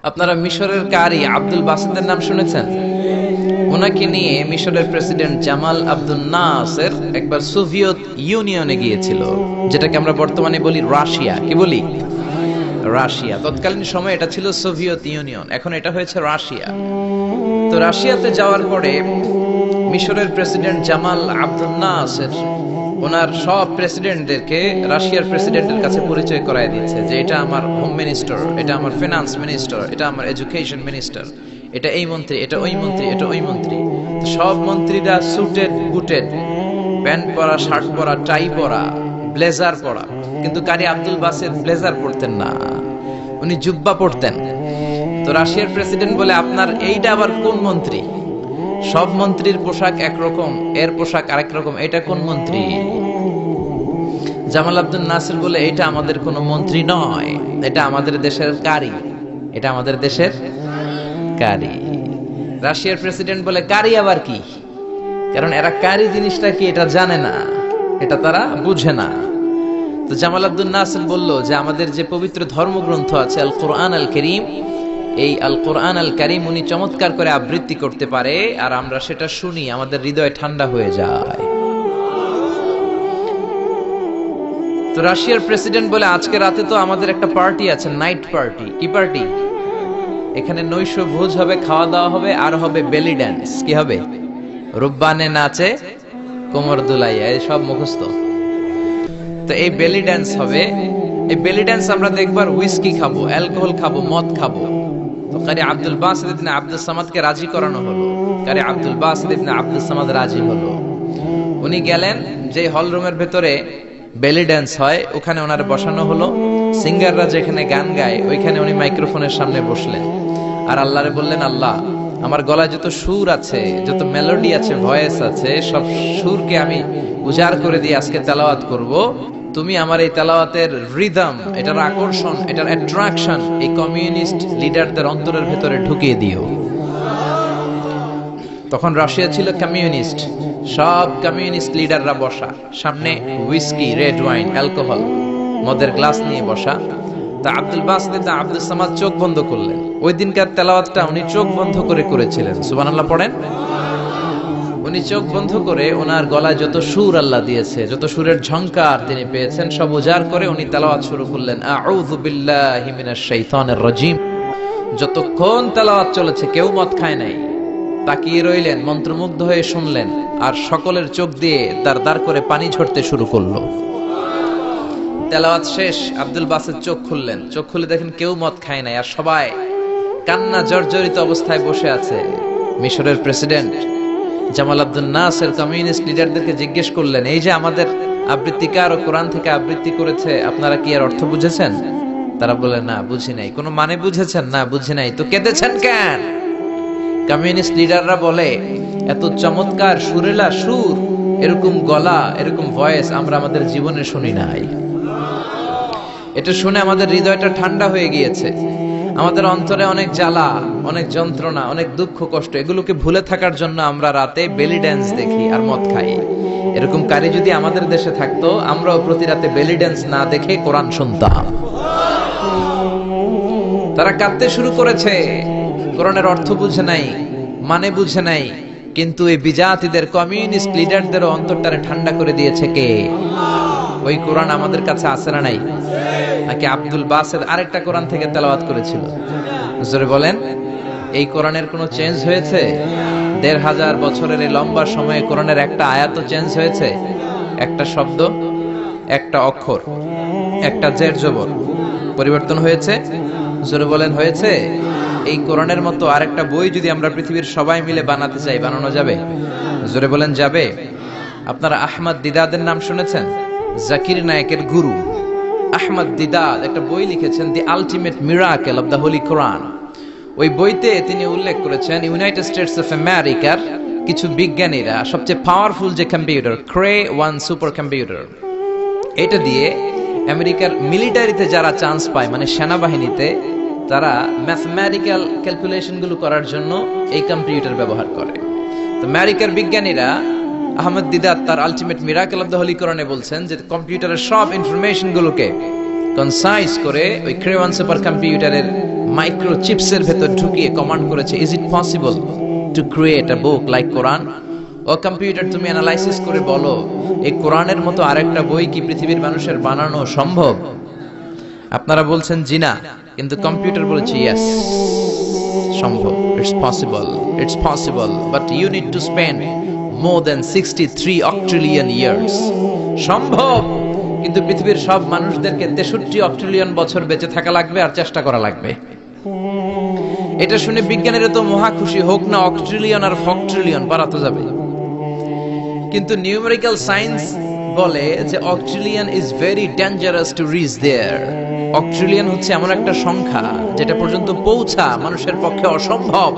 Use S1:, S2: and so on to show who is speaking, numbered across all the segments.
S1: আপনারা মিশরের কারি আব্দুল বাসেতের নাম শুনেছেন? ওনাকে নিয়ে মিশরের প্রেসিডেন্ট জামাল আব্দুল নাসের একবার সোভিয়েত ইউনিয়নে গিয়েছিল, যেটাকে আমরা বর্তমানে বলি রাশিয়া। কি বলি? রাশিয়া। তৎকালীন সময় এটা ছিল সোভিয়েত ইউনিয়ন, এখন এটা হয়েছে রাশিয়া। তো রাশিয়াতে যাওয়ার পরে মিশরের প্রেসিডেন্ট জামাল আব্দুল নাসের ওনার সব প্রেসিডেন্টদেরকে রাশিয়ার প্রেসিডেন্টের কাছে পরিচয় করায় দিচ্ছে যে এটা আমার হোম মিনিস্টার, এটা আমার ফিনান্স মিনিস্টার, এটা আমার এডুকেশন মিনিস্টার, এটা এই মন্ত্রী, এটা ওই মন্ত্রী, এটা ওই মন্ত্রী। তো সব মন্ত্রীরা সুটেড বুটেড, প্যান্ট পরা, শার্ট পরা, টাই পরা, ব্লেজার পরা। কিন্তু কারি আব্দুল বাসেত ব্লেজার পরতেন না, উনি জুব্বা পরতেন। তো রাশিয়ার প্রেসিডেন্ট বলে, আপনার এইটা আবার কোন মন্ত্রী? সব মন্ত্রীর পোশাক একরকম, এর পোশাক আরেক রকম, এটা কোন মন্ত্রী? জামাল আব্দুল নাসির বলে, এটা আমাদের কোন মন্ত্রী নয়, এটা আমাদের দেশের কারি, এটা আমাদের দেশের কারি। রাশিয়ার প্রেসিডেন্ট বলে, কারি আবার কি? কারণ এরা কারি জিনিসটা কি এটা জানে না, এটা তারা বুঝে না। তো জামাল আব্দুল নাসির বলল যে আমাদের যে পবিত্র ধর্মগ্রন্থ আছে আল কোরআন আল কারীম, এই আল কোরআন আল কারীম উনি চমৎকার করে আবৃত্তি করতে পারে, আর আমরা সেটা শুনি, আমাদের হৃদয় ঠান্ডা হয়ে যায়। তো রাশিয়ার প্রেসিডেন্ট বলে, আজকে রাতে তো আমাদের একটা পার্টি আছে, নাইট পার্টি। কি পার্টি? এখানে নৈশ ভোজ হবে, খাওয়া দাওয়া হবে, আর হবে বেলি ড্যান্স। কি হবে? রুব্বানে নাচে কোমর দুলাইয়া, এই সব মুখস্থ। তো এই বেলি ড্যান্স হবে, এই বেলি ড্যান্স আমরা দেখবার, হুইস্কি খাবো, অ্যালকোহল খাবো, মদ খাবো। তো কারি আব্দুল বাসিত ইবনে আব্দুস সামাদকে রাজি করানো হলো। কারি আব্দুল বাসিত ইবনে আব্দুস সামাদ রাজি হলো। উনি গেলেন, যে হল রুমের ভেতরে বেলি ড্যান্স হয় ওখানে ওনার বসানো হলো। সিঙ্গাররা যেখানে গান গায় ওইখানে উনি মাইক্রোফোনের সামনে বসলেন, আর আল্লাহরে বললেন, আল্লাহ, আমার গলায় যত সুর আছে, যত মেলোডি আছে, ভয়েস আছে, সব সুরকে আমি উজাড় করে দিয়ে আজকে তেলাওয়াত করব। তুমি আমার এই তেলাওয়াতের রিদম, এটার আকর্ষণ, এটার অ্যাট্রাকশন এই কমিউনিস্ট লিডারদের অন্তরের ভেতরে ঢুকিয়ে দিও। তখন রাশিয়া ছিল কমিউনিস্ট, সব কমিউনিস্ট লিডাররা বসা, সামনে হুইস্কি, রেড ওয়াইন, অ্যালকোহল, মদের গ্লাস নিয়ে বসা। তা আব্দুল বাসিত আব্দুস সামাদ চোখ বন্ধ করলেন। ওই দিনকার তেলাওয়াতটা উনি চোখ বন্ধ করে করেছিলেন। সুবহানাল্লাহ পড়েন। উনি চোখ বন্ধ করে ওনার গলায় যত সুর আল্লাহ দিয়েছে, যত সুরের ঝংকার তিনি পেয়েছেন, সব উজাড় করে উনি তেলাওয়াত শুরু করলেন, আউযু বিল্লাহি মিনাশ শাইতানির রাজিম। যতক্ষণ তেলাওয়াত চলেছে কেউ মদ খায় নাই, তাকিয়ে রইলেন, মন্ত্রমুগ্ধ হয়ে শুনলেন, আর সকলের চোখ দিয়ে দার দার করে পানি ঝরতে শুরু করলো। তেলাওয়াত শেষ, আব্দুল বাসিত চোখ খুললেন, চোখ খুলে দেখেন কেউ মদ খায় নাই, আর সবাই কান্না জর্জরিত অবস্থায় বসে আছে। মিশরের প্রেসিডেন্ট জামাল আব্দুল নাসের কমিউনিস্ট লিডারদেরকে জিজ্ঞেস করলেন, এই যে আমাদের আবৃত্তিকার ও কোরআন থেকে আবৃত্তি করেছে, আপনারা কি এর অর্থ বুঝেছেন? তারা বলে, না বুঝি নাই। কোনো মানে বুঝেছেন? না বুঝি নাই। তো কেঁদেছেন কেন? কমিউনিস্ট লিডাররা বলে, এত চমৎকার সুরেলা সুর, এরকম গলা, এরকম ভয়েস আমরা আমাদের জীবনে শুনি নাই। এটা শুনে আমাদের হৃদয়টা ঠান্ডা হয়ে গিয়েছে, আমাদের অন্তরে অনেক জ্বালা, অনেক যন্ত্রণা, অনেক দুঃখ কষ্ট, এগুলোকে ভুলে থাকার জন্য আমরা রাতে বেলি ড্যান্স দেখি আর মদ খাই। এরকম কারি যদি আমাদের দেশে থাকতো, আমরাও প্রতি রাতে বেলি ড্যান্স না দেখে কোরআন শুনতাম। তারা কাঁদতে শুরু করেছে, কোরআনের অর্থ বুঝে নাই, মানে বুঝে নাই, কিন্তু এই বিজাতিদের কমিউনিস্ট লিডারদেরও অন্তরটারে ঠান্ডা করে দিয়েছে কে? ওই কোরআন আমাদের কাছে আছে না নাই? নাকি আব্দুল বাসিত আরেকটা কোরআন থেকে তেলাওয়াত করেছিল? জোরে বলেন। এই কোরআনের কোনো চেঞ্জ হয়েছে? ১৫০০ বছরের এই লম্বা সময়ে কোরআনের একটা আয়াতও চেঞ্জ হয়েছে? একটা শব্দ, একটা অক্ষর, একটা জের জবর পরিবর্তন হয়েছে? জোরে বলেন, হয়েছে? এই কোরআনের মতো আরেকটা বই যদি আমরা পৃথিবীর সবাই মিলে বানাতে চাই, বানানো যাবে? জোরে বলেন, যাবে? আপনারা আহমদ দিদাদের নাম শুনেছেন? জাকির নায়েকের গুরু আহমদ দিদাদ একটা বই লিখেছেন, the ultimate miracle of the holy Quran. ওই বইতে তিনি উল্লেখ করেছেন, ইউনাইটেড স্টেটস অফ আমেরিকার কিছু বিজ্ঞানীরা সবচেয়ে পাওয়ারফুল যে কম্পিউটার, ক্রে 1 সুপার কম্পিউটার, এটা দিয়ে আমেরিকার মিলিটারিতে যারা চান্স পায়, মানে সেনাবাহিনীতে, তারা ম্যাথমেটিক্যাল ক্যালকুলেশন গুলো করার জন্য এই কম্পিউটার ব্যবহার করে। তো আমেরিকার বিজ্ঞানীরা আহমদ দিদাত তার ultimate miracle of the Holi কোরআনে বলছেন যে কম্পিউটারের সব ইনফরমেশন গুলোকে কনসাইজ করে ওই ক্রে 1 সুপার কম্পিউটারের মাইক্রোচিপসের ভেতর ঢুকিয়ে কমান্ড করেছে, is it possible to create a book like Quran? ও কম্পিউটার, তুমি অ্যানালাইসিস করে বলো এই কোরআনের মতো আরেকটা বই কি পৃথিবীর মানুষের বানানো সম্ভব? আপনারা বলছেন জি না, কিন্তু কম্পিউটার বলছে ইয়েস, সম্ভব। It's possible, but you need to spend more than 63 octillion years. সম্ভব, কিন্তু পৃথিবীর সব মানুষদেরকে 63 অক্ট্রিলিয়ন বছর বেঁচে থাকা লাগবে আর চেষ্টা করা লাগবে। এটা শুনে বিজ্ঞানীরা তো মহা খুশি, হোক না অক্ট্রিলিয়ন আর ফক্ট্রিলিয়ন, পারা তো যাবে। কিন্তু নিউমেরিক্যাল সায়েন্স বলে যে octillion is very dangerous to reach there. Octillion হচ্ছে এমন একটা সংখ্যা যেটা পর্যন্ত পৌঁছা মানুষের পক্ষে অসম্ভব।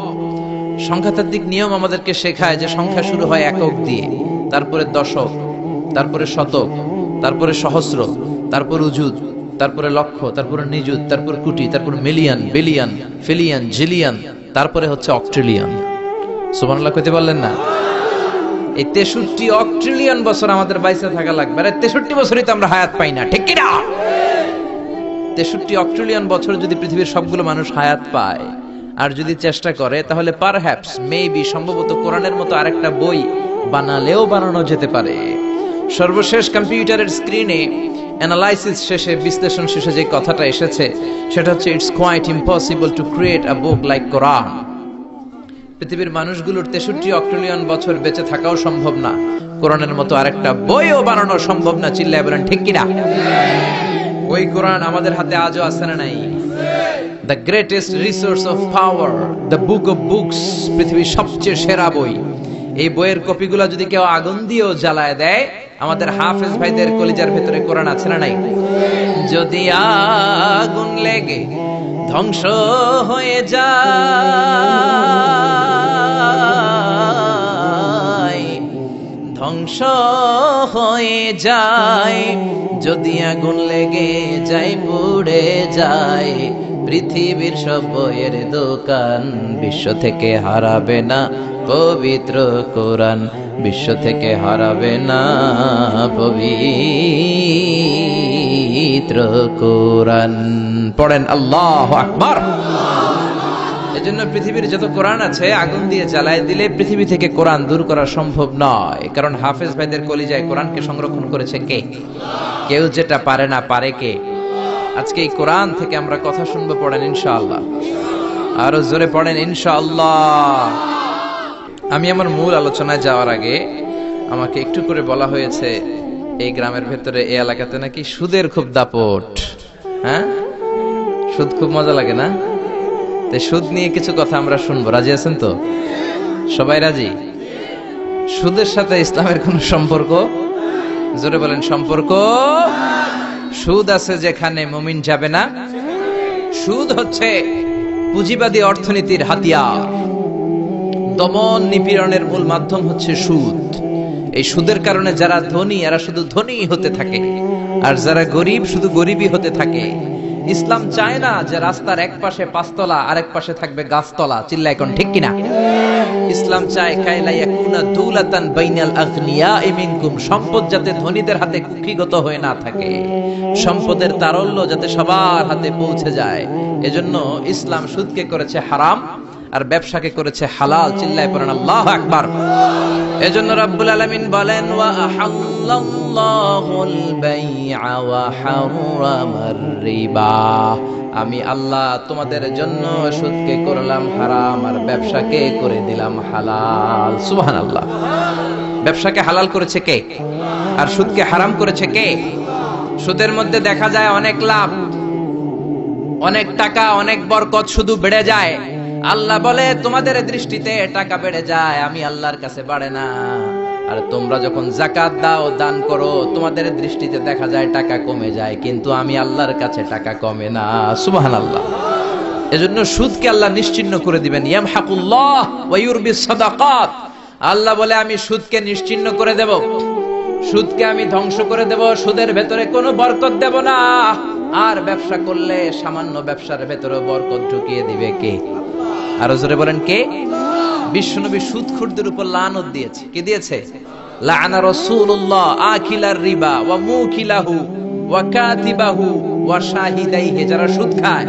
S1: সংখ্যাতাত্ত্বিক নিয়ম আমাদেরকে শেখায় যে সংখ্যা শুরু হয় একক দিয়ে, তারপরে দশক, তারপরে শতক, তারপরে সহস্র, তারপর উজুদ, তারপরে লক্ষ, তারপরে নিযুত, তারপর কোটি, তারপর মিলিয়ন, বিলিয়ন, ফিলিয়ন, জিলিয়ন, তারপরে হচ্ছে অক্ট্রিলিয়ন। সুবহানাল্লাহ কইতে পারলেন না? এই 63 অক্ট্রিলিয়ন বছর আমাদের বাইসে থাকা লাগবে। আরে 63 বছরই তো আমরা হায়াত পাই না, ঠিক কি না? 63 অক্ট্রিলিয়ন বছর যদি পৃথিবীর সবগুলো মানুষ হায়াত পায় আর যদি চেষ্টা করে, তাহলে পারহ্যাপস, মেবি, সম্ভবত কোরআনের মতো আরেকটা বই বানালেও বানানো যেতে পারে। সর্বশেষ কম্পিউটারের স্ক্রিনে অ্যানালাইসিস শেষে, বিশ্লেষণ শেষে যে কথাটা এসেছে সেটা হচ্ছে, it's quite impossible to create a book like Quran. পৃথিবীর মানুষগুলোর 63 অক্ট্রিলিয়ন বছর বেঁচে থাকাও সম্ভব না, কোরআনের মতো আরেকটা বইও বানানো সম্ভব না। চিল্লায় বলেন ঠিক কিনা? ওই কোরআন আমাদের হাতে আজও আছে না নাই? The greatest resource of power, the book of books, পৃথিবীর সবচেয়ে সেরা বই। এই বইয়ের কপিগুলো যদি কেউ আগুন দিয়েও জ্বালায় দেয়, আমাদের হাফেজ ভাইদের কলিজার ভেতরে কোরআন আছে না নাই? যদি আগুন লেগে ধ্বংস হয়ে যায়, ধ্বংস হয়ে যায়, যদি আগুন লেগে যায়, পুড়ে যায় পৃথিবীর সব বইয়ের দোকান, বিশ্ব থেকে হারাবে না পবিত্র কোরআন, বিশ্ব থেকে হারাবে না পবিত্র কোরআন। পড়েন আল্লাহু আকবার। এজন্য পৃথিবীর যত কোরআন আছে আগুন দিয়ে জ্বালায় দিলে পৃথিবী থেকে কোরআন দূর করা সম্ভব নয়, কারণ হাফেজ ভাইদের কলিজায় কোরআনকে সংরক্ষণ করেছে কে? কেউ যেটা পারে না, পারে কে? আজকে এই কোরআন থেকে আমরা কথা শুনবো, পড়েন ইনশাআল্লাহ। আরো জোরে পড়েন ইনশাআল্লাহ। আমি আমার মূল আলোচনায় যাওয়ার আগে আমাকে একটু করে বলা হয়েছে এই গ্রামের ভেতরে, এই এলাকাতে নাকি সুদের খুব দাপট। হ্যাঁ, সুদ খুব মজা লাগে না? তাই সুদ নিয়ে কিছু কথা আমরা শুনবো। রাজি আছেন তো? সবাই রাজি? সুদের সাথে ইসলামের কোন সম্পর্ক? জোরে বলেন সম্পর্ক। সুদ আছে যেখানে মুমিন যাবে না। সুদ হচ্ছে পুঁজিবাদী অর্থনীতির হাতিয়ার। দমন নিপীড়নের মূল মাধ্যম হচ্ছে সুদ। এই সুদের কারণে যারা ধনী এরা শুধু ধনী হতে থাকে, আর যারা গরিব শুধু গরিবই হতে থাকে। ইসলাম চায় না যে রাস্তার এক পাশে পাঁচতলা আর এক পাশে থাকবে গাছতলা। চিল্লা এখন ঠিক কিনা? ইসলাম চায় কায়লা ইয়াকুনা দুলাতান বাইনাল আগনিয়াই মিনকুম, সম্পদ যাতে ধনীদের হাতে কুক্ষিগত হয়ে না থাকে, সম্পদের তারল্য যাতে সবার হাতে পৌঁছে যায়। এজন্য ইসলাম সুদকে করেছে হারাম আর ব্যবসাকে করেছে হালাল। চিল্লায় পড়েন আল্লাহু আকবার। এজন্য রব্বুল আলামিন বলেন, ওয়া আহাল্লাল্লাহুল বাইআ ওয়া হারামার রিবা, আমি আল্লাহ তোমাদের জন্য সুদকে করলাম হারাম আর ব্যবসাকে করে দিলাম হালাল। সুবহানাল্লাহ। ব্যবসাকে হালাল করেছে কে? আর সুদকে হারাম করেছে কে? সুদের মধ্যে দেখা যায় অনেক লাভ, অনেক টাকা, অনেক বরকত, শুধু বেড়ে যায়। আল্লাহ বলে তোমাদের দৃষ্টিতে টাকা বেড়ে যায়, আমি আল্লাহর কাছে বাড়ে না। আর তোমরা যখন যাকাত দাও, দান করো, তোমাদের দৃষ্টিতে দেখা যায় টাকা কমে যায়, কিন্তু আমি আল্লাহর কাছে টাকা কমে না। সুবহানাল্লাহ। এজন্য সুদকে আল্লাহ নিশ্চিহ্ন করে দিবেন। ইয়ামহাকুল্লাহ ওয়া ইউরবিস সাদাকাত। আল্লাহ বলে আমি সুদকে নিশ্চিহ্ন করে দেব, সুদকে আমি ধ্বংস করে দেব, সুদের ভেতরে কোনো বরকত দেব না। আর ব্যবসা করলে সামান্য ব্যবসার ভেতরে বরকত ঢুকিয়ে দিবে কে? আরো জোরে বলেন কে? বিশ্বনবী সুদখোরদের উপর লানত দিয়েছে। কি দিয়েছে? লাআনা রাসূলুল্লাহ আকিলার রিবা ওয়া মুকিলাহু ওয়া কাতিবাহু ওয়া শাহিদাইহি। যারা সুদ খায়,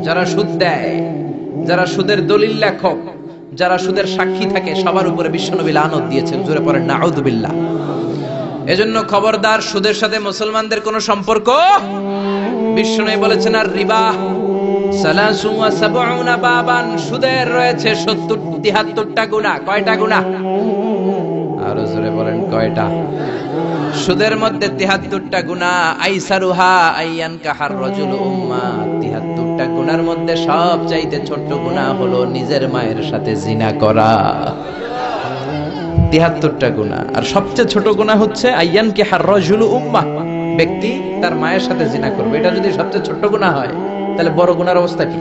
S1: যারা সুদ দেয়, যারা সুদের দলিল লেখক, যারা সুদের সাক্ষী থাকে, সবার উপরে বিশ্বনবী লানত দিয়েছেন। জোরে পড়েন নাউযুবিল্লাহ। এজন্য খবরদার, সুদের সাথে মুসলমানদের কোনো সম্পর্ক। বিশ্বনবী বলেছেন আর রিবা সালাসু ওয়া সাবউনা বাবান, সুদের রয়েছে 73টা গুনাহ। কয়টা গুনাহ? আরো জোরে বলেন কয়টা? সুদের মধ্যে 73টা গুনাহ। আইসারুহা আইয়ান কাহার রাজুল উম্মা, 73টা গুনার মধ্যে সবচাইতে ছোট গুনাহ হলো নিজের মায়ের সাথে জিনা করা। 73টা গুনাহ, আর সবচেয়ে ছোট গুনাহ হচ্ছে আইয়ান কাহার রাজুল উম্মা, ব্যক্তি তার মায়ের সাথে জিনা করবে। এটা যদি সবচেয়ে ছোট গুনাহ হয়, তাহলে বড় গুনার অবস্থা কি?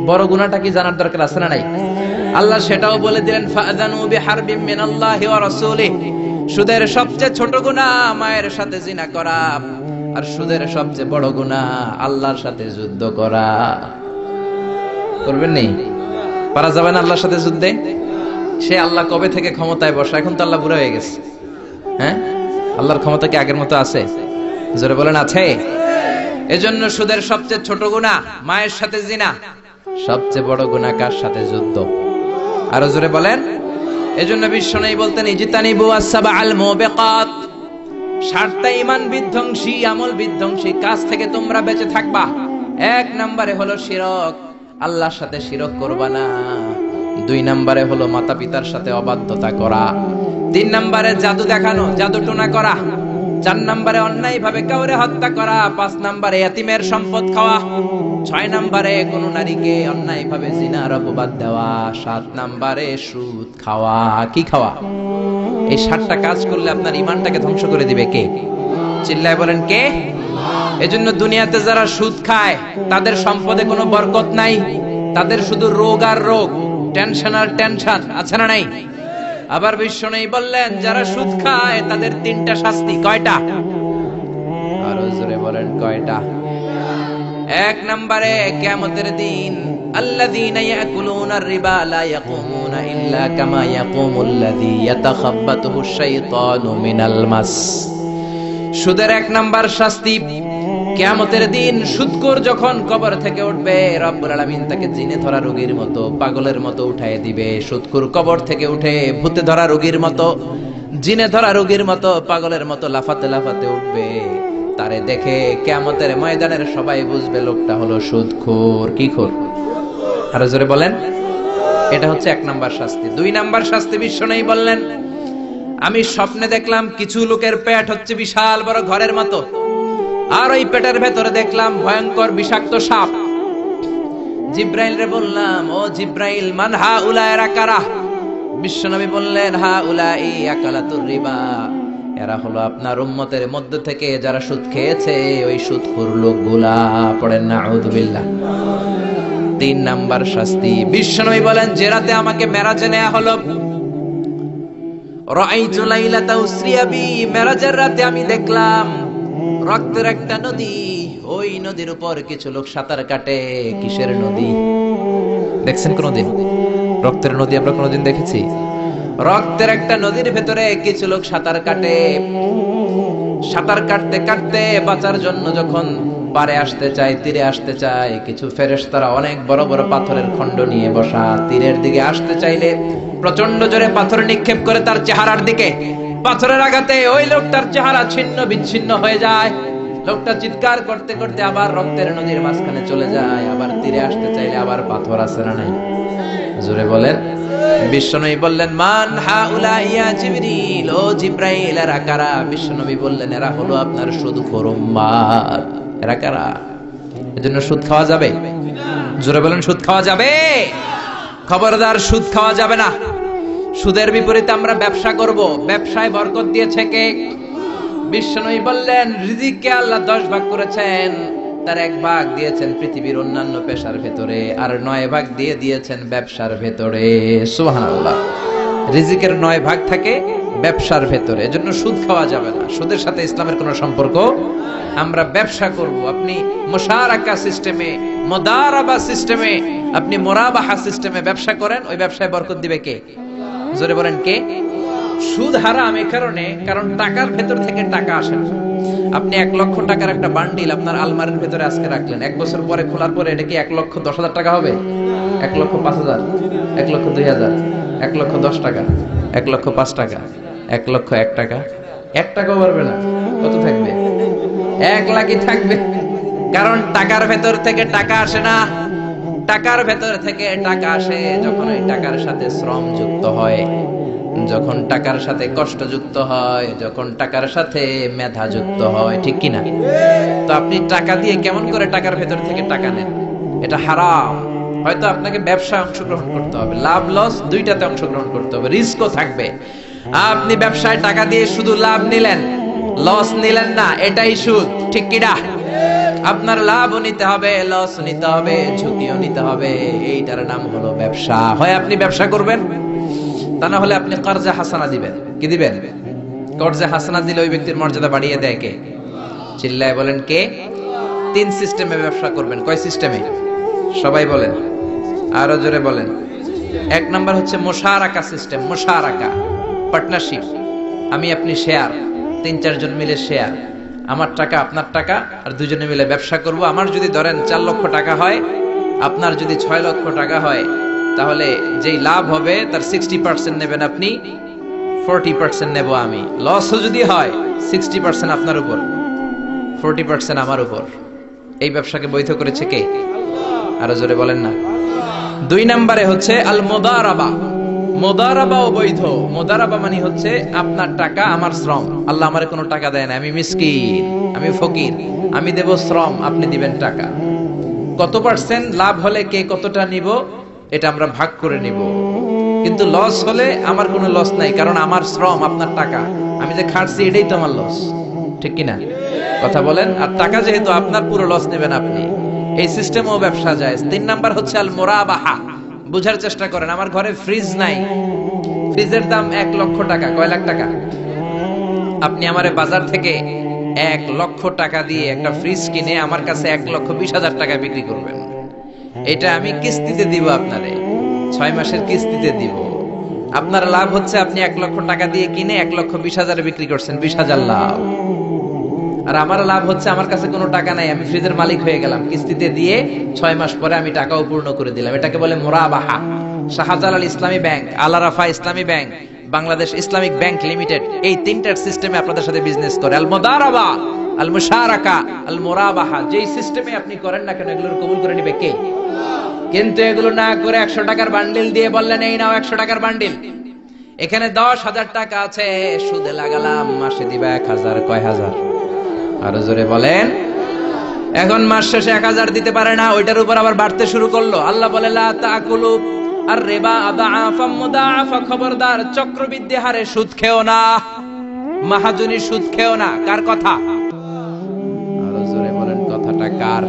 S1: বড় গুনাহটা কি জানার দরকার আছে না নাই? আল্লাহ সেটাও বলে দিলেন, ফাআযানু বিহারবিম মিনাল্লাহি ওয়া রাসূলিহি। সুদের সবচেয়ে ছোট গুনাহ মায়ের সাথে জিনা করা, আর সুদের সবচেয়ে বড় গুনাহ আল্লাহর সাথে যুদ্ধ করা। করবেন নি? পারা যাবে না আল্লাহর সাথে যুদ্ধে? সে আল্লাহ কবে থেকে ক্ষমতায় বসা? এখন তো আল্লাহ বুড়া হয়ে গেছে। হ্যাঁ, আল্লাহর ক্ষমতা কি আগের মতো আছে? জোরে বলেন আছে। এজন্য সুদের সবচেয়ে ছোট গুনাহ মায়ের সাথে জিনা, সবচেয়ে বড় গুনাহ কার সাথে? যুদ্ধ। আরো জোরে বলেন। এজন্য বিশ্বনবী বলতেন ইজতানিবু আস-সাবআল মুবিকাত, 7টা ঈমান বিধ্বংসী, আমল বিধ্বংসী কাজ থেকে তোমরা বেঁচে থাকবা। 1 নম্বরে হলো শিরক, আল্লাহর সাথে শিরক করবা না। 2 নম্বরে হলো মাতা পিতার সাথে অবাধ্যতা করা। 3 নম্বরে জাদু দেখানো, জাদু টোনা করা। 4 নম্বরে অন্যায় ভাবে কাউরে হত্যা করা। 5 নম্বরে এতিমের সম্পদ খাওয়া। 6 নম্বরে কোন নারীকে অন্যায় ভাবে জিনার অপবাদ দেওয়া। 7 নম্বরে সুদ খাওয়া। কি খাওয়া? এই 7টা কাজ করলে আপনার ঈমানটাকে ধ্বংস করে দিবে কে? চিল্লায় বলেন কে? এজন্য দুনিয়াতে যারা সুদ খায় তাদের সম্পদে কোনো বরকত নাই, তাদের শুধু রোগ আর রোগ, টেনশন আর টেনশন। আছে না নাই? আবার বিশ্বনবী বললেন যারা সুদ খায় তাদের 3টা শাস্তি। কয়টা? আরো জোরে বলেন কয়টা? 1 নম্বরে কিয়ামতের দিন আল্লাযীনা ইয়াকুলুনা আর-রিবা লা ইয়াকুমুনা ইল্লা কামা ইয়াকুমুল্লাযী ইয়াতাখাব্বাতুহু আশ-শাইতানু মিনাল মাস। সুদের 1 নাম্বার শাস্তি, কিয়ামতের দিন সুদখোর যখন কবর থেকে উঠবে, রব্বুল আলামিন তাকে জিনে ধরা রোগীর মতো, পাগলের মতো উঠায় দিবে। সুদখোর কবর থেকে উঠে ভূতে ধরা রোগীর মতো, জিনে ধরা রোগীর মতো, পাগলের মতো লাফাতে লাফাতে উঠবে। তারে দেখে কিয়ামতের ময়দানের সবাই বুঝবে লোকটা হলো সুদখোর। কি খোর? আরো জোরে বলেন। এটা হচ্ছে 1 নাম্বার শাস্তি। 2 নাম্বার শাস্তি বিশ্বনবী বললেন, আমি স্বপ্নে দেখলাম কিছু লোকের পেট হচ্ছে বিশাল বড় ঘরের মতো, আর ওই পেটের ভেতরে দেখলাম ভয়ঙ্কর বিষাক্ত সাপ। জিব্রাইল রে বললাম, ও জিব্রাইল, মান হাউলা, এরা কারা? বিশ্বনবী বললেন, হাউলাই আকালাতুর রিবা, এরা হলো আপনার উম্মতের মধ্য থেকে যারা সুদ খেয়েছে, ওই সুদখোর লোকগুলা। পড়েন নাউযুবিল্লাহ। 3 নাম্বার শাস্তি বিশ্বনবী বলেন, যে রাতে আমাকে মেরাজে নেওয়া হলো, রাআইতু লাইলাতা উসরিয়া বি, মেরাজের রাতে আমি দেখলাম রক্তের একটা নদী, ওই নদীর উপর কিছু লোক সাঁতার কাটে। কিসের নদী? দেখছেন কোনদিন রক্তের নদী? আমরা কোনদিন দেখেছি? রক্তের একটা নদীর ভেতরে কিছু লোক সাঁতার কাটে। সাঁতার কাটতে কাটতে বাঁচার জন্য যখন পারে আসতে চায়, তীরে আসতে চায়, কিছু ফেরেশতারা অনেক বড় বড় পাথরের খণ্ড নিয়ে বসা, তীরের দিকে আসতে চাইলে প্রচন্ড জোরে পাথর নিক্ষেপ করে তার চেহারার দিকে। পাথরের আঘাতে ওই লোকটার চেহারা ছিন্ন বিচ্ছিন্ন হয়ে যায়। লোকটা চিৎকার করতে করতে আবার রক্তের নদীর মাঝখানে চলে যায়। আবার তীরে আসতে চাইলে আবার পাথর আছে না নাই? জোরে বলেন। বিশ্বনবী বললেন, মান হাউলা ইয়া জিবরিল, ও জিব্রাইল, এরা কারা? বিশ্বনবী বললেন, এরা হলো আপনার সুদখোর উম্মত। এরা কারা? এজন্য সুদ খাওয়া যাবে? জোরে বলেন, সুদ খাওয়া যাবে? খবরদার, সুদ খাওয়া যাবে না। সুদের বিপরীতে আমরা ব্যবসা করব। ব্যবসায় বরকত দিয়েছে কে? বিশ্বনবী বললেন, রিজিককে আল্লাহ 10 ভাগ করেছেন, তার 1 ভাগ দিয়েছেন পৃথিবীর অন্যান্য পেশার ভেতরে, আর 9 ভাগ দিয়ে দিয়েছেন ব্যবসার ভেতরে। সুবহানাল্লাহ। রিজিকের 9 ভাগ থাকে ব্যবসার ভেতরে। এজন্য সুদ খাওয়া যাবে না। সুদের সাথে ইসলামের কোনো সম্পর্ক। আমরা ব্যবসা করব। আপনি মুশারাকা সিস্টেমে, মুদারাবা সিস্টেমে, আপনি মুরাবাহা সিস্টেমে ব্যবসা করেন, ওই ব্যবসায় বরকত দিবে কে? জোরে বলেন কে? সুদ হারাম এ কারণে, কারণ টাকার ভেতর থেকে টাকা আসে না। আপনি 1 লক্ষ টাকার একটা বান্ডিল আপনার আলমারির ভেতরে আজকে রাখলেন, 1 বছর পরে খোলার পরে এটা কি 1,10,000 টাকা হবে? 1,05,000, 1,02,000, 1,10 টাকা, 1,05 টাকা, 1,01 টাকা, 1 টাকাও পারবে না। কত থাকবে? 1 লাখই থাকবে। কারণ টাকার ভেতর থেকে টাকা আসে না, টাকার ভেতর থেকে টাকা আসে যখন ওই টাকার সাথে শ্রম যুক্ত হয়, যখন টাকার সাথে কষ্ট যুক্ত হয়, যখন টাকার সাথে মেধা যুক্ত হয়, ঠিক কিনা? তো আপনি টাকা দিয়ে কেমন করে টাকার ভেতর থেকে টাকা নেন? এটা হারাম। হয়তো আপনাকে ব্যবসায় অংশগ্রহণ করতে হবে, লাভ লস দুইটাতে অংশগ্রহণ করতে হবে, রিস্কও থাকবে। আপনি ব্যবসায় টাকা দিয়ে শুধু লাভ নিলেন, লস নিলেন না, এটাই সুদ, ঠিক কিনা? আপনার লাভও নিতে হবে, লস নিতে হবে, ঝুঁকিও নিতে হবে। এইটার নাম হলো ব্যবসা। হয় আপনি ব্যবসা করবেন, তা না হলে আপনি কর্জে হাসানা দিবেন। কি দিবেন? কর্জে হাসানা দিলে ওই ব্যক্তির মর্যাদা বাড়িয়ে দেয় কে? চিল্লায় বলেন কে? 3 সিস্টেমে ব্যবসা করবেন। কয় সিস্টেমে? সবাই বলেন, আরো জোরে বলেন। 1 নাম্বার হচ্ছে মুশারাকা সিস্টেম। মুশারাকা, পার্টনারশিপ। আমি আপনি শেয়ার, 3-4 জন মিলে শেয়ার, আমার টাকা আপনার টাকা, আর দুজনে মিলে ব্যবসা করব। আমার যদি ধরেন 4 লক্ষ টাকা হয়, আপনার যদি 6 লক্ষ টাকা হয়, তাহলে যেই লাভ হবে তার 60% নেবেন আপনি, 40% নেব আমি। লসও যদি হয় 60% আপনার উপর, 40% আমার উপর। এই ব্যবসাকে বৈধ করেছে কে? আরো জোরে বলেন না। 2 নম্বরে হচ্ছে আল মুদারাবা। মুদারাবাও বৈধ। মুদারাবা মানে হচ্ছে আপনার টাকা আমার শ্রম। আল্লাহ আমারে কোনো টাকা দেয় না, আমি মিসকিন, আমি ফকির, আমি দেব শ্রম, আপনি দিবেন টাকা। কত পার্সেন্ট লাভ হলে কে কতটা নিব এটা আমরা ভাগ করে নিব, কিন্তু লস হলে আমার কোনো লস নাই, কারণ আমার শ্রম আপনার টাকা, আমি যে খাটছি এটাই তো আমার লস, ঠিক কিনা? কথা বলেন। আর টাকা যেহেতু আপনার, পুরো লস নেবেন আপনি। এই সিস্টেমও ব্যবসা যায়। 3 নাম্বার হচ্ছে আল মুরাবাহা। বুঝার চেষ্টা করেন, আমার ঘরে ফ্রিজ নাই, ফ্রিজের দাম 1 লক্ষ টাকা। কয় লাখ টাকা? আপনি আমারে বাজার থেকে 1 লক্ষ টাকা দিয়ে একটা ফ্রিজ কিনে আমার কাছে 1,20,000 টাকায় বিক্রি করবেন। এটা আমি কিস্তিতে দিব আপনারে, 6 মাসের কিস্তিতে দিব। আপনার লাভ হচ্ছে আপনি 1 লক্ষ টাকা দিয়ে কিনে 1,20,000 বিক্রি করছেন, 20,000 লাভ। আর আমার লাভ হচ্ছে আমার কাছে কোনো টাকা নাই, আমি ফ্রিজের মালিক হয়ে গেলাম, কিস্তিতে দিয়ে 6 মাস পরে আমি টাকাও পূর্ণ করে দিলাম। এটাকে বলে মুরাবাহা। শাহজালাল ইসলামী ব্যাংক, আল আরাফা ইসলামী bank, Bangladesh Islamic bank limited, এই 3টার সিস্টেমে আপনাদের সাথে বিজনেস করে। আল মুদারাবা, আল মুশারাকা, আল মুরাবাহা। যেই সিস্টেমে আপনি করেন না কেন, এগুলোর কবুল করে নিবে কে? কিন্তু এগুলো না করে 100 টাকার বান্ডিল দিয়ে বললেন এই নাও 100 টাকার বান্ডিল, এখানে 10,000 টাকা আছে, সুদে লাগালাম, মাসে দিবা 1,000। কয় হাজার? আরো জোরে বলেন। এখন মাস শেষে 1,000 দিতে পারে না, ওইটার উপর আবার বাড়তে শুরু করলো। আল্লাহ বলে লা তাকুলু আর রিবা আদাআফাম মুদাআফা। খবরদার, চক্রবৃদ্ধি হারে সুদ খেও না, মাহাজনী সুদ খেও না। কার কথা? আরো জোরে বলেন, কথাটা কার?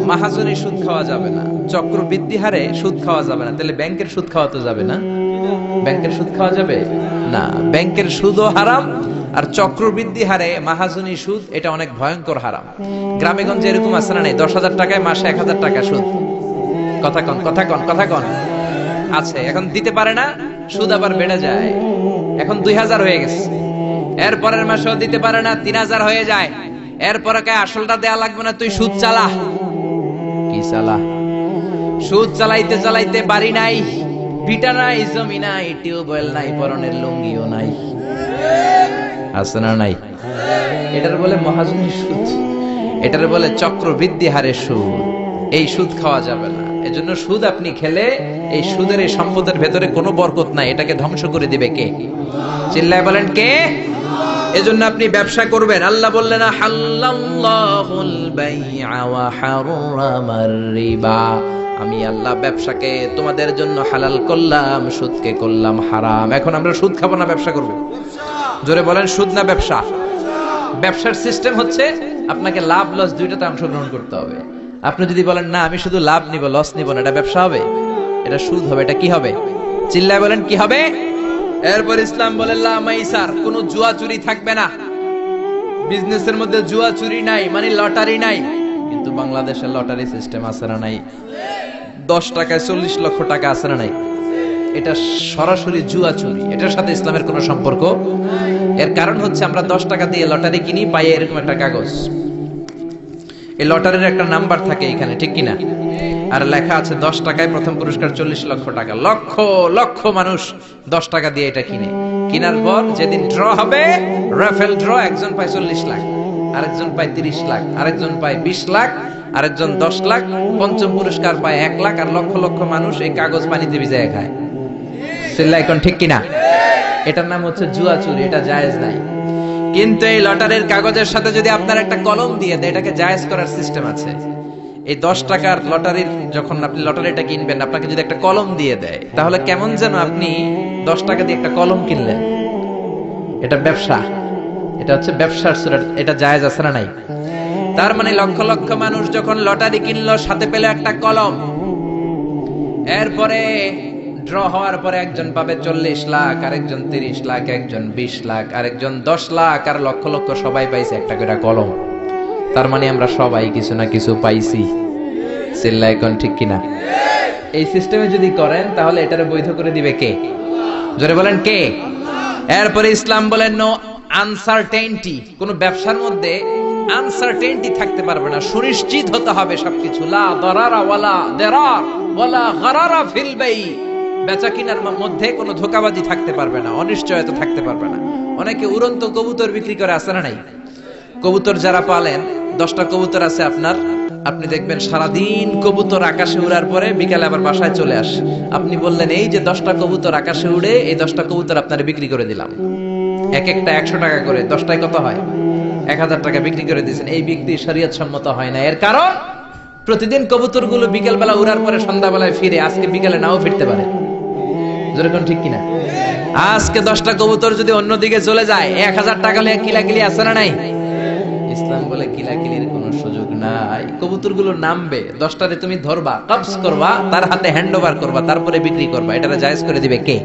S1: মাহাজনী সুদ খাওয়া যাবে না, চক্রবৃদ্ধি হারে সুদ খাওয়া যাবে না। তাহলে ব্যাংকের সুদ খাওয়া তো যাবে না? ব্যাংকের সুদ খাওয়া যাবে না। ব্যাংকের সুদও হারাম, আর চক্রবৃদ্ধি হারে মাহাজনী সুদ, এটা অনেক ভয়ঙ্কর হারাম। গ্রামে গঞ্জে এরকম আছে না? নেই? 10,000 টাকায় মাসে 1,000 টাকা সুদ। কথা কন, কথা কন, কথা কন। আছে। এখন দিতে পারে না, সুদ আবার বেড়ে যায়। এখন 2,000 হয়ে গেছে, এরপরের মাসেও দিতে পারে না, 3,000 হয়ে যায়। এরপরে কে আসলটা দেয়া লাগবে না, তুই সুদ চালা। কি চালা? সুদ চালাইতে চালাইতে বাড়ি নাই, ভিটা নাই, জমি নাই, টিউবওয়েল নাই, পরনের লুঙ্গিও নাই। আছে না নাই? এটার বলে মহাজনী সুদ, এটার বলে চক্রবৃদ্ধি হারে সুদ। এই সুদ খাওয়া যাবে না। এজন্য সুদ আপনি খেলে এই সুদের, এই সম্পদের ভেতরে কোনো বরকত নাই, এটাকে ধ্বংস করে দিবে কে? চিল্লায় বলেন কে? এজন্য আপনি ব্যবসা করবেন। আল্লাহ বললেন হাল্লাল্লাহুল বাইআ ওয়া হারামার রিবা। আমি আল্লাহ ব্যবসাকে তোমাদের জন্য হালাল করলাম, সুদকে করলাম হারাম। এখন আমরা সুদ খাবো না, ব্যবসা করব। জোরে বলেন, সুদ না ব্যবসা? ব্যবসার সিস্টেম হচ্ছে আপনাকে লাভ লস দুইটাতে অংশগ্রহণ করতে হবে। আপনি যদি বলেন না আমি শুধু লাভ নিব, লস নিব না, এটা ব্যবসা হবে? এটা সুদ হবে। এটা কি হবে? চিল্লায় বলেন, কি হবে? এরপর ইসলাম বলে লা মাইসার, কোনো জুয়া চুরি থাকবে না। বিজনেসের মধ্যে জুয়া চুরি নাই, মানে লটারি নাই। কিন্তু বাংলাদেশে লটারি সিস্টেম আছে না নাই? 10 টাকায় 40 লক্ষ টাকা আছে না নাই? এটা সরাসরি জুয়া চুরি, এটার সাথে ইসলামের কোনো সম্পর্ক। এর কারণ হচ্ছে আমরা 10 টাকা দিয়ে লটারি কিনি, পাই এরকম একটা কাগজ, এই লটারির একটা নাম্বার থাকে এখানে, ঠিক কিনা? আর লেখা আছে 10 টাকায় প্রথম পুরস্কার 40 লক্ষ টাকা। লক্ষ লক্ষ মানুষ 10 টাকা দিয়ে এটা কিনে, কেনার পর যেদিন ড্র হবে, রাফেল ড্র, একজন পায় 40 লাখ, আরেকজন পায় 30 লাখ, আরেকজন পায় 20 লাখ, আরেকজন 10 লাখ, পঞ্চম পুরস্কার পায় 1 লাখ, আর লক্ষ লক্ষ মানুষ এই কাগজ পানিতে ভিজায় খায়। চিল্লায় কোন ঠিক কিনা? এটার নাম হচ্ছে জুয়া চুরি, এটা জায়েজ নাই। কিন্তু এই লটারির কাগজের সাথে যদি আপনার একটা কলম দিয়ে দেয়, এটাকে জায়েজ করার সিস্টেম আছে। এই 10 টাকার লটারির, যখন আপনি লটারিটা কিনবেন, আপনাকে যদি একটা কলম দিয়ে দেয়, তাহলে কেমন যেন আপনি 10 টাকা দিয়ে একটা কলম কিনলেন। এটা ব্যবসা, এটা হচ্ছে ব্যবসার সুরা, এটা জায়েজ আছে না নাই? তার মানে লক্ষ লক্ষ মানুষ যখন লটারি কিনলো, সাথে পেলে একটা কলম, এরপরে ড্র হওয়ার পরে একজন পাবে 40 লাখ, আরেকজন 30 লাখ, একজন 20 লাখ, আরেকজন 10 লাখ, আর লক্ষ লক্ষ সবাই পাইছে একটা করে কলম। তার মানে আমরা সবাই কিছু না কিছু পাইছি। চিল্লায় কোন ঠিক কিনা? এই সিস্টেমে যদি করেন, তাহলে এটারে বৈধ করে দিবে কে? জোরে বলেন কে? এরপরে ইসলাম বলেন নো আনসার্টেইনটি। কোন ব্যবসার মধ্যে আনসার্টেইনটি থাকতে পারবে না, সুনিশ্চিত হতে হবে সবকিছু। লা দারারা ওয়ালা দারার ওয়ালা গারারা ফিল বাই। বেচা কিনার মধ্যে কোনো ধোঁকাবাজি থাকতে পারবে না, অনিশ্চয়তা থাকতে পারবে না। অনেকে উড়ন্ত কবুতর বিক্রি করে, আছে না নাই? কবুতর যারা পালেন, 10টা কবুতর আছে আপনার, আপনি দেখবেন সারাদিন কবুতর আকাশে উড়ার পরে বিকালে আবার বাসায় চলে আসে। আপনি বললেন এই যে 10টা কবুতর আকাশে উড়ে, এই 10টা কবুতর আপনার বিক্রি করে দিলাম, এক একটা 100 টাকা করে, 10টায় কত হয়? 1000 টাকা বিক্রি করে দিয়েছেন। এই বিক্রি শরীয়ত সম্মত হয় না। এর কারণ প্রতিদিন কবুতরগুলো বিকেল বেলা উড়ার পরে সন্ধ্যাবেলায় ফিরে, আজকে বিকালে নাও ফিরতে পারে। যেরকম ঠিক কিনা? আজকে 10টা কবুতর যদি অন্যদিকে চলে যায়, 1000 টাকা হলে কিলাকিলি আছে না নাই? ইসলাম বলে কিলাকিলির কোনো সুযোগ নাই। কবুতরগুলো নামবে, 10টারে তুমি ধরবা, কবজ করবা, তার হাতে হ্যান্ড ওভার করবা, তারপরে বিক্রি করবা। এটা জায়েজ করে দিবে কে?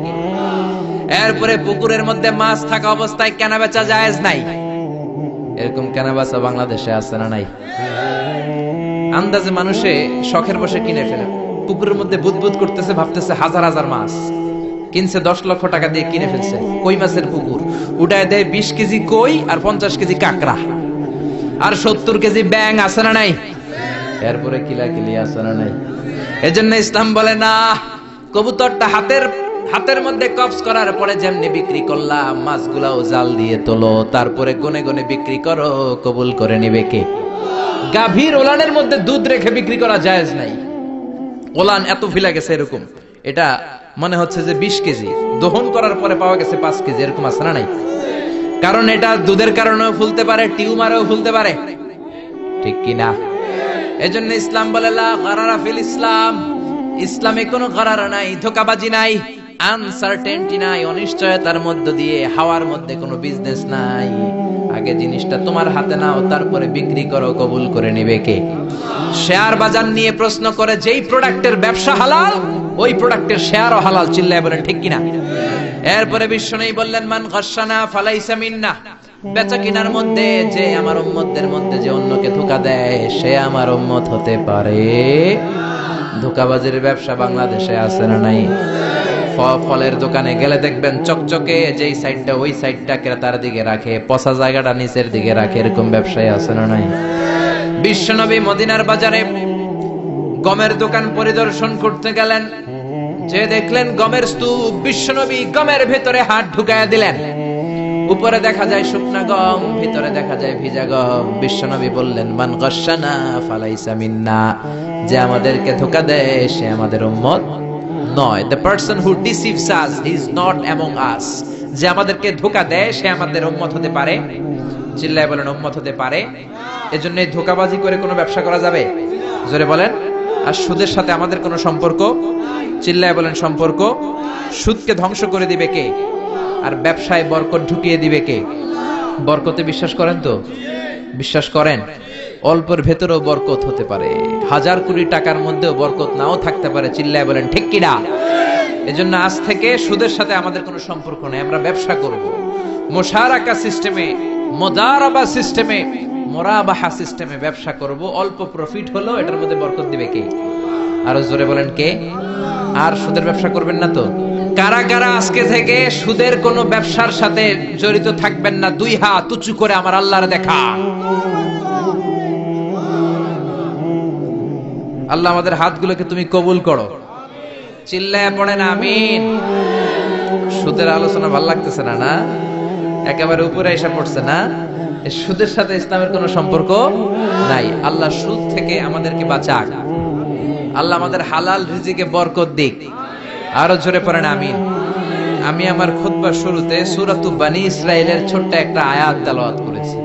S1: এরপরে পুকুরের মধ্যে মাছ থাকা অবস্থায় কেনা বেচা জায়েজ নাই। এরকম কেনা বেচা বাংলাদেশে আছে না নাই? আন্দাজে মানুষে শখের বসে কিনে ফেলে, পুকুরের মধ্যে বুদবুদ করতেছে, ভাবতেছে হাজার হাজার মাছ কিনছে, 10 লক্ষ টাকা দিয়ে কিনে ফেলছে। কই মাছের পুকুর, উঠায় দেয় 20 কেজি কই আর 50 কেজি কাঁকড়া আর 70 কেজি ব্যাং, আছে না নাই? এরপরে কিলাকিলি আছে না নাই? এজন্য ইসলাম বলে না, কবুতরটা হাতের মধ্যে কবজ করার পরে যেমনি বিক্রি করলাম, মাছগুলাও জাল দিয়ে তোলো, তারপরে গনে গনে বিক্রি করো, কবুল করে নিবে কে? গাভীর ওলানের মধ্যে দুধ রেখে বিক্রি করা জায়েজ নাই। ওলান এত ফিলা গেছে এরকম, এটা মনে হচ্ছে যে 20 কেজি, দহন করার পরে পাওয়া গেছে 5 কেজি, এরকম আছে না নাই? কারণ এটা দুধের কারণেও ফুলতে পারে, টিউমারেও ফুলতে পারে, ঠিক কি না? এজন্য ইসলাম বলে লা গারারা ফিল ইসলাম। ইসলামে কোনো গারারা নাই, ধোঁকাবাজি নাই, আনসার্টেনটি নাই, অনিশ্চয়তার মধ্য দিয়ে, হাওয়ার মধ্যে কোনো বিজনেস নাই। আগে জিনিসটা তোমার হাতে নাও, তারপরে বিক্রি করো, কবুল করে নিবে কে? শেয়ার বাজার নিয়ে প্রশ্ন করে, যেই প্রোডাক্টের ব্যবসা হালাল, ওই প্রোডাক্টের শেয়ারও হালাল। চিল্লায় বলেন ঠিক কিনা? এরপরে বিশ্বনবী বললেন মান গাশশানা ফালাইসা মিন্না। বেচা কিনার মধ্যে যে আমার উম্মতদের মধ্যে যে অন্যকে ধোঁকা দেয়, সে আমার উম্মত হতে পারে। ধোঁকাবাজির ব্যবসা বাংলাদেশে আছে না নাই? ফলের দোকানে গেলে দেখবেন চকচকে যেই সাইডটা, ওই সাইডটা ক্রেতার দিকে রাখে, পচা জায়গাটা নিচের দিকে রাখে, এরকম ব্যবসায় আছে না নাই? বিশ্বনবী মদিনার বাজারে গমের দোকান পরিদর্শন করতে গেলেন, যে দেখলেন গমের স্তূপ, বিশ্বনবী গমের ভেতরে হাত ঢুকায়া দিলেন। উপরে দেখা যায় শুকনা গম, ভিতরে দেখা যায় ভিজা গম। বিশ্বনবী বললেন মান গাশশানা ফালাইসা মিন্না। যে আমাদেরকে ধোঁকা দেয়, সে আমাদের উম্মত নয়। The person who deceives us is not among us. যে আমাদেরকে ধোঁকা দেয়, সে আমাদের উম্মত হতে পারে। চিল্লায় বলেন উম্মত হতে পারে। এজন্য ধোঁকাবাজি করে কোনো ব্যবসা করা যাবে? জোরে বলেন। আর সুদের সাথে আমাদের কোনো সম্পর্ক? চিল্লায় বলেন সম্পর্ক। সুদকে ধ্বংস করে দিবে কে? আর ব্যবসায় বরকত ঢুকিয়ে দিবে কে? বরকতে বিশ্বাস করেন তো? বিশ্বাস করেন? অল্পের ভেতরেও বরকত হতে পারে, 1000 কোটি টাকার মধ্যেও বরকত নাও থাকতে পারে। চিল্লায় বলেন ঠিক কিনা? এজন্য আজ থেকে সুদের সাথে আমাদের কোনো সম্পর্ক নেই। আমরা ব্যবসা করব মুশারাকা সিস্টেমে, মুদারাবা সিস্টেমে, মুরাবাহা সিস্টেমে ব্যবসা করব। অল্প প্রফিট হলো, এটার মধ্যে বরকত দিবে কে? আরো জোরে বলেন কে? আর সুদের ব্যবসা করবেন না তো? কারা কারা আজকে থেকে সুদের কোনো ব্যবসার সাথে জড়িত থাকবেন না? দুই হাত উঁচু করে আমার আল্লাহর দেখা। আল্লাহ আমাদের হাতগুলোকে তুমি কবুল করো। চিল্লায় পড়েন আমিন। সুদের আলোচনা ভালো লাগতেছে না? না, একেবারে উপরে এসে পড়ছে না? সুদের সাথে ইসলামের কোনো সম্পর্ক নাই। আল্লাহ সুদ থেকে আমাদেরকে বাঁচাক। আল্লাহ আমাদের হালাল রিজিকে বরকত দিক। আরো জোরে পড়েন আমিন। আমি আমার খুতবার শুরুতে সূরাতু বনী ইসরাইলের ছোট্ট একটা আয়াত তেলাওয়াত করেছি।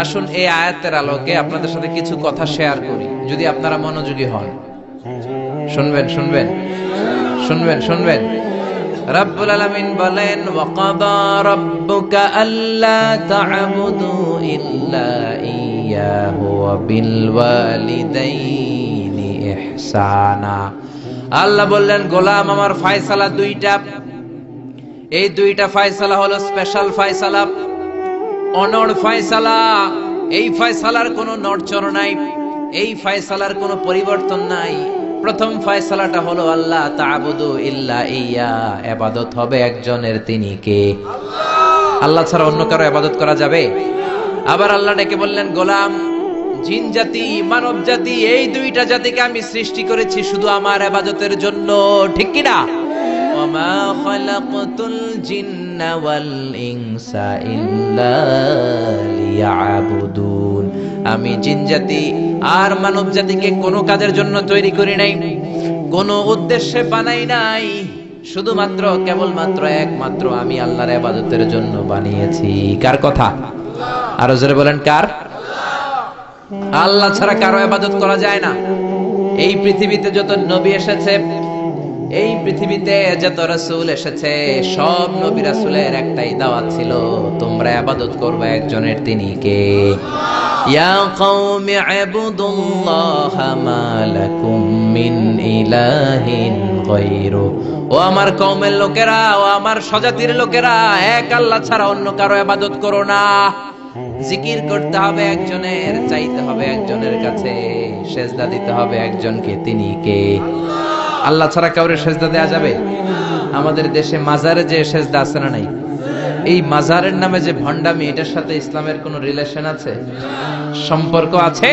S1: আসুন এই আয়াতের আলোকে আপনাদের সাথে কিছু কথা শেয়ার করি, যদি আপনারা মনোযোগী হন। শুনবেন শুনবেন শুনবেন শুনবেন। রব্বুল আলামিন বলেন, ওয়াকাদা রাব্বুকা আল্লা তা'বুদু ইল্লা ইয়াহু ওয়া বিল ওয়ালিদাইনি ইহসানা। আল্লাহ বললেন, গোলাম আমার ফয়সালা দুইটা। এই দুইটা ফয়সালা হলো স্পেশাল ফয়সালা, অনড় ফয়সালা। এই ফয়সালার কোনো নড়চড় নাই, এই ফয়সালার কোনো পরিবর্তন নাই। প্রথম ফয়সালাটা হলো আল্লাহ তা'বুদু ইল্লা ইয়া, ইবাদত হবে একজনের, তিনি কে? আল্লাহ ছাড়া অন্য কারো ইবাদত করা যাবে? আবার আল্লাহ ডেকে বললেন, গোলাম জিন জাতি মানব জাতি এই দুইটা জাতিকে আমি সৃষ্টি করেছি শুধু আমার ইবাদতের জন্য, ঠিক কি না? ওয়ামা খালাকতুল জিন্না ওয়াল ইনসা ইল্লা লিয়াবুদুন। আমি জিন জাতি আর মানব জাতিকে কোনো কাজের জন্য তৈরি করি নাই, কোনো উদ্দেশ্যে বানাই নাই, শুধুমাত্র কেবলমাত্র একমাত্র আমি আল্লাহর ইবাদতের জন্য বানিয়েছি। কার কথা? আরো জোরে বলেন, কার? আল্লাহ ছাড়া কারো ইবাদত করা যায় না। এই পৃথিবীতে যত নবী এসেছে, এই পৃথিবীতে যত রাসূল এসেছে, সব নবী রাসূলের একটাই দাওয়াত ছিল, তোমরা ইবাদত করবে একজনের, তিনি কে? ইয়া কওমি ইবুদুল্লাহা মা লাকুম মিন ইলাহিন গায়রু। ও আমার কওমের লোকেরা, ও আমার স্বজাতির লোকেরা, এক আল্লাহ ছাড়া অন্য কারো ইবাদত করো না। জিকির করতে হবে একজনের, চাইতে হবে একজনের কাছে, সেজদা দিতে হবে একজনকে, তিনি কে? আল্লাহ ছাড়া কাউরে সেজদা দেয়া যাবে? আমাদের দেশে মাজারে যে সেজদা আছে না নাই, এই মাজারের নামে যে ভণ্ডামি, এটার সাথে ইসলামের কোন রিলেশন আছে? সম্পর্ক আছে?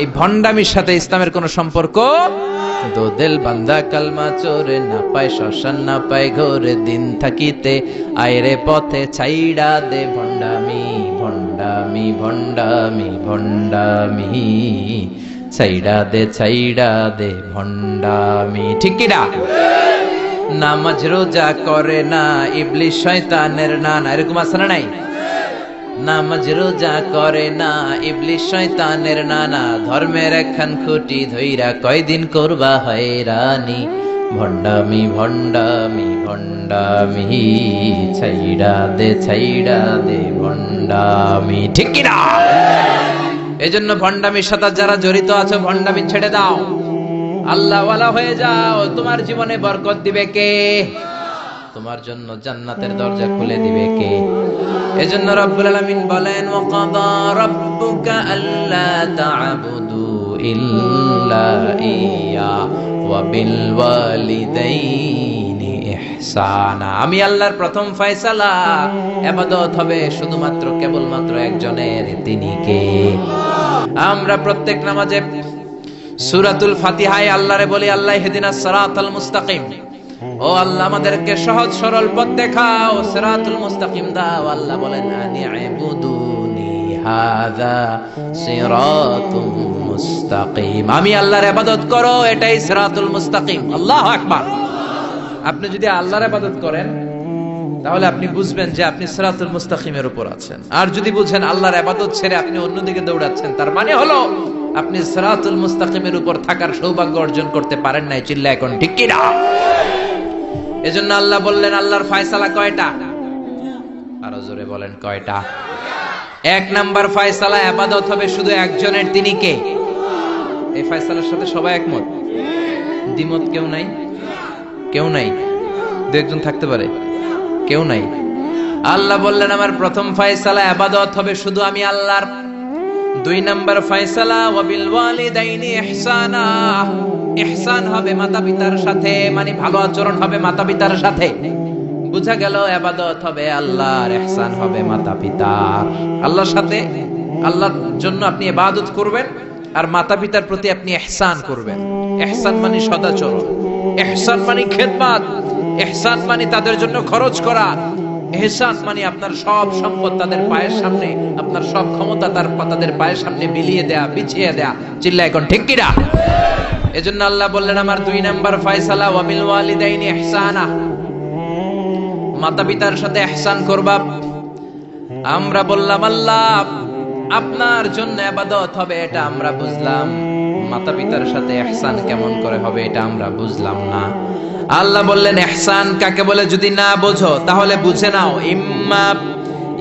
S1: এই ভণ্ডামির সাথে ইসলামের কোন সম্পর্ক? দো দিল বান্দা কালমা চোরে, না পায় শ্মশান না পায় ঘরে, দিন থাকিতে আয়রে পথে ছাইড়া দে ভণ্ডামি ভণ্ডামি ভণ্ডামি ভণ্ডামি, ছাইড়া দে ভণ্ডামি, ঠিক কি না? নামাজ রোজা করে না ইবলিস শয়তানের নানা, এরকম আছে না নাই? নামাজ রোজা করে না ইবলিস শয়তানের নানা, ধর্মের একখান খুঁটি ধইরা কয়দিন করবা হয়রানি, ভণ্ডামি ভণ্ডামি ভণ্ডামি, ছাইড়া দে ভণ্ডামি, ঠিক কি না? এজন্য ভণ্ডামির সাথে যারা জড়িত আছো, ভণ্ডামি ছেড়ে দাও, আল্লাহ ওয়ালা হয়ে যাও। তোমার জীবনে বরকত দিবে কে? তোমার জন্য জান্নাতের দরজা খুলে দিবে কে? এজন্য রব্বুল আলামিন বলেন, ওয়াকাদা রাব্বুকা আল্লা তা'বুদু ইল্লা ইয়া ওয়া বিল ওয়ালিদাইনি ইহসানা। আমি আল্লাহর প্রথম ফয়সালা, ইবাদত হবে শুধুমাত্র কেবলমাত্র একজনের, তিনি কে? আমরা প্রত্যেক নামাজে সূরাতুল ফাতিহায় আল্লাহরে বলি, আল্লাহ ইহদিনাস সিরাতাল মুস্তাকিম, ও আল্লাহ আমাদেরকে সহজ সরল পথ দেখাও, সিরাতুল মুস্তাকিম দাও। আল্লাহ বলেন, আনি'বুদুনি হাযা সিরাতুম মুস্তাকিম, আমি আল্লাহর ইবাদত করো, এটাই সিরাতুল মুস্তাকিম। আল্লাহু আকবার। আপনি যদি আল্লাহর ইবাদত করেন, তাহলে আপনি বুঝবেন যে আপনি সিরাতুল মুস্তাকিমের উপর আছেন। আর যদি বুঝেন আল্লাহর ইবাদত ছেড়ে আপনি অন্যদিকে দৌড়াচ্ছেন, তার মানে হলো আপনি সিরাতুল মুস্তাকিমের উপর থাকার সৌভাগ্য অর্জন করতে পারেন নাই। চিল্লা এখন ঠিক কি না? এজন্য আল্লাহ বললেন, আল্লাহর ফয়সালা কয়টা? আরো জোরে বলেন, কয়টা? এক নাম্বার ফয়সালা, ইবাদত হবে শুধু একজনের, তিনি কে? এই ফয়সালার সাথে সবাই একমত? দ্বিমত কেউ নাই? কেউ নাই? দু একজন থাকতে পারে, কেউ নাই। আল্লাহ বললেন, আমার প্রথম ফয়সালা, ইবাদত হবে শুধু আমি আল্লাহর। দুই নাম্বার ফয়সালা, ওয়া বিল ওয়ালিদাইনি ইহসানা, ইহসান হবে মাতা পিতার সাথে, মানে ভালো আচরণ হবে মাতা পিতার সাথে। বুঝা গেল ইবাদত হবে আল্লাহর, ইহসান হবে মাতা পিতার। আল্লাহর সাথে, আল্লাহর জন্য আপনি ইবাদত করবেন আর মাতা পিতার প্রতি আপনি ইহসান করবেন। ইহসান মানে সদাচরণ, ইহসান মানে খেদমত, ইহসান মানে তাদের জন্য খরচ করা, ইহসান মানে আপনার সব সম্পদ তাদের পায়ের সামনে, আপনার সব ক্ষমতা তাদের পায়ের সামনে বিলিয়ে দেয়া, বিছিয়ে দেয়া। চিল্লায় এখন ঠিক কিনা? এজন্য আল্লাহ বললেন আমার 2 নাম্বার ফয়সালা, ওয়া বিল ওয়ালিদাইনি ইহসানা, মাতা পিতার সাথে ইহসান করবা। আমরা বললাম আল্লাহ আপনার জন্য ইবাদত হবে, এটা আমরা বুঝলাম, মাতা পিতার সাথে ইহসান কেমন করে হবে এটা আমরা বুঝলাম না। আল্লাহ বললেন ইহসান কাকে বলে যদি না বোঝো তাহলে বুঝে নাও, ইম্মা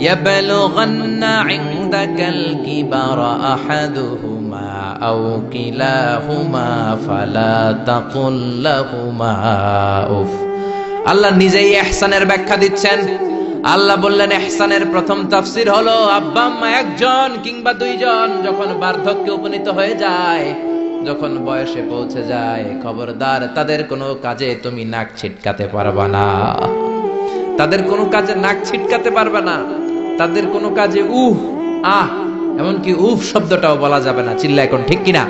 S1: ইয়াবলুগান্না ইনদাকাল কিবারা আহাদুহুমা আও কিলাহুমা ফালা তাকুল লাহুমা উফ। আল্লাহ নিজেই ইহসানের ব্যাখ্যা দিচ্ছেন। আল্লাহ বললেন ইহসানের প্রথম তাফসীর হলো আব্বা আম্মা একজন কিংবা দুইজন যখন বার্ধক্যে উপনীত হয়ে যায়, যখন বয়সে পৌঁছে যায়, খবরদার তাদের কোনো কাজে তুমি নাক ছিটকাতে পারবা না, তাদের কোনো কাজে নাক ছিটকাতে পারবে না, তাদের কোনো কাজে উহ আহ এমনকি উফ শব্দটাও বলা যাবে না। চিল্লা এখন ঠিক কিনা?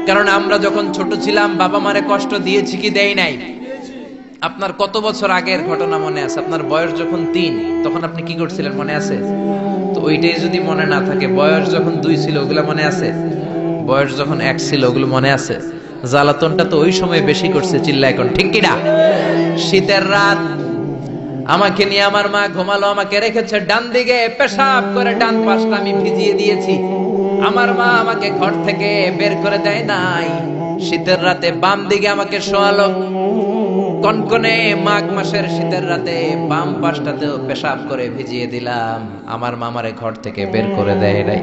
S1: কারণ আমরা যখন ছোট ছিলাম বাবা মারে কষ্ট দিয়েছি কি দেই নাই? আপনার কত বছর আগের ঘটনা মনে আছে? আপনার বয়স যখন 3 তখন আপনি কি করছিলেন মনে আছে? তো ওইটাই যদি মনে না থাকে, বয়স যখন 2 ছিল ওগুলা মনে আছে? বয়স যখন 1 ছিল ওগুলো মনে আছে? জ্বালাতনটা তো ওই সময় বেশি করছে। চিল্লা এখন ঠিক কিনা? শীতের রাত, আমাকে নিয়ে আমার মা ঘুমালো, আমাকে রেখেছে ডান দিকে, পেশাব করে ডান পাশটা আমি ভিজিয়ে দিয়েছি। আমার মা আমাকে ঘর থেকে বের করে দেয় নাই, শীতের রাতে বাম দিকে আমাকে শোয়ালো। কনকনে মাঘ মাসের শীতের রাতে বাম পাশটাতেও পেশাব করে ভিজিয়ে দিলাম, আমার মা আমারে ঘর থেকে বের করে দেয় নাই।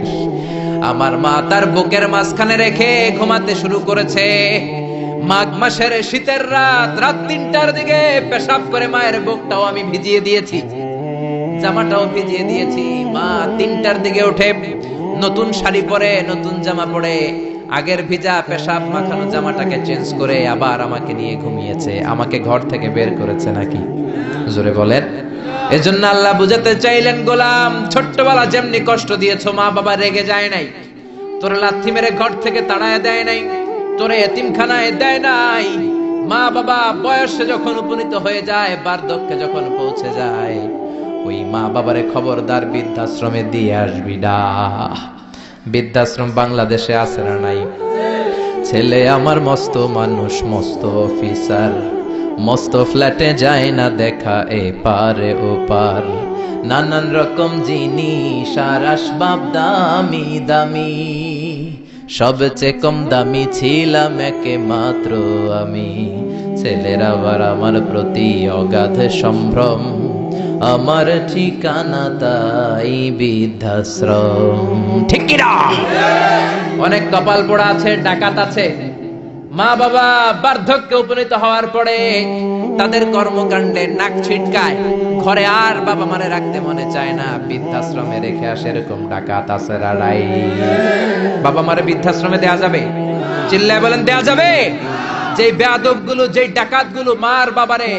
S1: আমার মা তার বুকের মাঝখানে রেখে ঘুমাতে শুরু করেছে। মাঘ মাসের শীতের রাত, রাত 3টার দিকে পেশাব করে মায়ের বুকটাও আমি ভিজিয়ে দিয়েছি, জামাটাও ভিজিয়ে দিয়েছি। মা 3টার দিকে উঠে নতুন শাড়ি পরে, নতুন জামা পরে, আগের ভিজা পেশাব মাখানো জামাটাকে চেঞ্জ করে আবার আমাকে নিয়ে ঘুমিয়েছে। আমাকে ঘর থেকে বের করেছে নাকি? জোরে বলেন। এজন্য আল্লাহ বুঝাতে চাইলেন, গোলাম ছোট্টবেলা যেমনি কষ্ট দিয়েছো, মা বাবা রেগে যায় নাই, তোরে লাথি মেরে ঘর থেকে তাড়ায় দেয় নাই, তোরে এতিমখানায় দেয় নাই। মা বাবা বয়সে যখন উপনীত হয়ে যায়, বার্ধক্যে যখন পৌঁছে যায়, ওই মা বাবারে খবরদার বৃদ্ধাশ্রমে দিয়ে আসবি না। বৃদ্ধাশ্রম বাংলাদেশে আছে না নাই? ছেলে আমার মস্ত মানুষ, মস্ত অফিসার, মস্ত ফ্ল্যাটে যায় না দেখা এ পারে ও পার, নানান রকম জিনিস আর আসবাব দামি দামি, সবচেয়ে কম দামি ছিলাম একে মাত্র আমি। ছেলের আবার আমার প্রতি অগাধ সম্ভ্রম, আমার ঠিকানা তাই বৃদ্ধাশ্রম। ঠিক কিনা? অনেক কপাল পোড়া আছে, ডাকাত আছে। মা বাবা বার্ধক্যে উপনীত হওয়ার পরে তাদের কর্মকাণ্ডে নাক ছিটকায়, ঘরে আর বাবা মারে রাখতে মনে চায় না, বৃদ্ধাশ্রমে রেখে আসে। এরকম ডাকাত আছে রাড়াই। বাবা মারে বৃদ্ধাশ্রমে দেয়া যাবে? চিল্লায় বলেন দেয়া যাবে? যেই বেয়াদব গুলো, যেই ডাকাত গুলো মার বাবারে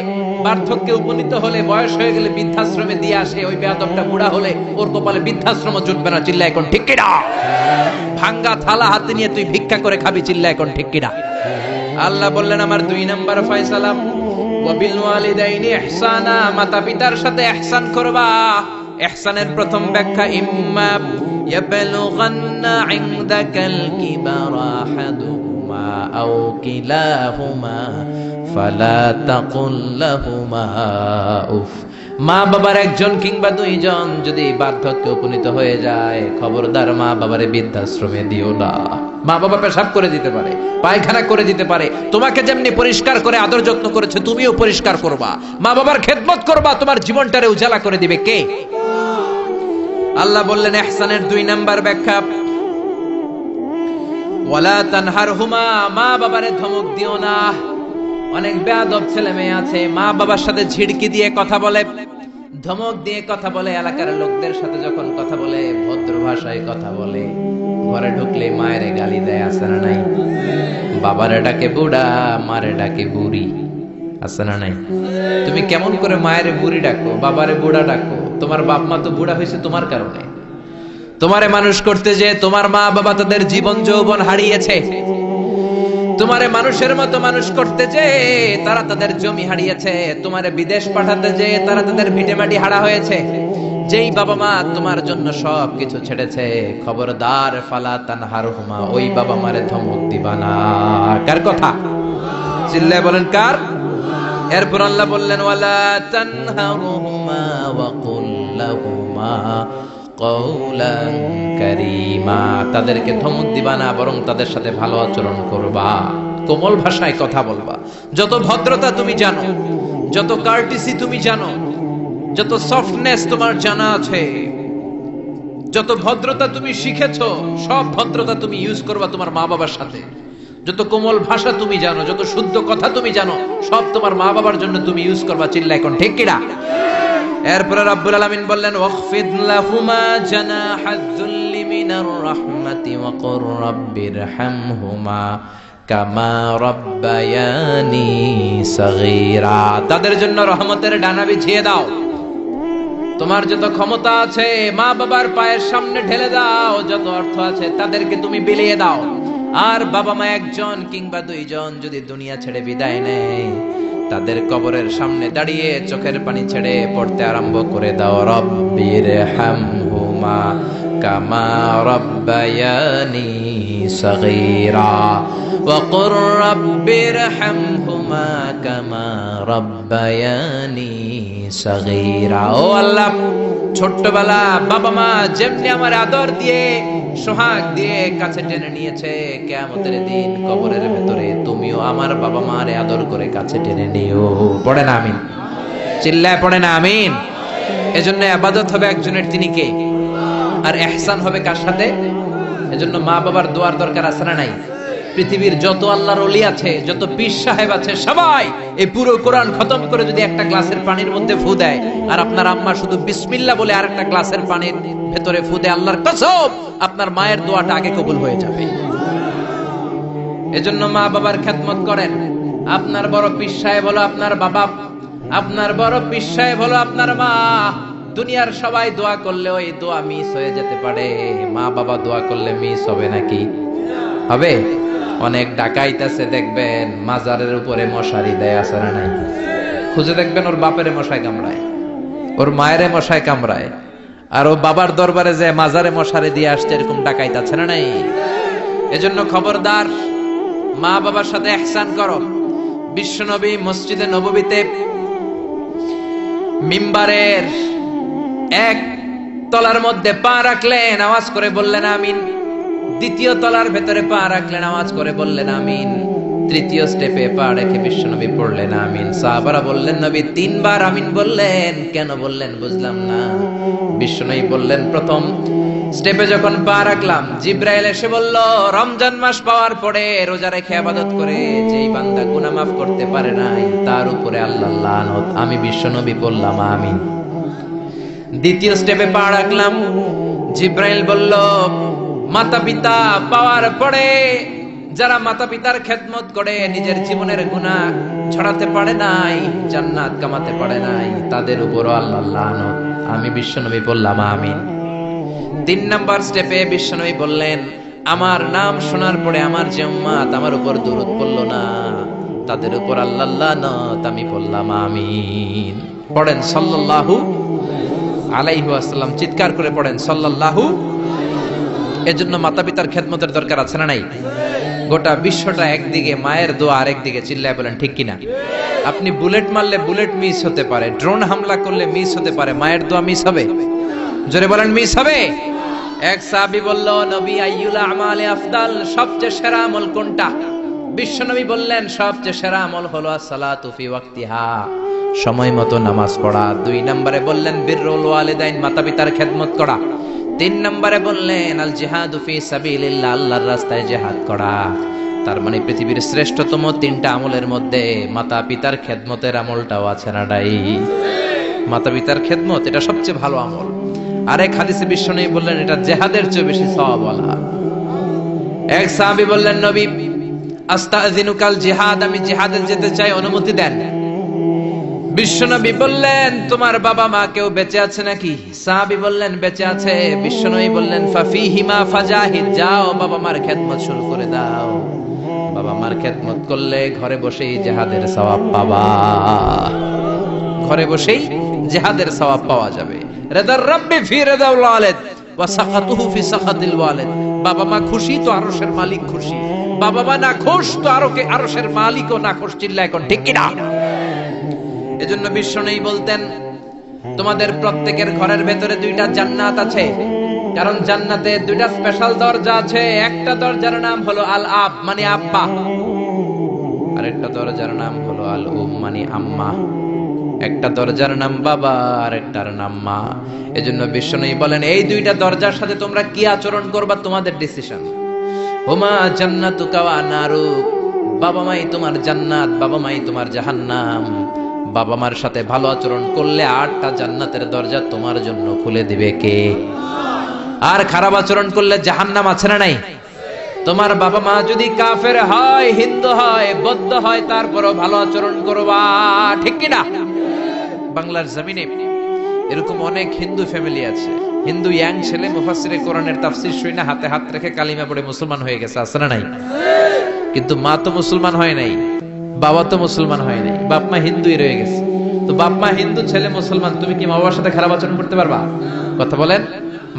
S1: বার্ধক্যে উপনীত হলে, বয়স হয়ে গেলে বৃদ্ধাশ্রমে দিয়ে আসে, ওই বেয়াদবটা বুড়া হলে ওর কপালে বৃদ্ধাশ্রম জুটবে না। চিল্লা এখন ঠিক কিনা? ভাঙ্গা থালা হাতে নিয়ে তুই ভিক্ষা করে খাবি। চিল্লা এখন ঠিক কিনা? আল্লাহ বললেন আমার 2 নাম্বার ফয়সালা, ওয়া বিল ওয়ালিদাইনি ইহসানা, মাতা পিতার সাথে ইহসান করবা। ইহসানের প্রথম ব্যাখ্যা, ইম্মা ইয়াবলুগান্না ইনদাকাল কিবারা আহাদুহুমা আও কিলাহুমা ফালা তাকুল লাহুমা উফ। মা বাবার একজন কিংবা দুইজন যদি বার্ধক্যে উপনীত হয়ে যায়, খবরদার মা বাবারে বৃদ্ধাশ্রমে দিও না। মা বাবা পেশাব করে দিতে পারে, পায়খানা করে দিতে পারে, তোমাকে যেমনি পরিষ্কার করে আদর যত্ন করেছে তুমিও পরিষ্কার করবা, মা বাবার খেদমত করবা, তোমার জীবনটারে উজালা করে দিবে কে? আল্লাহ বললেন ইহসানের 2 নাম্বার ব্যাখ্যা, ওয়ালা তানহারহুমা, মা বাবারে ধমক দিও না। অনেক বেয়াদব ছেলে মেয়ে আছে, মা বাবার সাথে ঝিড়কি দিয়ে কথা বলে, ধমক দিয়ে কথা বলে, এলাকার লোকদের সাথে যখন কথা বলে ভদ্র ভাষায় কথা বলে, ঘরে ঢুকলে মায়ের গালি দেয়, আছে না নাই? বাবারে ডাকে বুড়া, মারে ডাকে বুড়ি, আছে না নাই? তুমি কেমন করে মায়ের বুড়ি ডাকো, বাবারে বুড়া ডাকো? তোমার বাপ মা তো বুড়া হয়েছে তোমার কারণে। তোমারে মানুষ করতে যে তোমার মা বাবা তাদের জীবন যৌবন হারিয়েছে। তোমারে মানুষের মতো মানুষ করতে যে তারা তাদের জমি হারিয়েছে। তোমারে বিদেশ পাঠাতে যে তারা তাদের ভিটেমাটি হারা হয়েছে। যেই বাবা মা তোমার জন্য সব কিছু ছেড়েছে, খবরদার ফালা তানহারহুমা, ওই বাবা মারে ধমক দিবা না। কার কথা? চিল্লায় বলেন কার? এরপর আল্লাহ বললেন ওয়ালা তানহারহুমা ওয়া কুল লাহুমা কওলান কারীমা, তাদেরকে ধমক দিবা না, বরং তাদের সাথে ভালো আচরণ করবা, কোমল ভাষায় কথা বলবা। যত ভদ্রতা তুমি জানো, যত কার্টিসি তুমি জানো, যত সফটনেস তোমার জানা আছে, যত ভদ্রতা তুমি শিখেছো, সব ভদ্রতা তুমি ইউজ করবা তোমার মা বাবার সাথে। যত কোমল ভাষা তুমি জানো, যত শুদ্ধ কথা তুমি জানো, সব তোমার মা বাবার জন্য তুমি ইউজ করবা। চিল্লা এখন ঠিক কিনা? এরপরে রব্বুল আলামিন বললেন ওয়াখফিদ লাহুমা জানাহায যুল্লি মিনার রাহমাতি ওয়া কুর রাব্বিরহামহুমা কামা রাব্বায়ানি সাগীরা, তাদের জন্য রহমতের ডানা বিছিয়ে দাও। তোমার যত ক্ষমতা আছে মা বাবার পায়ের সামনে ঢেলে দাও, যত অর্থ আছে তাদেরকে তুমি বিলিয়ে দাও। আর বাবা মা একজন কিংবা দুইজন যদি দুনিয়া ছেড়ে বিদায় নেয়, তাদের কবরের সামনে দাঁড়িয়ে চোখের পানি ছেড়ে পড়তে আরম্ভ করে দাও রব্বিরহামহুমা কামা রাব্বায়ানি সাগীরা ওয়া কুর রাব্বিরহামহুমা কামা রাব্বায়ানি সাগীরা। ও আল্লাহ, ছোট্টবেলা বাবা মা যেমনি আমার আদর দিয়ে সোহাগ দিয়ে কাছে টেনে নিয়েছে, কিয়ামতের দিন কবরের ভেতরে তুমিও আমার বাবা মারে আদর করে কাছে টেনে নিও। পড়ে না আমিন? চিল্লায় পড়ে না আমিন? এজন্য ইবাদত হবে একজনের, তিনি কে? আর ইহসান হবে কার সাথে? এজন্য মা বাবার দোয়ার দরকার আছে না নাই? পৃথিবীর যত আল্লাহর ওলি আছে, যত পীর সাহেব আছে, সবাই এই পুরো কোরআন খতম করে যদি একটা গ্লাসের পানির মধ্যে ফু দেয়, আর আপনার আম্মা শুধু বিসমিল্লাহ বলে আরেকটা গ্লাসের পানির ভেতরে ফু দেয়, আল্লাহর কসম আপনার মায়ের দোয়াটা আগে কবুল হয়ে যাবে। এজন্য মা বাবার খেদমত করেন। আপনার বড় পীর সাহেব হলো আপনার বাবা, আপনার বড় পীর সাহেব হলো আপনার মা। দুনিয়ার সবাই দোয়া করলে ওই দোয়া মিস হয়ে যেতে পারে, মা বাবা দোয়া করলে মিস হবে নাকি? হবে। অনেক ডাকাইত আছে দেখবেন মাজারের উপরে মশারি দেয়, আছে না নাই? খুঁজে দেখবেন ওর বাপের মশায় কামড়ায়, ওর মায়ের মশায় কামড়ায়, আর ও বাবার দরবারে যে মাজারে মশারি দিয়ে আসছে, এরকম ডাকাইত আছে না নাই? এজন্য খবরদার, মা বাবার সাথে ইহসান করো। বিশ্বনবী মসজিদে নববীতে মিম্বারের এক তলার মধ্যে পা রাখলেন, আওয়াজ করে বললেন আমিন। দ্বিতীয় তলার ভেতরে পা রাখলেন, আওয়াজ করে বললেন আমিন। তৃতীয় স্টেপে পা রেখে বিশ্বনবী পড়লেন আমিন। সাহাবারা বললেন নবী তিনবার আমিন বললেন, কেন বললেন বুঝলাম না। বিশ্বনবী বললেন প্রথম স্টেপে যখন পা রাখলাম, জিব্রাইল এসে বলল রমজান মাস পাওয়ার পরে রোজা রেখে ইবাদত করে যেই বান্দা গুনাহ মাফ করতে পারে নাই, তার উপরে আল্লাহর লানত। আমি বিশ্বনবী বললাম আমিন। দ্বিতীয় স্টেপে পা রাখলাম, জিব্রাইল বলল মাতা পিতা পাওয়ার পরে যারা মাতা পিতার খেদমত করে নিজের জীবনের গুনাহ ছড়াতে পারে নাই, জান্নাত কামাতে পারে নাই, তাদের উপরও আল্লাহর লানত। আমি বিশ্বনবী বললাম আমিন। তিন নাম্বার স্টেপে বিশ্বনবী বললেন আমার নাম শোনার পরে আমার যে উম্মত আমার উপর দরুদ পড়লো না, তাদের উপর আল্লাহর লানত। আমি বললাম আমিন। পড়েন সাল্লাল্লাহু আলাইহি ওয়াসাল্লাম, চিৎকার করে পড়েন সাল্লাল্লাহু। এজন্য মাতা পিতার খেদমতের দরকার আছে না নাই? গোটা বিশ্বটা একদিকে, মায়ের দোয়া আরেকদিকে। চিল্লায় বলেন ঠিক কিনা? আপনি বুলেট মারলে বুলেট মিস হতে পারে, ড্রোন হামলা করলে মিস হতে পারে, মায়ের দোয়া মিস হবে? জোরে বলেন মিস হবে? এক সাহাবী বলল নবী আইয়ুল আমালি আফদাল, সবচেয়ে সেরা আমল কোনটা? বিশ্বনবী বললেন সবচেয়ে সেরা আমল হলো আসসালাতু ফি ওয়াক্তিহা, সময় মতো নামাজ পড়া। দুই নম্বরে বললেন বিররুল ওয়ালিদাইন, মাতা পিতার খেদমত করা। তিন নম্বরে বললেন আল জিহাদু ফি সাবিলিল্লাহ, আল্লাহর রাস্তায় জিহাদ করা। তার মানে পৃথিবীর শ্রেষ্ঠতম তিনটা আমলের মধ্যে মাতা পিতার খেদমতের আমলটাও আছে না নাই? মাতা পিতার খেদমত এটা সবচেয়ে ভালো আমল। আরেক হাদিসে বিশ্বনবী বললেন এটা জিহাদের চেয়ে বেশি সওয়াবওয়ালা। এক সাহাবী বললেন, নবী আস্তাযিনুকাল জিহাদ, আমি জিহাদে যেতে চাই, অনুমতি দেন। বিশ্বনবী বললেন, তোমার বাবা মা কেউ বেঁচে আছে নাকি? সাহাবী বললেন, বেঁচে আছে। বিশ্বনবী বললেন, ফাফিহিমা ফাজাহিদ, যাও বাবা মার খেদমত শুরু করে দাও। বাবা মার খেদমত করলে ঘরে বসেই জিহাদের সওয়াব পাবা, ঘরে বসেই জিহাদের সওয়াব পাওয়া যাবে। রিদার রাব্বি ফি রিদাল ওয়ালিদ ওয়া সাখাতুহু ফি সাখাতিল ওয়ালিদ। বাবা মা খুশি তো আরশের মালিক খুশি, বাবা মা না খুশ তো আরশের মালিকও না খুশ। চিল্লায় এখন ঠিক কি না? এজন্য বিশ্বনবী বলতেন, তোমাদের প্রত্যেকের ঘরের ভেতরে দুইটা জান্নাত আছে, কারণ জান্নাতে দুইটা স্পেশাল দরজা আছে। একটা দরজার নাম হলো আল আব মানে আব্বা, আর একটা দরজার নাম হলো আল উম মানে আম্মা। একটা দরজার নাম বাবা আর একটার নাম মা। এজন্য বিশ্বনবী বলেন, এই দুইটা দরজার সাথে তোমরা কি আচরণ করবা তোমাদের ডিসিশন। হুমা জান্নাতুকা ওয়া নারুক, বাবা মাই তোমার জান্নাত, বাবা মাই তোমার জাহান্নাম। বাবা মার সাথে ভালো আচরণ করলে 8টা জান্নাতের দরজা তোমার জন্য খুলে দিবে কে? আর খারাপ আচরণ করলে জাহান্নাম আছে না নাই? তোমার বাবা মা যদি কাফের হয়, হিন্দু হয়, বৌদ্ধ হয়, তারপরও ভালো আচরণ করবা, ঠিক কি না? বাংলার জমিনে এরকম অনেক হিন্দু ফ্যামিলি আছে, হিন্দু ইয়াং ছেলে মুফাসসিরে কোরআনের তাফসীর শুনে হাতে হাত রেখে কালিমা পড়ে মুসলমান হয়ে গেছে, আছে না নাই? কিন্তু মা তো মুসলমান হয় নাই, বাবা তো মুসলমান হয় নাই, বাপ মা হিন্দুই রয়ে গেছে। তো বাপ মা হিন্দু, ছেলে মুসলমান, তুমি কি মা বাবার সাথে খারাপ আচরণ করতে পারবা? কথা বলেন।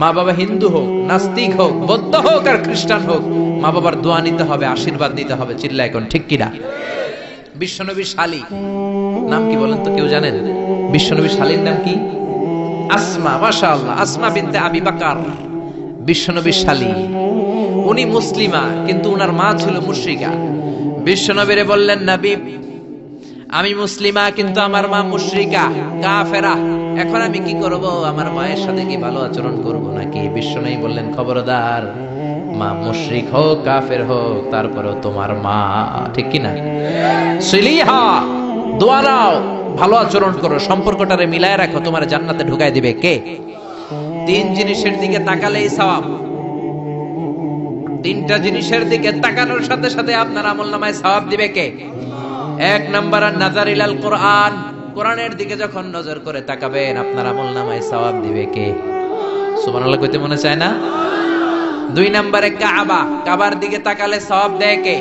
S1: মা বাবা হিন্দু হোক, নাস্তিক হোক, বৌদ্ধ হোক আর খ্রিস্টান হোক, মা বাবার দোয়া নিতে হবে, আশীর্বাদ নিতে হবে। চিল্লা এখন ঠিক কিনা? বিশ্বনবী শালী নাম কি বলেন তো, কেউ জানেন বিশ্বনবী শালীর নাম কি? আসমা। মাশাআল্লাহ, আসমা বিনতে আবি বকর বিশ্বনবী শালী। উনি মুসলিমা, কিন্তু উনার মা ছিল মুশরিকা। বিশ্বনবীরে বললেন, নবী আমি মুসলিমা কিন্তু আমার মা মুশরিকা, কাফেরা, এখন আমি কি করব? আমার মায়ের সাথে কি ভালো আচরণ করব নাকি? বিশ্বনবী বললেন, খবরদার, মা মুশরিক হোক কাফের হোক, তারপরেও তোমার মা, ঠিক কি না? সিলিহা, দোয়া নাও, ভালো আচরণ করো, সম্পর্কটারে মিলায় রাখো, তোমার জান্নাতে ঢুকায় দিবে কে? 3 জিনিসের দিকে তাকালেই সওয়াব। 3টা জিনিসের দিকে তাকানোর সাথে সাথে আপনার আমলনামায় সওয়াব দিবে কে? 1 নাম্বার নাযার ইলাল কোরআন, কোরআনের দিকে যখন নজর করে তাকাবেন আপনার আমলনামায় সওয়াব দিবে কে? সুবহানাল্লাহ কইতে মনে চায় না? 2 নম্বরে কাবা, কাবার দিকে তাকালে সওয়াব দেয় কে?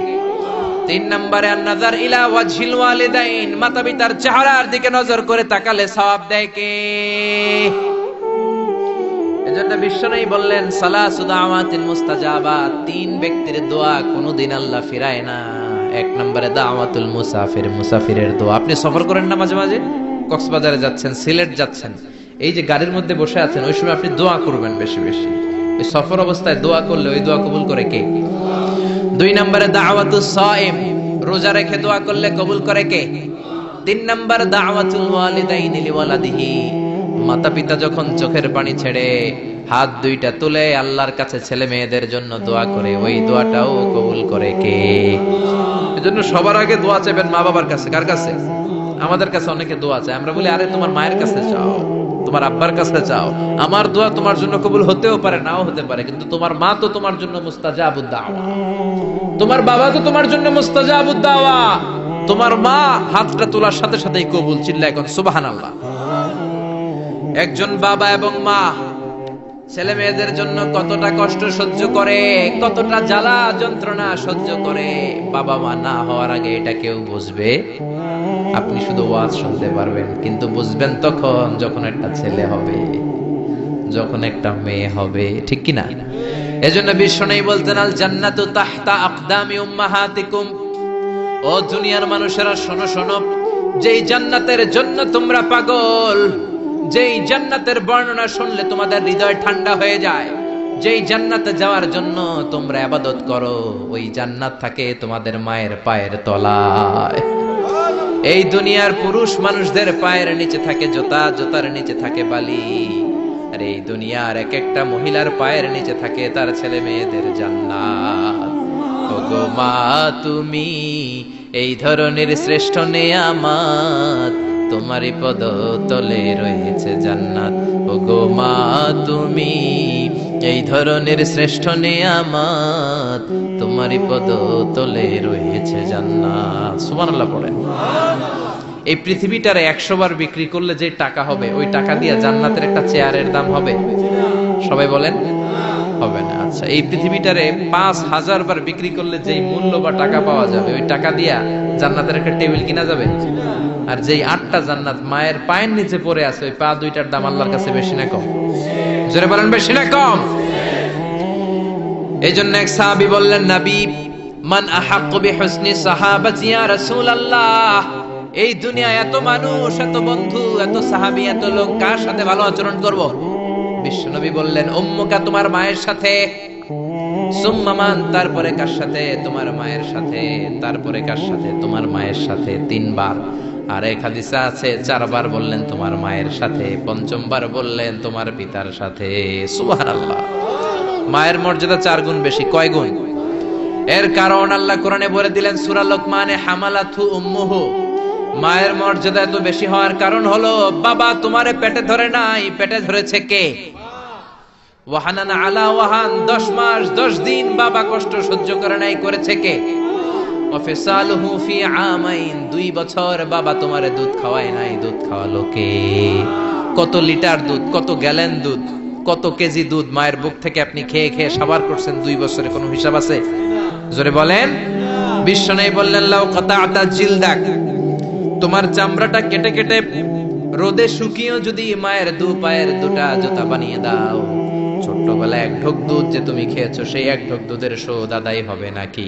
S1: 3 নম্বরে নাযার ইলা ওয়াজহিল ওয়ালিদাইন, মাতা পিতার চেহারার দিকে নজর করে তাকালে সওয়াব দেয় কে? এজন্য বিশ্বনবী বললেন, সালাসু দাওয়াতিন মুস্তাজাবাত, 3 ব্যক্তির দোয়া কোনদিন আল্লাহ ফিরায় না। 1 নম্বরে দাওয়াতুল মুসাফির, মুসাফিরের দোয়া। আপনি সফর করেন না মাঝে মাঝে, কক্সবাজারে যাচ্ছেন, সিলেট যাচ্ছেন, এই যে গাড়ির মধ্যে বসে আছেন, ওই সময় আপনি দোয়া করবেন বেশি বেশি। ওই সফর অবস্থায় দোয়া করলে ওই দোয়া কবুল করে কে? 2 নম্বরে দাওয়াতুস সাইম, রোজা রেখে দোয়া করলে কবুল করে কে? 3 নম্বর দাওয়াতুল ওয়ালিদাইনি লিওয়ালাদিহি, মাতা পিতা যখন চোখের পানি ছেড়ে হাত 2টা তুলে আল্লাহর কাছে ছেলে মেয়েদের জন্য দোয়া করে, ওই দোয়াটাও কবুল করে কে? এজন্য সবার আগে দোয়া চাইবেন মা বাবার কাছে। কার কাছে? আমাদের কাছে অনেকে দোয়া চায়, আমরা বলি আরে তোমার মায়ের কাছে চাও, তোমার আব্বার কাছে চাও। আমার দোয়া তোমার জন্য কবুল হতেও পারে, নাও হতে পারে, কিন্তু তোমার মা তো তোমার জন্য মুস্তাজাবুদ দাওয়া, তোমার বাবা তো তোমার জন্য মুস্তাজাবুদ দাওয়া। তোমার মা হাতটা তোলার সাথে সাথেই কবুল। চিল্লা এখন সুবহানাল্লাহ। একজন বাবা এবং মা ছেলে মেয়েদের জন্য কতটা কষ্ট সহ্য করে, কতটা জ্বালা যন্ত্রণা সহ্য করে, বাবা মা না হওয়ার আগে এটা কেউ বুঝবে? আপনি শুধু ওয়াজ শুনতে পারবেন, কিন্তু বুঝবেন তখন যখন একটা ছেলে হবে, যখন একটা মেয়ে হবে, ঠিক কি না? এজন্য বিশ্বনবী বলতেন, আল জান্নাতু তাহতা আকদামি উম্মাহাতিকুম। ও দুনিয়ার মানুষেরা শোনো শোনো, যেই জান্নাতের জন্য তোমরা পাগল, যেই জান্নাতের বর্ণনা শুনলে তোমাদের হৃদয় ঠান্ডা হয়ে যায়, যেই জান্নাতে যাওয়ার জন্য তোমরা ইবাদত করো, ওই জান্নাত থাকে তোমাদের মায়ের পায়ের তলায়। এই দুনিয়ার পুরুষ মানুষদের পায়ের নিচে থাকে জুতা, জুতার নিচে থাকে বালি, আর এই দুনিয়ার এক একটা মহিলার পায়ের নিচে থাকে তার ছেলে মেয়েদের জান্নাত। ওগো মা তুমি এই ধরনের শ্রেষ্ঠ নেয়ামত, তোমারই পদ তলে রয়েছে জান্নাত। ওগো মা তুমি এই ধরনের শ্রেষ্ঠ নেয়ামত, তোমারই পদতলে রয়েছে জান্নাত। সুবহানাল্লাহ পড়েন। এই পৃথিবীটারে 100 বার বিক্রি করলে যে টাকা হবে, ওই টাকা দিয়ে জান্নাতের একটা চেয়ারের দাম হবে? সবাই বলেন হবে না। আচ্ছা, এই পৃথিবীটারে 5000 বার বিক্রি করলে যেই মূল্য বা টাকা পাওয়া যাবে, ওই টাকা দিয়া জান্নাতের একটা টেবিল কিনা যাবে? আর যেই 8টা জান্নাত মায়ের পায়ের নিচে পড়ে আছে, ওই পা দুইটার দাম আল্লাহর কাছে বেশি না কম? জোরে বলেন, বেশি না কম? এই জন্য এক সাহাবী বললেন, নবী মান আহাক্কু বিহুসনি সাহাবাতি ইয়া রাসূলুল্লাহ, এই দুনিয়ায় এত মানুষ, এত বন্ধু, এত সাহাবী, এত লোক, কার সাথে ভালো আচরণ করব? বিশ্বনবী বললেন, উম্মুকা, তোমার মায়ের সাথে। সুম্মা মান, তারপরে কার সাথে? তোমার মায়ের সাথে। তারপরে কার সাথে? তোমার মায়ের সাথে। 3 বার। আর এক হাদিসে আছে 4 বার বললেন তোমার মায়ের সাথে, 5ম বার বললেন তোমার পিতার সাথে। সুবহানাল্লাহ। মায়ের মর্যাদা 4 গুণ বেশি। কয় গুণ? এর কারণ আল্লাহ কোরআনে বলে দিলেন সূরা লোকমানে, হামালাতু উম্মুহু, মায়ের মর্যাদা এত বেশি হওয়ার কারণ হলো, বাবা তোমারে পেটে ধরে নাই, পেটে ধরেছে কে? ওয়াহানান আলা ওয়াহান, 10 মাস 10 দিন বাবা কষ্ট সহ্য করে নাই, করেছে কে? ওয়াফিসালুহু ফি আমাইন, 2 বছর বাবা তোমারে দুধ খাওয়ায় নাই, দুধ খাওয়ালো কে? কত লিটার দুধ, কত গ্যালন দুধ, কত কেজি দুধ মায়ের বুক থেকে আপনি খেয়ে খেয়ে সাবার করছেন 2 বছরে, কোনো হিসাব আছে? জোরে বলেন। বিশ্বনবী বললেন, লাউ কাতা'তা জিলদাক, তোমার চামড়াটা কেটে কেটে রোদে শুকিয়েও যদি মায়ের 2 পায়ের 2টা জুতা বানিয়ে দাও, ছোট্টবেলায় 1 ঢোক দুধ যে তুমি খেয়েছো, সেই 1 ঢোক দুধের শোধ আদায় হবে নাকি?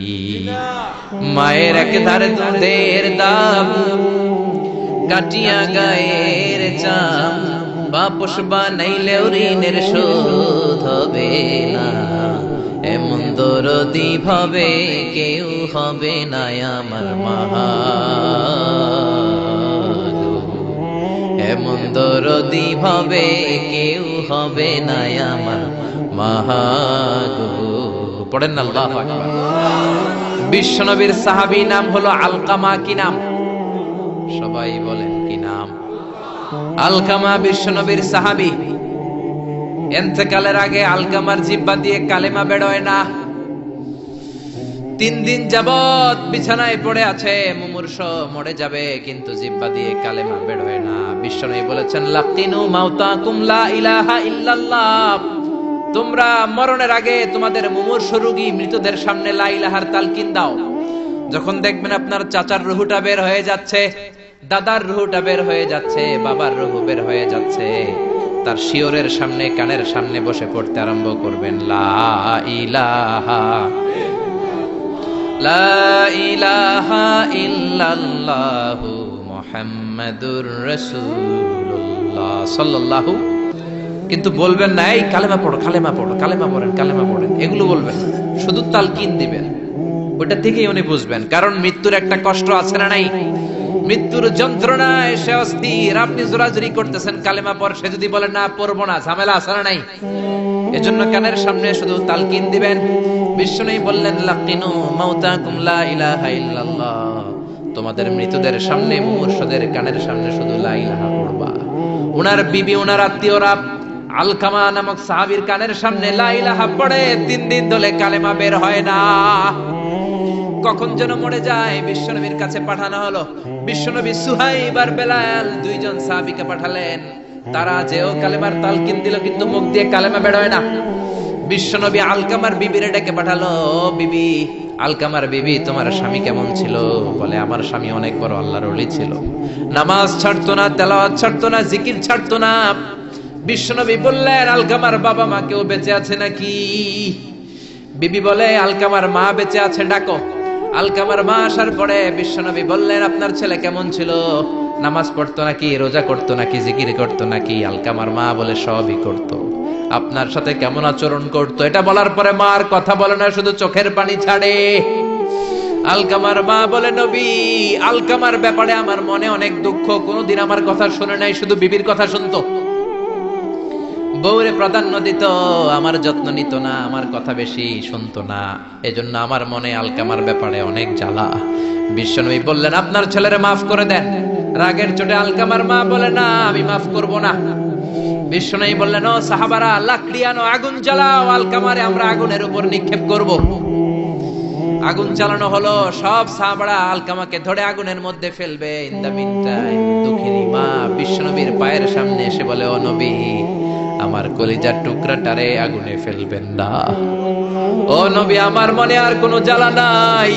S1: মায়ের একেধারে দুধের দাম, কাটিয়া গায়ের চাম, বাপস বানাইলেও ঋণের শোধ হবে না। এমন দরদি ভাবে কেউ হবে না আমার মা, এমন দরদি ভাবে কেউ হবে না আমার মা গো। পড়েন না আল্লাহু আকবার। বিশ্বনবীর সাহাবী নাম হলো আলকামা। কি নাম? সবাই বলেন কি নাম? আলকামা বিশ্বনবীর সাহাবী। ইন্তেকালের আগে আলকামার জিহ্বা দিয়ে কালেমা বের হয় না। 3 দিন যাবত বিছানায় পড়ে আছে, মুমূর্ষ, মরে যাবে, কিন্তু জিহ্বা দিয়ে কালেমা বের হয় না। বিশ্বনবী বলেছেন, লাকিনু মাউতাকুম লা ইলাহা ইল্লাল্লাহ, তোমরা মরণের আগে তোমাদের মুমূর্ষ রোগী মৃতদের সামনে লা ইলাহার তালকিন দাও। যখন দেখবেন আপনার চাচার রুহুটা বের হয়ে যাচ্ছে, দাদার রুহুটা বের হয়ে যাচ্ছে, বাবার রুহু বের হয়ে যাচ্ছে, তার শিয়রের সামনে, কানের সামনে বসে পড়তে আরম্ভ করবেন, লা ইলাহা লা ইলাহা ইল্লাল্লাহু মুহাম্মাদুর রাসূলুল্লাহ সাল্লাল্লাহু। কিন্তু বলবেন না, এই কালেমা পড়ো, কালেমা পড়ো, কালেমা পড়েন, কালেমা পড়েন, এগুলো বলবেন, শুধু তালকিন দিবেন। ওটা থেকেই উনি বুঝবেন, কারণ মৃত্যুর একটা কষ্ট আছে না নাই? মৃত্যুর যন্ত্রণায় সে অস্থির, আপনি জোরাজুরি করতেছেন কালেমা পড়, সে যদি বলে না পড়বো না, ঝামেলা আছে না নাই? এজন্য কানের সামনে শুধু তালকিন দিবেন। বিশ্বনবী বললেন, লাকিনু মাউতাকুম লা ইলাহা ইল্লাল্লাহ, তোমাদের মৃতদের সামনে, মুমূর্ষদের কানের সামনে শুধু লা ইলাহা পড়বা। উনার বিবি, উনার আত্মীয়রা আলকামা নামক সাহাবীর কানের সামনে লা ইলাহা পড়ে, 3 দিন ধরে কালেমা বের হয় না। কখন যেন মরে যায়, বিশ্বনবীর কাছে পাঠানো হলো। বিশ্বনবী সুহাইব আর বেলাল 2 জন সাহাবীকে পাঠালেন, তারা যেও কালেমার তালকিন দিল, কিন্তু মুখ দিয়ে কালেমা বের হয় না। বিশ্বনবী আলকামার বিবিরে ডেকে পাঠালো, বিবি, আলকামার বিবি, তোমার স্বামী কেমন ছিল? বলে, আমার স্বামী অনেক বড় আল্লাহর ওলি ছিল, নামাজ ছাড়তো না, তেলাওয়াত ছাড়তো না, জিকির ছাড়তো না। বিশ্বনবী বললেন, আলকামার বাবা মা কেউ বেঁচে আছে নাকি? বিবি বলে, আলকামার মা বেঁচে আছে, ডাকো। আলকামার মা আসার পরে বিশ্বনবী বললেন, আপনার ছেলে কেমন ছিল? নামাজ পড়তো নাকি, রোজা করতো নাকি, জিকির করতো নাকি? আলকামার মা বলে, সবই করতো। আপনার সাথে কেমন আচরণ করতো? এটা বলার পরে মা আর কথা বলে না, শুধু চোখের পানি ছাড়ে। আলকামার মা বলে, নবী, আলকামার ব্যাপারে আমার মনে অনেক দুঃখ, কোনদিন আমার কথা শুনে নাই, শুধু বিবির কথা শুনতো, বউরে প্রাধান্য দিত, আমার যত্ন নিত না, আমার কথা বেশি শুনতো না, এজন্য আমার মনে আলকামার ব্যাপারে অনেক জ্বালা। বিশ্বনবী বললেন, আপনার ছেলেরে মাফ করে দেন। রাগের চোটে আলকামার মা বলে, না, আমি মাফ করব না। বিশ্বনবী বললেন, ও সাহাবারা, লাকড়ি আনো, আগুন জ্বালাও, আলকামারে আমরা আগুনের উপর নিক্ষেপ করব। আগুন চালানো হলো, সব সাহাবারা আলকামাকে ধরে আগুনের মধ্যে ফেলবে। ইন দা মিন টাইম দুঃখিনী মা বিশ্বনবীর পায়ের সামনে এসে বলে, ও নবী, আমার কলিজার টুকরাটারে আগুনে ফেলবেন না। ও নবী, আমার মনে আর কোনো জ্বালা নাই,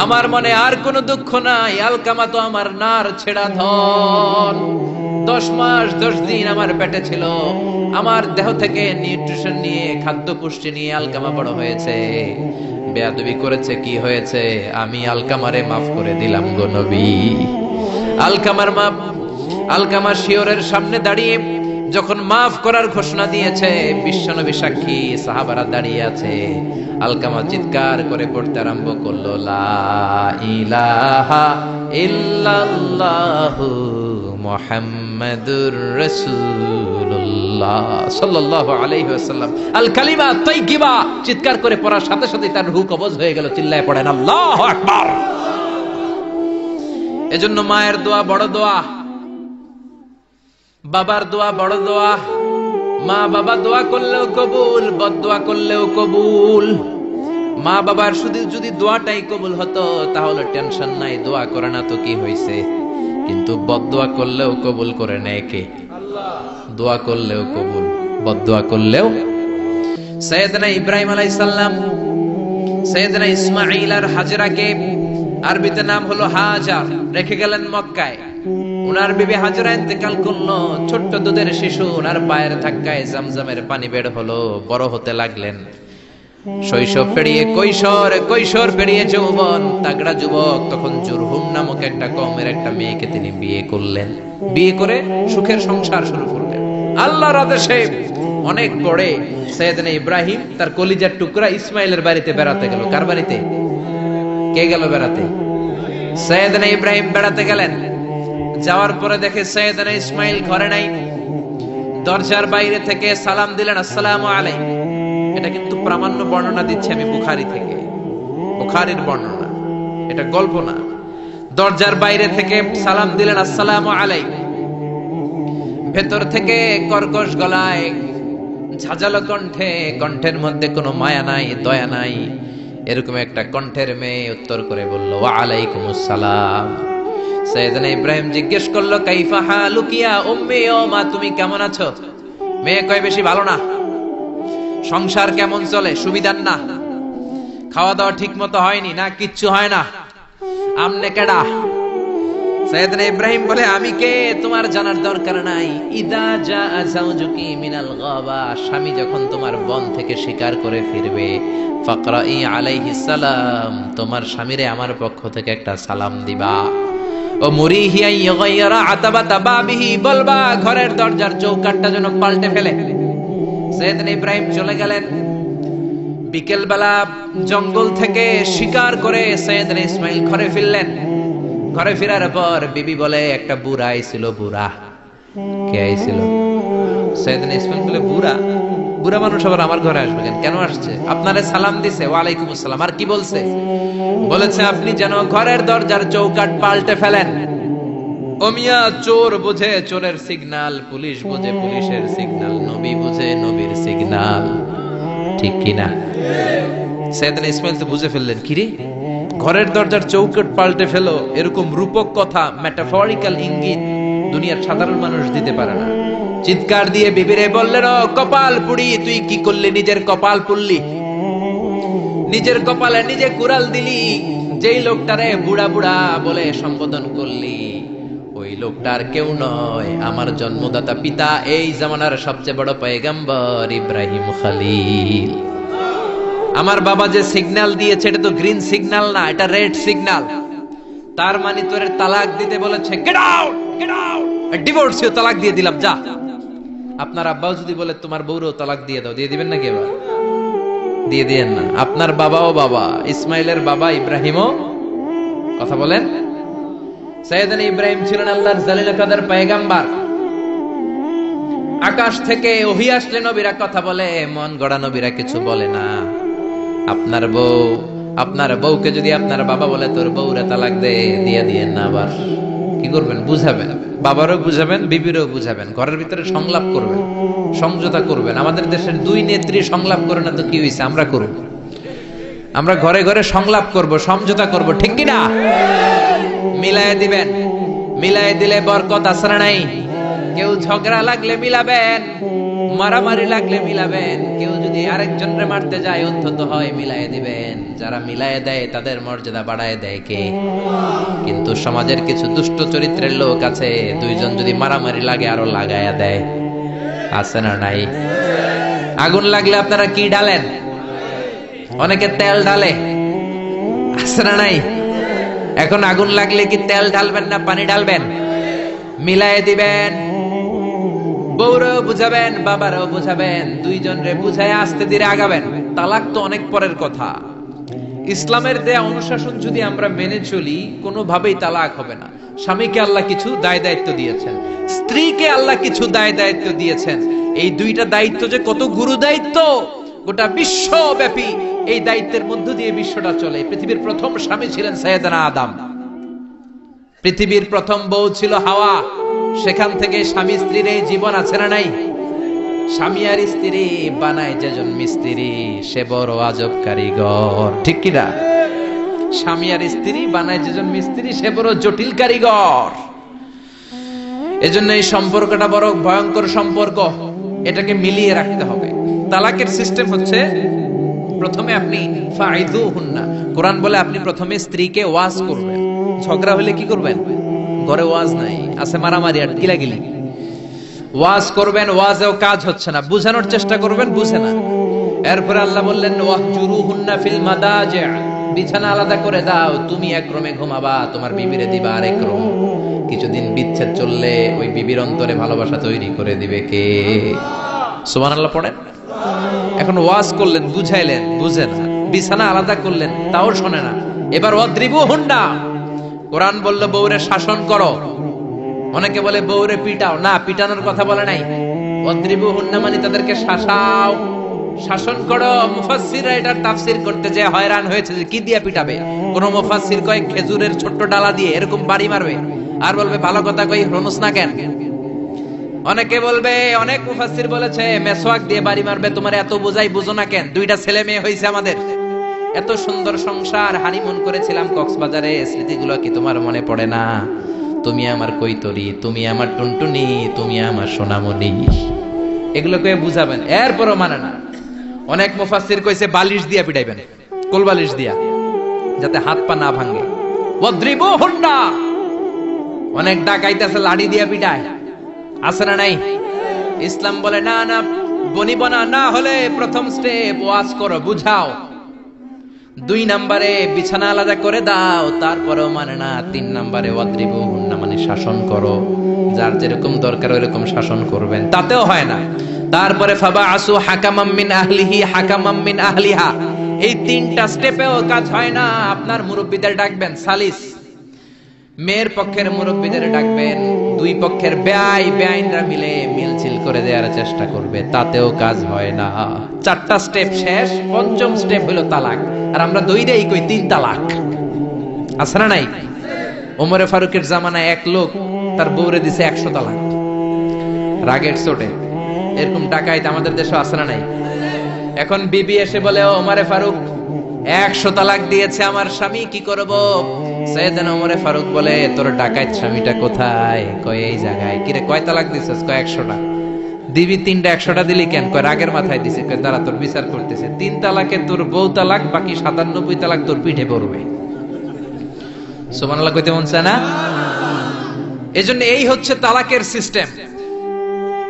S1: আমার মনে আর কোনো দুঃখ নাই। আলকামা তো আমার নার ছেড়া ধন। 10 মাস 10 দিন আমার পেটে ছিল, আমার দেহ থেকে নিউট্রিশন নিয়ে, খাদ্য পুষ্টি নিয়ে আলকামা বড় হয়েছে। বেয়াদবি করেছে, কি হয়েছে? আমি আলকামারে মাফ করে দিলাম গো নবী। আলকামার মাপ, আলকামা শিওরের সামনে দাঁড়িয়ে যখন মাফ করার ঘোষণা দিয়েছে, বিশ্বনবী সাক্ষী, সাহাবারা দাঁড়িয়ে আছে। আলকামা চিৎকার করে পড়তে আরম্ভ করলো, লা ইলাহা ইল্লাল্লাহু মুহাম্মাদুর রাসূলুল্লাহ সাল্লাল্লাহু আলাইহি ওয়াসাল্লাম। আল কালিমা তাইয়্যিবা চিৎকার করে পড়ার সাথে সাথে তার রূহ কবজ হয়ে গেল। চিল্লায় পড়েন আল্লাহু আকবার। এজন্য মায়ের দোয়া বড় দোয়া, বাবার দোয়া বড় দোয়া। মা বাবা দোয়া করলেও কবুল, বদদোয়া করলেও কবুল। মা বাবার শুধু যদি দোয়াটাই কবুল হতো তাহলে টেনশন নাই, দোয়া করে না তো কি হয়েছে। কিন্তু বদদোয়া করলেও কবুল করে নেয় কে? আল্লাহ। দোয়া করলেও কবুল, বদদোয়া করলেও। সাইয়েদনা ইব্রাহিম আলাইহিস সালাম সাইয়েদনা ইসমাঈল আর হাজরাকে, আরবিতে নাম হলো হাজার, রেখে গেলেন মক্কায়। উনার বিবি হাজরা ইন্তেকাল করলো, ছোট্ট দুধের শিশু, উনার পায়ের ধাক্কায় জামজামের পানি বের হলো, বড় হতে লাগলেন। শৈশব পেরিয়ে কৈশোর, কৈশোর পেরিয়ে যৌবন, তাগড়া যুবক। তখন জুরহুম নামক একটা কওমের একটা মেয়েকে তিনি বিয়ে করলেন। বিয়ে করে সুখের সংসার শুরু করলেন আল্লাহর আদেশে। অনেক পরে সাইয়েদনা ইব্রাহিম তার কলিজার টুকরা ইসমাইলের বাড়িতে বেড়াতে গেল। কার বাড়িতে? কে গেল বেড়াতে? সাইয়েদনা ইব্রাহিম বেড়াতে গেলেন। যাওয়ার পরে দেখে সাইয়েদনা ইসমাইল ঘরে নাই। দরজার বাইরে থেকে সালাম দিলেন, আসসালামু আলাইকুম। এটা কিন্তু প্রামাণ্য বর্ণনা দিচ্ছি আমি বুখারী থেকে, বুখারীর বর্ণনা, এটা গল্প না। দরজার বাইরে থেকে সালাম দিলেন, আসসালামু আলাইকুম। ভেতর থেকে কর্কশ গলায়, ঝাঁঝালো কণ্ঠে, কণ্ঠের মধ্যে কোনো মায়া নাই, দয়া নাই, এরকম একটা কণ্ঠের মেয়ে উত্তর করে বলল, ওয়া আলাইকুমুস সালাম। সাইয়েদনা ইব্রাহিম জিজ্ঞেস করলো, কাইফা হালুকি ইয়া উম্মি, ও মা তুমি কেমন আছো? মেয়ে কয়, বেশি ভালো না। সংসার কেমন চলে? সুবিধার না। খাওয়া দাওয়া ঠিক মতো হয়নি না, কিচ্ছু হয় না। আমনে কেডা? সাইয়েদনা ইব্রাহিম বলে, আমি কে তোমার জানার দরকার নাই। ইদা জা যাওজুকি মিনাল গাবা, স্বামী যখন তোমার বন থেকে শিকার করে ফিরবে, ফাকরাই আলাইহিস সালাম, তোমার স্বামীরে আমার পক্ষ থেকে একটা সালাম দিবা। ও মুরিহি আইয়াগাইরা আতাবাতা বাবিহি, বলবা ঘরের দরজার চৌকাঠটা যেন পাল্টে ফেলে। সাইয়েদনা ইব্রাহিম চলে গেলেন। বিকেল বেলা জঙ্গল থেকে শিকার করে সাইয়েদনা ইসমাইল ঘরে ফিরলেন। ঘরে ফেরার পর বিবি বলে, একটা বুড়া আইছিল। বুড়া? কে আইছিল? সাইয়েদনা ইসমাইল বলে, বুড়া? বুড়া মানুষ আবার আমার ঘরে আসবে কেন? কেন আসছে? আপনারে সালাম দিছে। ওয়ালাইকুম আসসালাম। আর কি বলছে? বলেছে আপনি যেন ঘরের দরজার চৌকাঠ পাল্টে ফেলেন। ও মিয়া, চোর বুঝে চোরের সিগন্যাল, পুলিশ বুঝে পুলিশের সিগন্যাল, নবী বুঝে নবীর সিগন্যাল, ঠিক কিনা? সাইয়েদনা ইসমাইল তো বুঝে ফেললেন, কিরে ঘরের দরজার চৌকাঠ পাল্টে ফেলো, এরকম রূপক কথা, মেটাফরিক্যাল ইঙ্গিত দুনিয়ার সাধারণ মানুষ দিতে পারে না। চিৎকার দিয়ে বিবিরে বললেন, ও কপাল পুড়ি, তুই কি করলি? নিজের কপাল পুড়লি, নিজের কপালে নিজে কুড়াল দিলি। যেই লোকটারে বুড়া বুড়া বলে সম্বোধন করলি, ওই লোকটার কেউ নয়, আমার জন্মদাতা পিতা, এই জামানার সবচেয়ে বড় পয়গম্বর ইব্রাহিম খলিল। আমার বাবা যে সিগন্যাল দিয়েছে এটা তো গ্রিন সিগন্যাল না, এটা রেড সিগন্যাল। তার মানে তোর তালাক দিতে বলেছে, গেট আউট, গেট আউট, ডিভোর্সিও তালাক দিয়ে দিলাম, যা। আপনার আব্বাও যদি বলে তোমার বউরেও তালাক দিয়ে দাও, দিয়ে দিবেন নাকি? এবার দিয়ে দিয়েন না। আপনার বাবাও বাবা, ইসমাইলের বাবা ইব্রাহিমও, কথা বলেন। সাইয়েদনা ইব্রাহিম ছিলেন আল্লাহর জালিল কাদের পয়গম্বর। আকাশ থেকে ওহী আসলে নবীরা কথা বলে, মন গড়া নবীরা কিছু বলে না। আপনার বউকে যদি আপনার বাবা বলে তোর বউরে তালাক দে, দিয়ে দিয়েন না। আবার কি করবেন? বুঝাবেন, বাবারও বুঝাবেন, বিবিরও বুঝাবেন, ঘরের ভিতরে সংলাপ করবেন, সমঝোতা করবেন। আমাদের দেশের দুই নেত্রী সংলাপ করে না তো কি হয়েছে? আমরা করব। আমরা ঘরে ঘরে সংলাপ করব, সমঝোতা করব, ঠিক কি না? মিলায়ে দিবেন, মিলায়ে দিলে বরকত আছে না নাই? কেউ ঝগড়া লাগলে মিলাবেন, মারামারি লাগলে মিলাবেন, কেউ যদি আরেকজনরে মারতে যায় অন্তত হয় মিলায়ে দিবেন। যারা মিলায়ে দেয় তাদের মর্যাদা বাড়ায় দেয় কে? কিন্তু সমাজের কিছু দুষ্ট চরিত্রের লোক আছে, দুইজন যদি মারামারি লাগে আরো লাগায়া দেয়, আছে না নাই? আগুন লাগলে আপনারা কি ঢালেন? অনেকে তেল ঢালে, আছে না নাই? এখন আগুন লাগলে কি তেল ঢালবেন না পানি ঢালবেন? মিলায়ে দিবেন, বউরাও বুঝাবেন, বাবারাও বুঝাবেন, দুইজনরে বুঝায় আস্তে ধীরে আগাবেন। তালাক তো অনেক পরের কথা। ইসলামের দেয়া অনুশাসন যদি আমরা মেনে চলি, কোনোভাবেই তালাক হবে না। স্বামীকে আল্লাহ কিছু দায় দায়িত্ব দিয়েছেন, স্ত্রীকে আল্লাহ কিছু দায় দায়িত্ব দিয়েছেন। এই দুইটা দায়িত্ব যে কত গুরু দায়িত্ব, গোটা বিশ্বব্যাপী এই দায়িত্বের মধ্য দিয়ে বিশ্বটা চলে। পৃথিবীর প্রথম স্বামী ছিলেন সাইয়েদনা আদম, পৃথিবীর প্রথম বউ ছিল হাওয়া। সেখান থেকে স্বামী স্ত্রীর এই জীবন আছে না নাই? স্বামী আর স্ত্রী বানায় যেজন মিস্ত্রি, সে বড় আজব কারিগর, ঠিক কি না? স্বামী আর স্ত্রী বানায় যেজন মিস্ত্রি, সে বড় জটিল কারিগর। এজন্য এই সম্পর্কটা বড় ভয়ঙ্কর সম্পর্ক, এটাকে মিলিয়ে রাখতে হবে। তালাকের সিস্টেম হচ্ছে, প্রথমে আপনি ফাইযুহুন্না, কোরআন বলে আপনি প্রথমে স্ত্রীকে ওয়াজ করবেন। ঝগড়া হলে কি করবেন? ঘরে ওয়াজ নাই, আছে মারামারি আর গিলাগিলি। ওয়াজ করবেন, ওয়াজেও কাজ হচ্ছে না, বুঝানোর চেষ্টা করবেন, বুঝে না। এরপর আল্লাহ বললেন ওয়াহজুরুহুন্না ফিল মাদাজি', বিছানা আলাদা করে দাও, তুমি এক রুমে ঘুমাবা, তোমার বিবিরে দিবা আরেক রুম। কিছুদিন বিচ্ছেদ চললে ওই বিবির অন্তরে ভালোবাসা তৈরি করে দিবে কে? সুবহানাল্লাহ পড়েন। এখন ওয়াজ করলেন, বুঝাইলেন, বুঝে না। বিছানা আলাদা করলেন, তাও শোনে না। এবার ওয়াদ্রিবুহুন্না, কোরআন বলল বউরে শাসন করো। অনেকে বলে বউরে পিটাও, না, পিটানোর কথা বলে নাই। ওয়াদ্রিবুহুন্না মানে তাদেরকে শাসাও, শাসন করো। মুফাসসিররা এটার তাফসীর করতে যে হয়রান হয়েছে যে কি দিয়ে পিটাবে। কোন মুফাসসির কয় খেজুরের ছোট্ট ডালা দিয়ে এরকম বাড়ি মারবে, আর বলবে ভালো কথা কই হনুস না কেন। অনেকে বলবে, অনেক মুফাসসির বলেছে মেসওয়াক দিয়ে বাড়ি মারবে। তোমার এত বোঝাই, বুঝো না কেন? দুইটা ছেলে মেয়ে হয়েছে আমাদের, এত সুন্দর সংসার, হানিমুন করেছিলাম কক্সবাজারে, স্মৃতিগুলো কি তোমার মনে পড়ে না? তুমি আমার কৈতরি, তুমি আমার টুনটুনি, তুমি আমার সোনামণি, এগুলো কয়ে বুঝাবেন, এরপরও মানে না। অনেক মুফাসসির কইছে বালিশ দিয়া পিটাইবেন, কোল বালিশ দিয়া, যাতে হাত পা না ভাঙে। ওয়াদ্রিবুহুন্না, অনেক ডাকাইতেছে লাঠি দিয়া পিটায়, আছে না নাই? ইসলাম বলে না না, বনিবনা না হলে প্রথম স্টেপ ওয়াজ করো, বুঝাও। 2 নম্বরে বিছানা আলাদা করে দাও, তারপরেও মানে না। 3 নম্বরে ওয়াদ্রিবুহুন্না মানে শাসন করো, যার যেরকম দরকার ওইরকম শাসন করবেন, তাতেও হয় না। তারপরে ফাবাআসু হাকামাম মিন আহলিহি হাকামাম মিন আহলিহা, এই 3টা স্টেপেও কাজ হয় না। আপনার মুরব্বিদের ডাকবেন, সালিস, মেয়ের পক্ষের মুরব্বিদের ডাকবেন, 2 পক্ষের বেআইনরা মিলে মিলছিল করে দেওয়ার চেষ্টা করবে, তাতেও কাজ হয় না। 4টা স্টেপ শেষ, 5ম স্টেপ হলো তালাক। আর আমরা দইরেই কই 3 তালাক, আছে না নাই? ওমরে ফারুকের জামানায় এক লোক তার বউরে দিছে 100 তালাক, রাগের চোটে। এরকম ডাকাইত আমাদের দেশে আছে না নাই? এখন বিবি এসে বলে, ও ওমরে ফারুক, 100 তালাক দিয়েছে আমার স্বামী, কি করব? সাইয়েদনা ওমরে ফারুক বলে, তোর ডাকাইত স্বামীটা কোথায়? কয় এই জায়গায়। কিরে কয় তালাক দিছিস? কয় 100টা। দিবি 3টা, 100টা দিলি কেন? কয় রাগের মাথায় দিছে। কয় দাঁড়া, তোর বিচার করতেছে। 3 তালাকে তোর বউ তালাক, বাকি 97 তালাক তোর পিঠে পড়বে। সুবহানাল্লাহ কইতে মন চায় না? এজন্য এই হচ্ছে তালাকের সিস্টেম।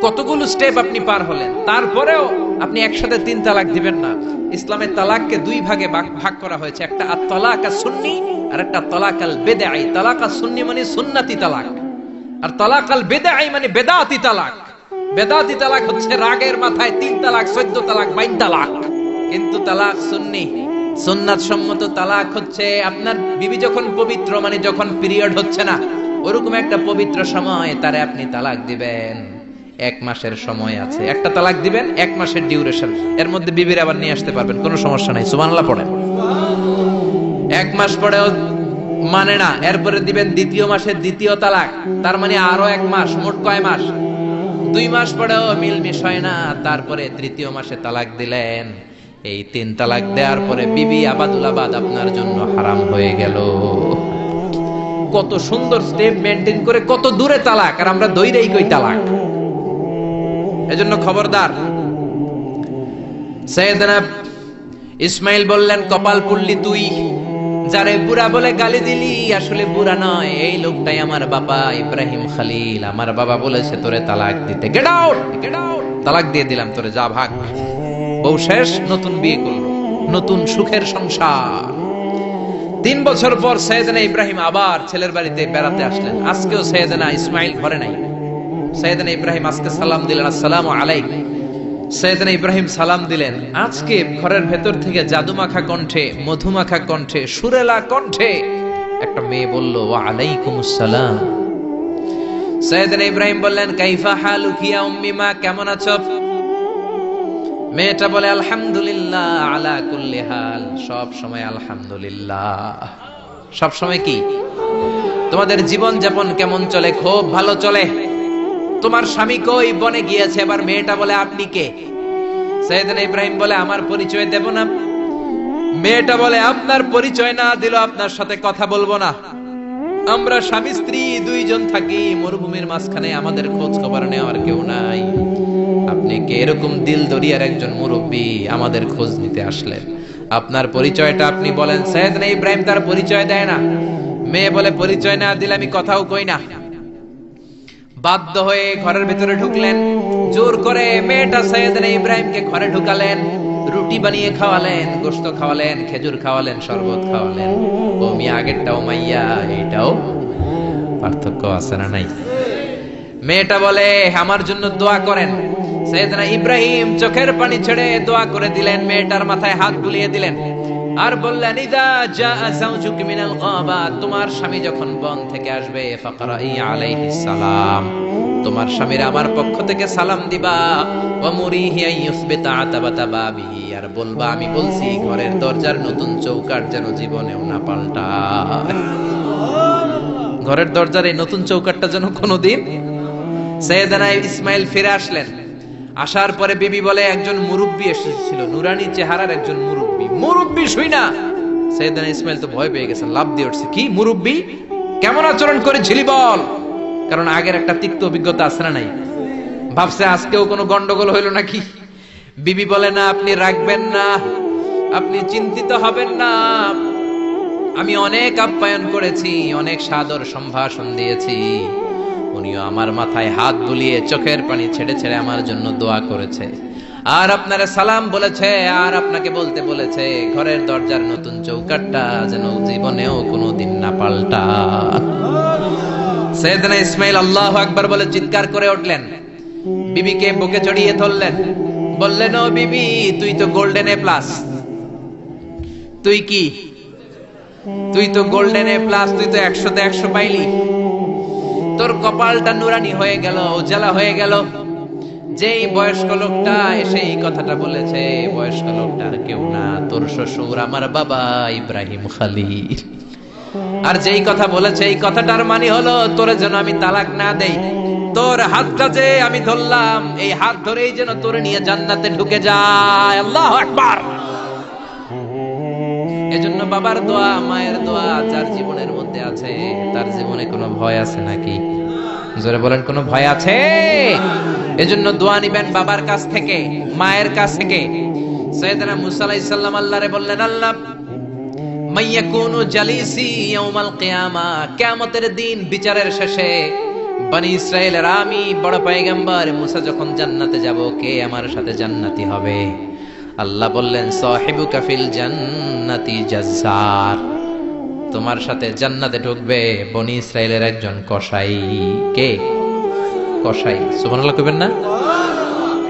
S1: কতগুলো স্টেপ আপনি পার হলেন, তারপরেও আপনি একসাথে 3 তালাক দিবেন না। ইসলামের তালাককে 2 ভাগে ভাগ করা হয়েছে, একটা আত-তালাক আস-সুন্নি আর একটা তালাক আল-বিদআই। তালাক আস-সুন্নি মানে সুন্নতি তালাক, আর তালাক আল-বিদআই মানে বেদাতি তালাক। বেদাতি তালাক হচ্ছে রাগের মাথায় 3 তালাক, 14 তালাক, 22 তালাক। কিন্তু তালাক সুন্নি, সুন্নাত সম্মত তালাক হচ্ছে আপনার বিবি যখন পবিত্র, মানে যখন পিরিয়ড হচ্ছে না, ওরকম একটা পবিত্র সময় তারে আপনি তালাক দিবেন। 1 মাসের সময় আছে, একটা তালাক দিবেন, 1 মাসের ডিউরেশন, এর মধ্যে বিবির আবার নিয়ে আসতে পারবেন, কোনো সমস্যা নাই। সুবহানাল্লাহ পড়েন। 1 মাস পরেও মানে না, এরপরে দিবেন 2য় মাসের 2য় তালাক, তার মানে আরো 1 মাস, মোট কয় মাস? 2 মাস পরেও মিলমিশ হয় না, তারপরে 3য় মাসে তালাক দিলেন। এই 3 তালাক দেওয়ার পরে বিবি আবাদুল আবাদ আপনার জন্য হারাম হয়ে গেল। কত সুন্দর স্টেপ মেইনটেইন করে কত দূরে তালাক, আর আমরা দইরেই কই তালাক। এজন্য খবরদার। সাইয়েদনা ইসমাইল বললেন, কপাল পুড়লি তুই, যারে বুড়া বলে গালি দিলি আসলে বুড়া নয়, এই লোকটাই আমার বাবা ইব্রাহিম খলিল। আমার বাবা বলেছে তোরে তালাক দিতে, গেট আউট, গেট আউট, তালাক দিয়ে দিলাম তোরে, যা ভাগ। বউ শেষ, নতুন বিয়ে করলো, নতুন সুখের সংসার। 3 বছর পর সাইয়েদনা ইব্রাহিম আবার ছেলের বাড়িতে বেড়াতে আসলেন। আজকেও সাইয়েদনা ইসমাইল ঘরে নাই। সাইয়েদনা ইব্রাহিম আজকে সালাম দিলেন, আসসালামু আলাইকুম। সাইয়েদনা ইব্রাহিম সালাম দিলেন। আজকে ঘরের ভেতর থেকে জাদুমাখা কণ্ঠে, মধুমাখা কণ্ঠে, সুরেলা কণ্ঠে একটা মেয়ে বলল, ওয়া আলাইকুমুস সালাম। সাইয়েদনা ইব্রাহিম বললেন, কাইফা হালুকি ইয়া উম্মি, মা কেমন আছো? মেয়েটা বলে, আলহামদুলিল্লাহ আলা কুল্লি হাল, সব সময় আলহামদুলিল্লাহ। সব সময় কি? তোমাদের জীবন যাপন কেমন চলে? খুব ভালো চলে। তোমার স্বামী কই? বনে গিয়েছে। এবার মেয়েটা বলে, আপনি কে? সাইয়েদনা ইব্রাহিম বলে, আমার পরিচয় দেব না। মেয়েটা বলে, আপনার পরিচয় না দিল আপনার সাথে কথা বলবো না। আমরা স্বামী স্ত্রী 2 জন থাকি মরুভূমির মাঝখানে, আমাদের খোঁজ খবর নেওয়ার কেউ নাই। আপনি কে এরকম দিল দরিয়ার একজন মুরব্বী আমাদের খোঁজ নিতে আসলেন? আপনার পরিচয়টা আপনি বলেন। সাইয়েদনা ইব্রাহিম তার পরিচয় দেয় না। মেয়ে বলে, পরিচয় না দিলে আমি কথাও কই না। বাধ্য হয়ে ঘরের ভিতরে ঢুকলেন। জোর করে মেয়েটা সাইয়েদনা ইব্রাহিমকে ঘরে ঢুকালেন। রুটি বানিয়ে খাওয়ালেন, গোশত খাওয়ালেন, খেজুর খাওয়ালেন, শরবত খাওয়ালেন। ও মিয়া, আগেরটাও মাইয়া, এইটাও পার্থক্য আছে না নাই? মেয়েটা বলে, আমার জন্য দোয়া করেন। সাইয়েদনা ইব্রাহিম চোখের পানি ছেড়ে দোয়া করে দিলেন, মেয়েটার মাথায় হাত বুলিয়ে দিলেন, আর বললেন, ইদা জাআ যাওজুকি মিনাল গাবা, তোমার স্বামী যখন বন থেকে আসবে, ফাকরাই আলাইহিস সালাম, তোমার স্বামীর আমার পক্ষ থেকে সালাম দিবা। ওয়া মুরিহি আইয়ুসবিতা আতাবাতা বাবিহি, আর বলবা আমি বলছি ঘরের দরজার নতুন চৌকাঠ যেন জীবনেও না পাল্টায়। ঘরের দরজার এই নতুন চৌকাঠটা যেন কোনোদিন। সাইয়েদনা ইসমাইল ফিরে আসলেন। আসার পরে বিবি বলে, একজন মুরব্বী এসেছিল, নুরানি চেহারার একজন মুরব্বী। মুরব্বী শুই না, সাইয়েদনা ইসমাইল তো ভয় পেয়ে গেছেন, লাফ দিয়ে উঠছে, কি মুরব্বী, কেমন আচরণ করেছিলি বল? কারণ আগের একটা তিক্ত অভিজ্ঞতা আছে না নাই? ভাবছে আজকেও কোনো গন্ডগোল হইল নাকি। বিবি বলে, না, আপনি রাখবেন না, আপনি চিন্তিত হবেন না, আমি অনেক আপ্যায়ন করেছি, অনেক সাদর সম্ভাষণ দিয়েছি। উনিও আমার মাথায় হাত বুলিয়ে চোখের পানি ছেড়ে ছেড়ে আমার জন্য দোয়া করেছে, আর আপনারে সালাম বলেছে, আর আপনাকে বলতে বলেছে ঘরের দরজার নতুন চৌকাঠটা যেন জীবনেও কোনোদিন না পাল্টা। সাইয়েদনা ইসমাইল আল্লাহু আকবার বলে চিৎকার করে উঠলেন। বিবিকে বুকে জড়িয়ে ধরলেন, বললেন, ও বিবি, তুই তো গোল্ডেন এ প্লাস। তুই কি? তুই তো গোল্ডেন এ প্লাস, তুই তো 100তে 100 পাইলি। তোর কপালটা নুরানি হয়ে গেল, উজালা হয়ে গেল। যেই বয়স্ক লোকটা এসে এই কথাটা বলেছে, বয়স্ক লোকটা আর কেউ না, তোর শ্বশুর, আমার বাবা ইব্রাহিম খলিল। আর যেই কথা বলেছে, এই কথাটার মানে হলো তোরে যেন আমি তালাক না দেই, তোর হাতটা যে আমি ধরলাম, এই হাত ধরেই যেন তোরে নিয়ে জান্নাতে ঢুকে যায়। আল্লাহু আকবার। এজন্য বাবার দোয়া, মায়ের দোয়া যার জীবনের মধ্যে আছে, তার জীবনে কোনো ভয় আছে নাকি? জোরে বলেন, কোনো ভয় আছে? এজন্য দোয়া নিবেন বাবার কাছ থেকে, মায়ের কাছ থেকে। সাইয়েদনা মুসা আলাইহিস সালাম আল্লাহরে বললেন, আল্লাহ, মাইয়াকুনু জালিসি ইয়াউমাল কিয়ামা, কিয়ামতের দিন বিচারের শেষে বনি ইসরাইলের আমি বড় পয়গম্বর মুসা যখন জান্নাতে যাব, কে আমার সাথে জান্নাতি হবে? আল্লাহ বললেন, সাহিবুকা ফিল জান্নাতি জাজ্জার, তোমার সাথে জান্নাতে ঢুকবে বনি ইসরাইলের একজন কসাই। কে? কসাই। সুবহানাল্লাহ কইবেন না?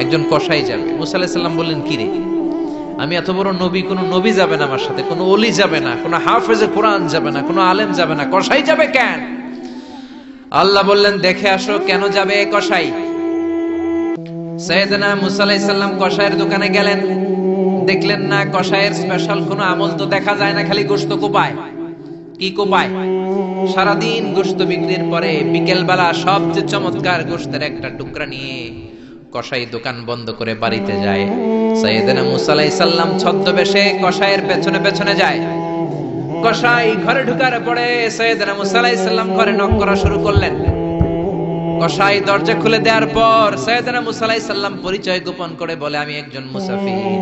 S1: একজন কসাই যাবে। মুসা আলাইহিস সালাম বললেন, কি রে, আমি এত বড় নবী, কোন নবী যাবে না আমার সাথে, কোন ওলি যাবে না, কোন হাফেজে কোরআন যাবে না, কোন আলেম যাবে না, কসাই যাবে কেন? আল্লাহ বললেন, দেখে আসো কেন যাবে কসাই। সাইয়েদনা মুসা আলাইহিস সালাম কসাইয়ের দোকানে গেলেন, দেখলেন না কসাইয়ের স্পেশাল কোনো আমল তো দেখা যায় না, খালি গোশত কোপায়। কি কোপায়? সারাদিন গোশত বিক্রির পরে বিকেল বেলা সবচেয়ে চমৎকার গোশতের একটা টুকরা নিয়ে কসাই দোকান বন্ধ করে বাড়িতে যায়। সাইয়েদনা মুসা আলাইহিস সালাম ছদ্মবেশে কসাইয়ের পেছনে পেছনে যায়। কসাই ঘরে ঢুকার পরে সাইয়েদনা মুসা আলাইহিস সালাম ঘরে নক করা শুরু করলেন। কসাই দরজা খুলে দেওয়ার পর সাইয়েদনা মুসা আলাইহিস সালাম পরিচয় গোপন করে বলে, আমি একজন মুসাফির,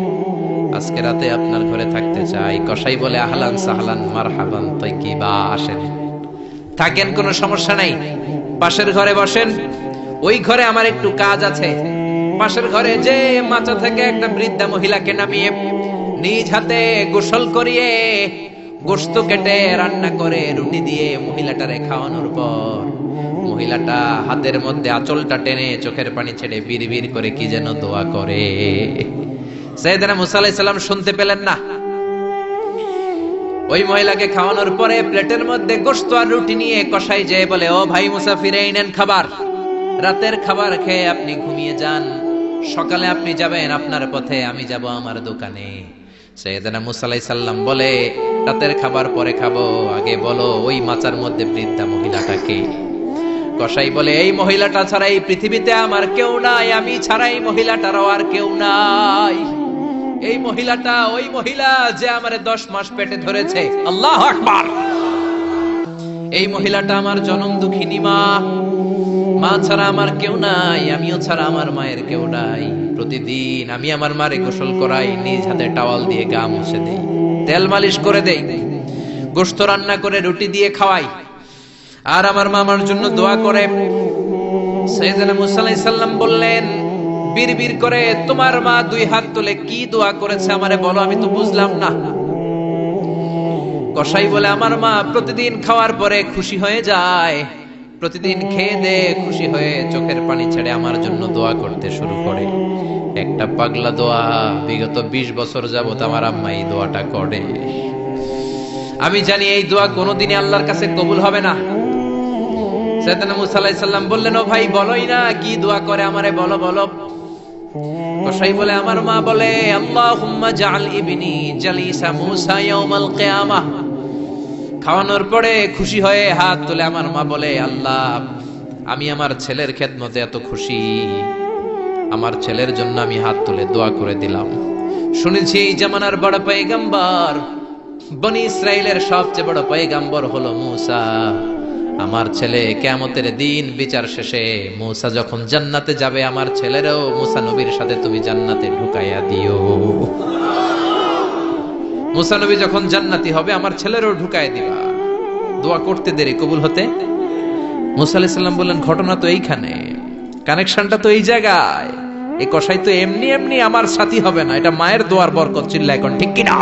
S1: আজকে রাতে আপনার ঘরে থাকতে চাই। কসাই বলে, আহলান সাহলান মারহাবান তাইয়িবা, আসেন থাকেন, কোনো সমস্যা নাই, পাশের ঘরে বসেন, ওই ঘরে আমার একটু কাজ আছে। পাশের ঘরে যে মাচা থেকে একটা বৃদ্ধা মহিলাকে নামিয়ে নিজ হাতে গোসল করিয়ে গোশত কেটে রান্না করে রুটি দিয়ে মহিলাটারে খাওয়ানোর পর মহিলাটা হাতের মধ্যে আঁচলটা টেনে চোখের পানি ছেড়ে বিড়বিড় করে কি যেন দোয়া করে। সাইয়েদনা মুসা আলাইহিস সালাম শুনতে পেলেন না। ওই মহিলাকে খাওয়ানোর পরে প্লেটের মধ্যে গোশত আর রুটি নিয়ে কসাই যেয়ে বলে, ও ভাই মুসাফির, এই নেন খাবার, রাতের খাবার খেয়ে আপনি ঘুমিয়ে যান, সকালে আপনি যাবেন আপনার পথে, আমি যাব আমার দোকানে। সাইয়েদনা মুসা আলাইহিস সালাম বলে, রাতের খাবার পরে খাবো, আগে বলো ওই মাচার মধ্যে বৃদ্ধা মহিলাটাকে। কসাই বলে, এই মহিলাটা ছাড়া এই পৃথিবীতে আমার কেউ নাই, আমি ছাড়া এই মহিলাটারও আর কেউ নাই। এই মহিলাটা ওই মহিলা যে আমারে 10 মাস পেটে ধরেছে। আল্লাহু আকবার। এই মহিলাটা আমার জনম দুঃখিনী মা, মা ছাড়া আমার কেউ নাই, আমিও ছাড়া আমার মায়ের কেউ নাই। প্রতিদিন আমি আমার মারে গোসল করাই, নিজ হাতে টাওয়াল দিয়ে গা মুছে দেই, তেল মালিশ করে দেই, গোশত রান্না করে রুটি দিয়ে খাওয়াই, আর আমার মা আমার জন্য দোয়া করে। সাইয়েদনা মুসা আলাইহিস সালাম বললেন, বিড়বিড় করে তোমার মা 2 হাত তুলে কি দোয়া করেছে আমারে বলো, আমি তো বুঝলাম না। কসাই বলে, আমার মা প্রতিদিন খাওয়ার পরে খুশি হয়ে যায়, প্রতিদিন খেয়ে দে খুশি হয়ে চোখের পানি ছেড়ে আমার জন্য দোয়া করতে শুরু করে। একটা পাগলা দোয়া, বিগত 20 বছর যাবত আমার আম্মা এই দোয়াটা করে। আমি জানি এই দোয়া কোনোদিনই আল্লাহর কাছে কবুল হবে না। সাইয়েদনা মুসা আলাইহিস সালাম বললেন, ও ভাই বলোই না কি দোয়া করে, আমারে বলো বলো। কসাই বলে, আমার মা বলে, আল্লাহুম্মা জাআল ইবনি জালিসা মুসা ইয়াউমাল কিয়ামাহ। খাওয়ানোর পরে খুশি হয়ে হাত তুলে আমার মা বলে, আল্লাহ আমি আমার ছেলের খেদমতে এত খুশি, আমার ছেলের জন্য আমি হাত তুলে দোয়া করে দিলাম। শুনেছি এই জামানার বড় পয়গম্বর, বনি ইসরাইলের সবচেয়ে বড় পয়গম্বর হলো মুসা। আমার ছেলে কিয়ামতের দিন বিচার শেষে মুসা যখন জান্নাতে যাবে, আমার ছেলেরও মুসা নবীর সাথে তুমি জান্নাতে ঢুকাইয়া দিও। মুসা নবী যখন জান্নাতি হবে, আমার ছেলেরও ঢুকায় দিবা। দোয়া করতে দেরি, কবুল হতে। মুসা আলাইহিস সালাম বললেন, ঘটনা তো এইখানে, কানেকশনটা তো এই জায়গায়। এই কসাই তো এমনি এমনি আমার সাথী হবে না, এটা মায়ের দোয়ার বরকত। চিল্লা এখন ঠিক কিনা?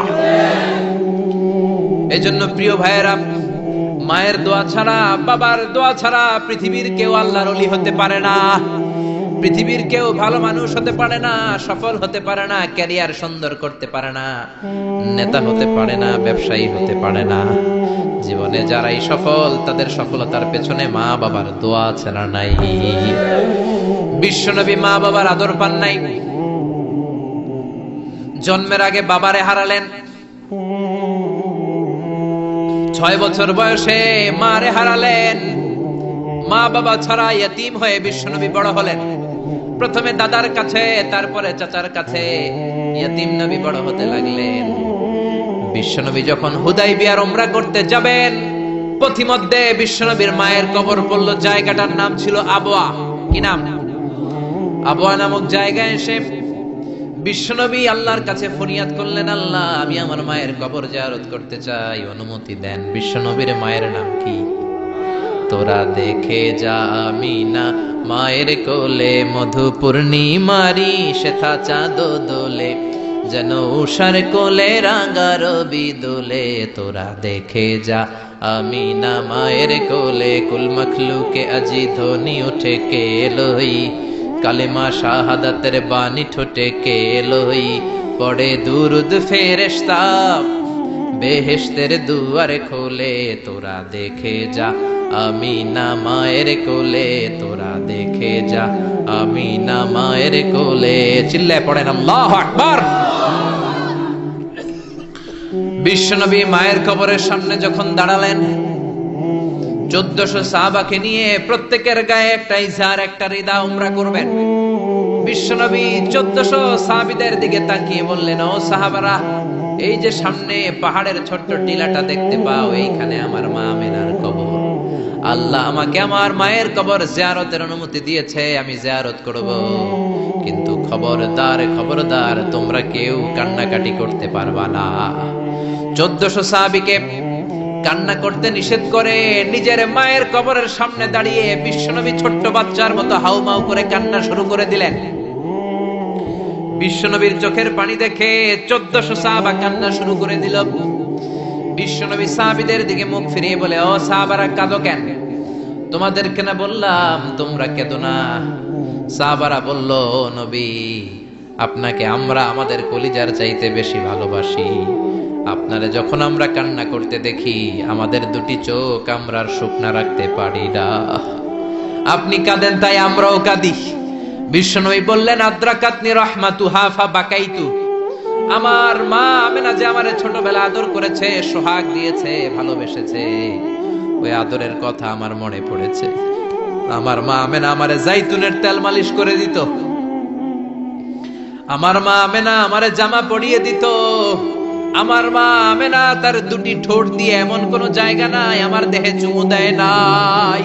S1: এই জন্য প্রিয় ভাইয়েরা, মায়ের দোয়া ছাড়া, বাবার দোয়া ছাড়া পৃথিবীর কেউ আল্লাহর ওলি হতে পারে না, পৃথিবীর কেউ ভালো মানুষ হতে পারে না, সফল হতে পারে না, ক্যারিয়ার সুন্দর করতে পারে না, নেতা হতে পারে না, ব্যবসায়ী হতে পারে না। জীবনে যারাই সফল, তাদের সফলতার পেছনে মা বাবার দোয়া ছাড়া নাই। বিশ্বনবী মা বাবার আদর পান নাই, জন্মের আগে বাবারে হারালেন। 6 বছর বয়সে মারে হারালেন। মা বাবা ছাড়া ইয়তীম হয়ে বিশ্বনবী বড় হলেন। প্রথমে দাদার কাছে, তারপরে চাচার কাছে ইয়তীম নবী বড় হতে লাগলেন। বিশ্বনবী যখন হুদাইবিয়ার উমরা করতে যাবেন, পথিমধ্যে বিশ্বনবীর মায়ের কবর পড়ল। জায়গাটার নাম ছিল আবওয়া। কি নাম? আবওয়া নামক জায়গায় এসে বিশ্বনবী আল্লাহর কাছে ফরিয়াদ করলেন, আল্লাহ আমি আমার মায়ের কবর জিয়ারত করতে চাই, অনুমতি দেন। বিশ্বনবীর মায়ের নাম কি? তোরা দেখে যা আমিনা মায়ের কোলে, মধু পূর্ণিমারি শেথা চাঁদ দোলে, যেন উষার কোলে রাঙা রবি দোলে। তোরা দেখে যা আমিনা মায়ের কোলে, কুল মখলুকে আজি ধ্বনি উঠে কে লই, কালেমা শাহাদাতের বাণী ঠোঁটে কে লই, পড়ে দুরুদ ফেরেশতা বেহেশতের দুয়ারে খোলে। তোরা দেখে যা আমিনা মায়ের কোলে, তোরা দেখে যা আমিনা মায়ের কোলে। চিল্লায় পড়েন আল্লাহু আকবার। বিশ্বনবী মায়ের কবরের সামনে যখন দাঁড়ালেন, 1400 সাহাবাকে নিয়ে প্রত্যেকের গায়ে একটা ইজার, একটা রিদা উমরা করবেন। বিশ্বনবী 1400 সাহাবীদের দিকে তাকিয়ে বললেন, ও সাহাবারা, এই যে সামনে পাহাড়ের ছোট্ট টিলাটা দেখতে পাও, এইখানে আমার মা আমেনার কবর। আল্লাহ আমাকে আমার মায়ের কবর জিয়ারতের অনুমতি দিয়েছে, আমি জিয়ারত করব। কিন্তু খবরদার খবরদার, তোমরা কেউ কান্নাকাটি করতে পারবা না। 1400 সাহাবীকে কান্না করতে নিষেধ করে নিজের মায়ের কবরের সামনে দাঁড়িয়ে বিশ্বনবী ছোট্ট বাচ্চার মতো হাউমাউ করে কান্না শুরু করে দিলেন। বিশ্বনবীর চোখের পানি দেখে 1400 সাহাবা কান্না শুরু করে দিল। বিশ্বনবী সাহাবীদের দিকে মুখ ফিরিয়ে বলে, ও সাহাবারা, কাঁদো কেন? তোমাদেরকে না বললাম তোমরা কেঁদো না? সাহাবারা বলল, নবী, আপনাকে আমরা আমাদের কলিজার চাইতে বেশি ভালোবাসি। আপনারে যখন আমরা কান্না করতে দেখি, আমাদের দুটি চোখ আমরা আর শুকনা রাখতে পারি না। আপনি কাঁদেন তাই আমরাও কাঁদি। বিশ্বনবী বললেন, আদ্রাকাতনি রাহমাতুহা ফাবাকাইতু। আমার মা আমেনা যে আমারে ছোটবেলা আদর করেছে, সোহাগ দিয়েছে, ভালোবেসেছে, ওই আদরের কথা আমার মনে পড়েছে। আমার মা আমেনা আমারে জাইতুনের তেল মালিশ করে দিত। আমার মা আমেনা আমারে জামা পরিয়ে দিত। আমার মা আমেনা তার দুটি ঠোঁট দিয়ে এমন কোন জায়গা নাই আমার দেহে চুমু দেয় নাই।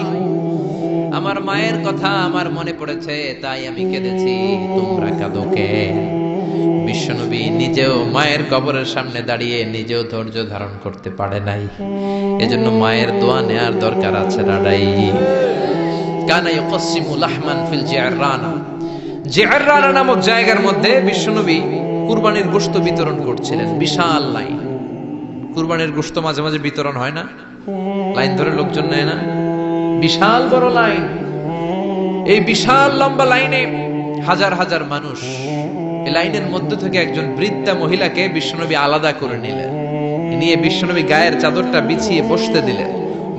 S1: আমার মায়ের কথা আমার মনে পড়েছে, তাই আমি কেঁদেছি। তোমরা কাঁদো কেন? বিশ্বনবী নিজেও মায়ের কবরের সামনে দাঁড়িয়ে নিজেও ধৈর্য ধারণ করতে পারে নাই। এজন্য মায়ের দোয়া নেয়ার দরকার আছে রাডাই। কানা ইয়াকসিমু লাহমান ফিল জিআররানা। জিআররানা নামক জায়গার মধ্যে বিশ্বনবী কুরবানির গোশত বিতরণ করছিলেন। বিশাল লাইন। কুরবানির গোশত মাঝে মাঝে বিতরণ হয় না, লাইন ধরে লোকজন নেয় না, বিশাল বড় লাইন। এই বিশাল লম্বা লাইনে হাজার হাজার মানুষ। এই লাইনের মধ্য থেকে একজন বৃদ্ধা মহিলাকে বিশ্বনবী আলাদা করে নিলেন, নিয়ে বিশ্বনবী গায়ের চাদরটা বিছিয়ে বসতে দিলেন,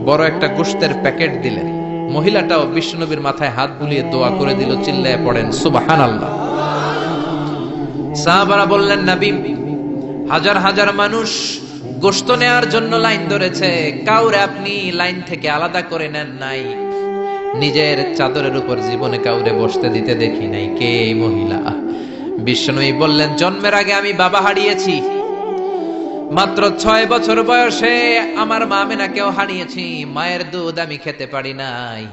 S1: বড় একটা গোশতের প্যাকেট দিলেন। মহিলাটাও বিশ্বনবীর মাথায় হাত বুলিয়ে দোয়া করে দিল। চিল্লায় পড়েন সুবহানাল্লাহ। সাহাবারা বললেন, নবী, হাজার হাজার মানুষ গোশত নেয়ার জন্য লাইন ধরেছে, কাউরে আপনি লাইন থেকে আলাদা করে নেন নাই। নিজের চাদরের উপর জীবনে কাউরে বসতে দিতে দেখি নাই। কে এই মহিলা? বিশ্বনবী বললেন, জন্মের আগে আমি বাবা হারিয়েছি। মাত্র 6 বছর বয়সে আমার মা আমেনাকেও হারিয়েছি। মায়ের দুধ আমি খেতে পারি নাই।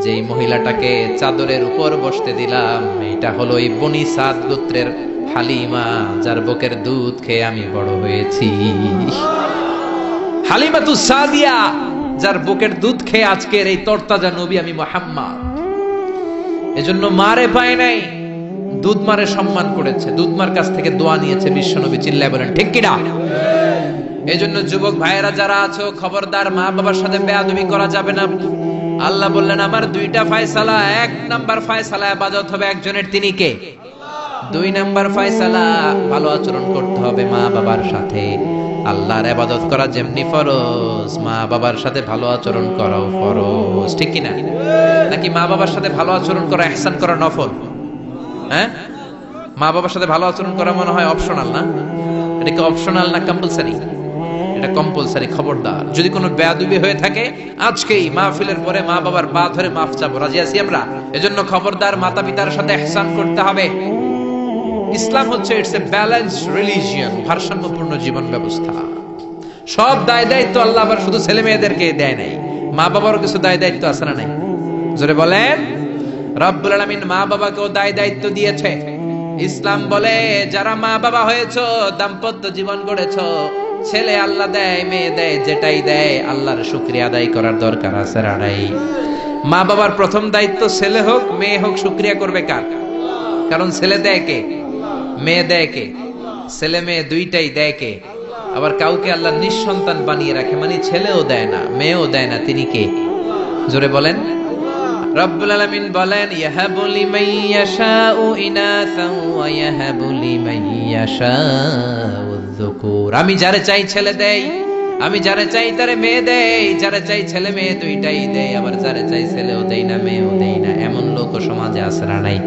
S1: যেই মহিলাটাকে চাদরের উপর বসতে দিলাম, এটা হলো এই বনি সাদ গোত্রের হালিমা, যার বুকের দুধ খেয়ে আমি বড় হয়েছি। হালিমাতু সাদিয়া, যার বুকের দুধ খেয়ে আজকের এই তরতাজা নবী আমি মুহাম্মদ। এজন্য মারে পায় নাই, দুধ মারে সম্মান করেছে, দুধ মার কাছ থেকে দোয়া নিয়েছে বিশ্বনবী। চিল্লায় বলেন ঠিক কিনা? এজন্য যুবক ভাইয়েরা যারা আছো, খবরদার মা বাবার সাথে বেয়াদবি করা যাবে না। আল্লাহ বললেন, আমার দুইটা ফয়সালা। 1 নাম্বার ফয়সালা ইবাদত হবে একজনের, তিনি কে? 2 নাম্বার ফয়সালা ভালো আচরণ করতে হবে মা বাবার সাথে। আল্লাহর ইবাদত করা যেমনি ফরজ, মা বাবার সাথে ভালো আচরণ করাও ফরজ। ঠিক কিনা? নাকি মা বাবার সাথে ভালো আচরণ করা, ইহসান করা নফল? হ্যাঁ, মা বাবার সাথে ভালো আচরণ করা মনে হয় অপশনাল না? এটা কি অপশনাল না কম্পালসারি? এটা কম্পালসারি। খবরদার, যদি কোনো বেয়াদবি হয়ে থাকে আজকেই মাহফিলের পরে মা বাবার পা ধরে মাফ চাবো, রাজি আছি আমরা? এজন্য খবরদার, মাতা পিতার সাথে ইহসান করতে হবে। ইসলাম হচ্ছে ইটস এ ব্যালেন্সড রিলিজিয়ন, ভারসাম্যপূর্ণ জীবন ব্যবস্থা। সব দায় দায়িত্ব আল্লাহ আবার শুধু ছেলে মেয়েদেরকে দেয় নাই, মা বাবারও কিছু দায় দায়িত্ব আছে না নাই? জোরে বলেন। রব্বুল আলামিন মা বাবাকেও দায় দায়িত্ব দিয়েছে। ইসলাম বলে, যারা মা বাবা হয়েছো, দাম্পত্য জীবন গড়েছো, ছেলে আল্লাহ দেয়, মেয়ে দেয়, যেটাই দেয় আল্লাহর শুকরিয়া আদায় করার দরকার আছে রাড়াই। মা বাবার প্রথম দায়িত্ব, ছেলে হোক মেয়ে হোক, শুকরিয়া করবে কার? কারণ ছেলে দেয় কে? মেয়ে দেয় কে? ছেলে মেয়ে দুইটাই দেয় কে? আবার কাউকে আল্লাহ নিঃসন্তান বানিয়ে রাখে, মানে ছেলেও দেয় না মেয়েও দেয় না, তিনি কে? জোরে বলেন। রব্বুল আলামিন বলেন, ইয়াহাবু লিমান ইয়াশাউ ইনাসান ওয়া ইয়াহাবু লিমান ইয়াশাউ যুকুর। আমি যারে চাই ছেলে দেই, আমি যারে চাই তারে মেয়ে দেই, যারে চাই ছেলে মেয়ে দুইটাই দেই, আবার যারে চাই ছেলেও দেই না মেয়েও দেই না। এমন লোক সমাজে আছে না নাই?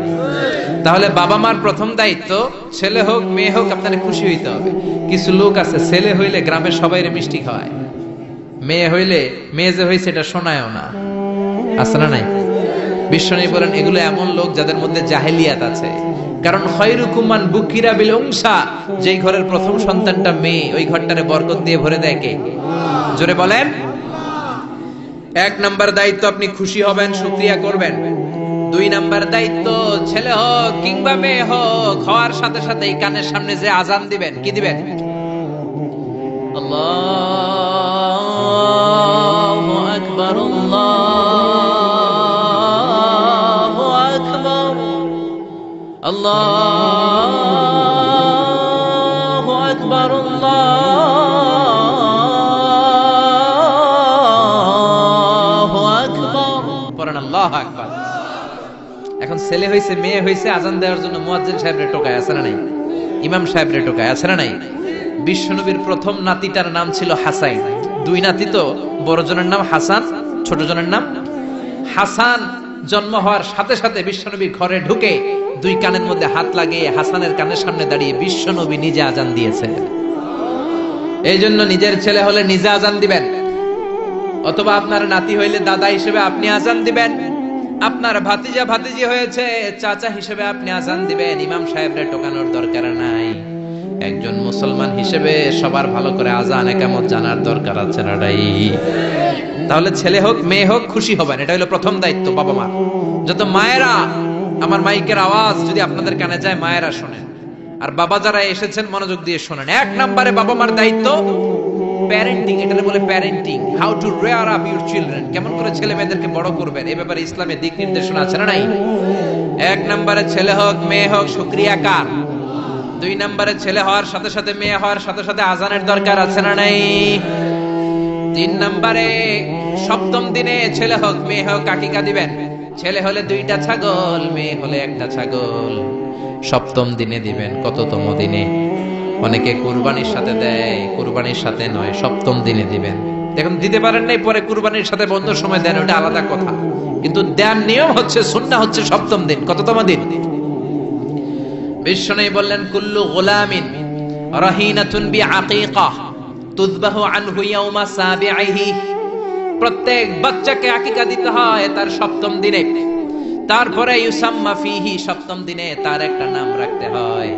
S1: তাহলে বাবা মার প্রথম দায়িত্ব, ছেলে হোক মেয়ে হোক আপনারে খুশি হইতে হবে। কিছু লোক আছে, ছেলে হইলে গ্রামের সবাইরে মিষ্টি খাওয়ায়, মেয়ে হইলে মেয়ে যে হইছে এটা শোনায়ও না, আছে না নাই? বিশ্বনবী বলেন এগুলো এমন লোক যাদের মধ্যে জাহেলিয়াত আছে। কারণ খয়রুকুম মান বুকিরা বিল উনসা, যেই ঘরের প্রথম সন্তানটা মেয়ে, ওই ঘরটারে বরকত দিয়ে ভরে দেয় কে? জোরে বলেন। এক নাম্বার দায়িত্ব, আপনি খুশি হবেন, শুকরিয়া করবেন। দুই নাম্বার দায়িত্ব, ছেলে হোক কিংবা মেয়ে হোক, হওয়ার সাথে সাথে এই কানের সামনে যে আজান দিবেন, কি দিবেন? আল্লাহু আকবার, আল্লাহু আকবার, আল্লাহু আকবার, আল্লাহু আকবার, পড়েন আল্লাহু আকবার। এখন ছেলে হইছে মেয়ে হইছে, আজান দেওয়ার জন্য মুয়াজ্জিন সাহেবরে টোকায় আছে না নাই? ইমাম সাহেবরে টোকায় আছে না নাই? বিশ্বনবীর প্রথম নাতিটার নাম ছিল হাসান। দুই নাতি তো, বড় জনের নাম হাসান, ছোট জনের নাম হাসান। জন্ম হওয়ার সাথে সাথে বিশ্বনবী ঘরে ঢুকে দুই কানের মধ্যে হাত লাগিয়ে হাসানের কানের সামনে দাঁড়িয়ে বিশ্বনবী নিজে আজান দিয়েছে। এই জন্য নিজের ছেলে হলে নিজে আজান দিবেন, অথবা আপনার নাতি হইলে দাদা হিসেবে আপনি আজান দিবেন। আপনার ভাতিজা ভাতিজি হয়েছে, চাচা হিসেবে আপনি আজান দিবেন। ইমাম সাহেবরে টোকানোর দরকার নাই। একজন মুসলমান হিসেবে সবার ভালো করে আজান একামত জানার দরকার আছে না নাই? তাহলে ছেলে হোক মেয়ে হোক খুশি হবেন, এটা হলো প্রথম দায়িত্ব বাবা মা। যত মায়েরা, আমার মাইকের আওয়াজ যদি আপনাদের কানে যায়, মায়েরা শোনেন, আর বাবা যারা এসেছেন মনোযোগ দিয়ে শোনেন। এক নম্বরে বাবা মার দায়িত্ব প্যারেন্টিং, এটাকে বলে parenting, how to rare up your children, কেমন করে ছেলে মেয়েদেরকে বড় করবেন, এই ব্যাপারে ইসলামে দিক নির্দেশনা আছে না নাই? এক নম্বরে ছেলে হোক মেয়ে হোক শুকরিয়া কার? দুই নম্বরে ছেলে হওয়ার সাথে সাথে মেয়ে হওয়ার সাথে সাথে আজানের দরকার আছে না নাই? তিন নম্বরে সপ্তম দিনে ছেলে হোক মেয়ে হোক আকিকা দিবেন। ছেলে হলে 2টা ছাগল, মেয়ে হলে 1টা ছাগল, সপ্তম দিনে দিবেন। কততম দিনে? অনেকে কুরবানির সাথে দেয়, কুরবানির সাথে নয়, সপ্তম দিনে দিবেন। দেখুন দিতে পারেন নাই, পরে কুরবানির সাথে বন্ধুর সময় দেন, ওটা আলাদা কথা, কিন্তু দেন নিয়ম হচ্ছে, সুন্নাহ হচ্ছে সপ্তম দিন। কততম দিন? বিশ্বনবী বললেন কুল্লু গুলামিন রাহিনাতুন বিআকিকাহ তুযবাহু আনহু ইয়াওমা সাবিহি, প্রত্যেক বাচ্চাকে আকিকা দিতে হয় তার সপ্তম দিনে। তারপরে ইউসাম্মা ফিহি, সপ্তম দিনে তার একটা নাম রাখতে হয়।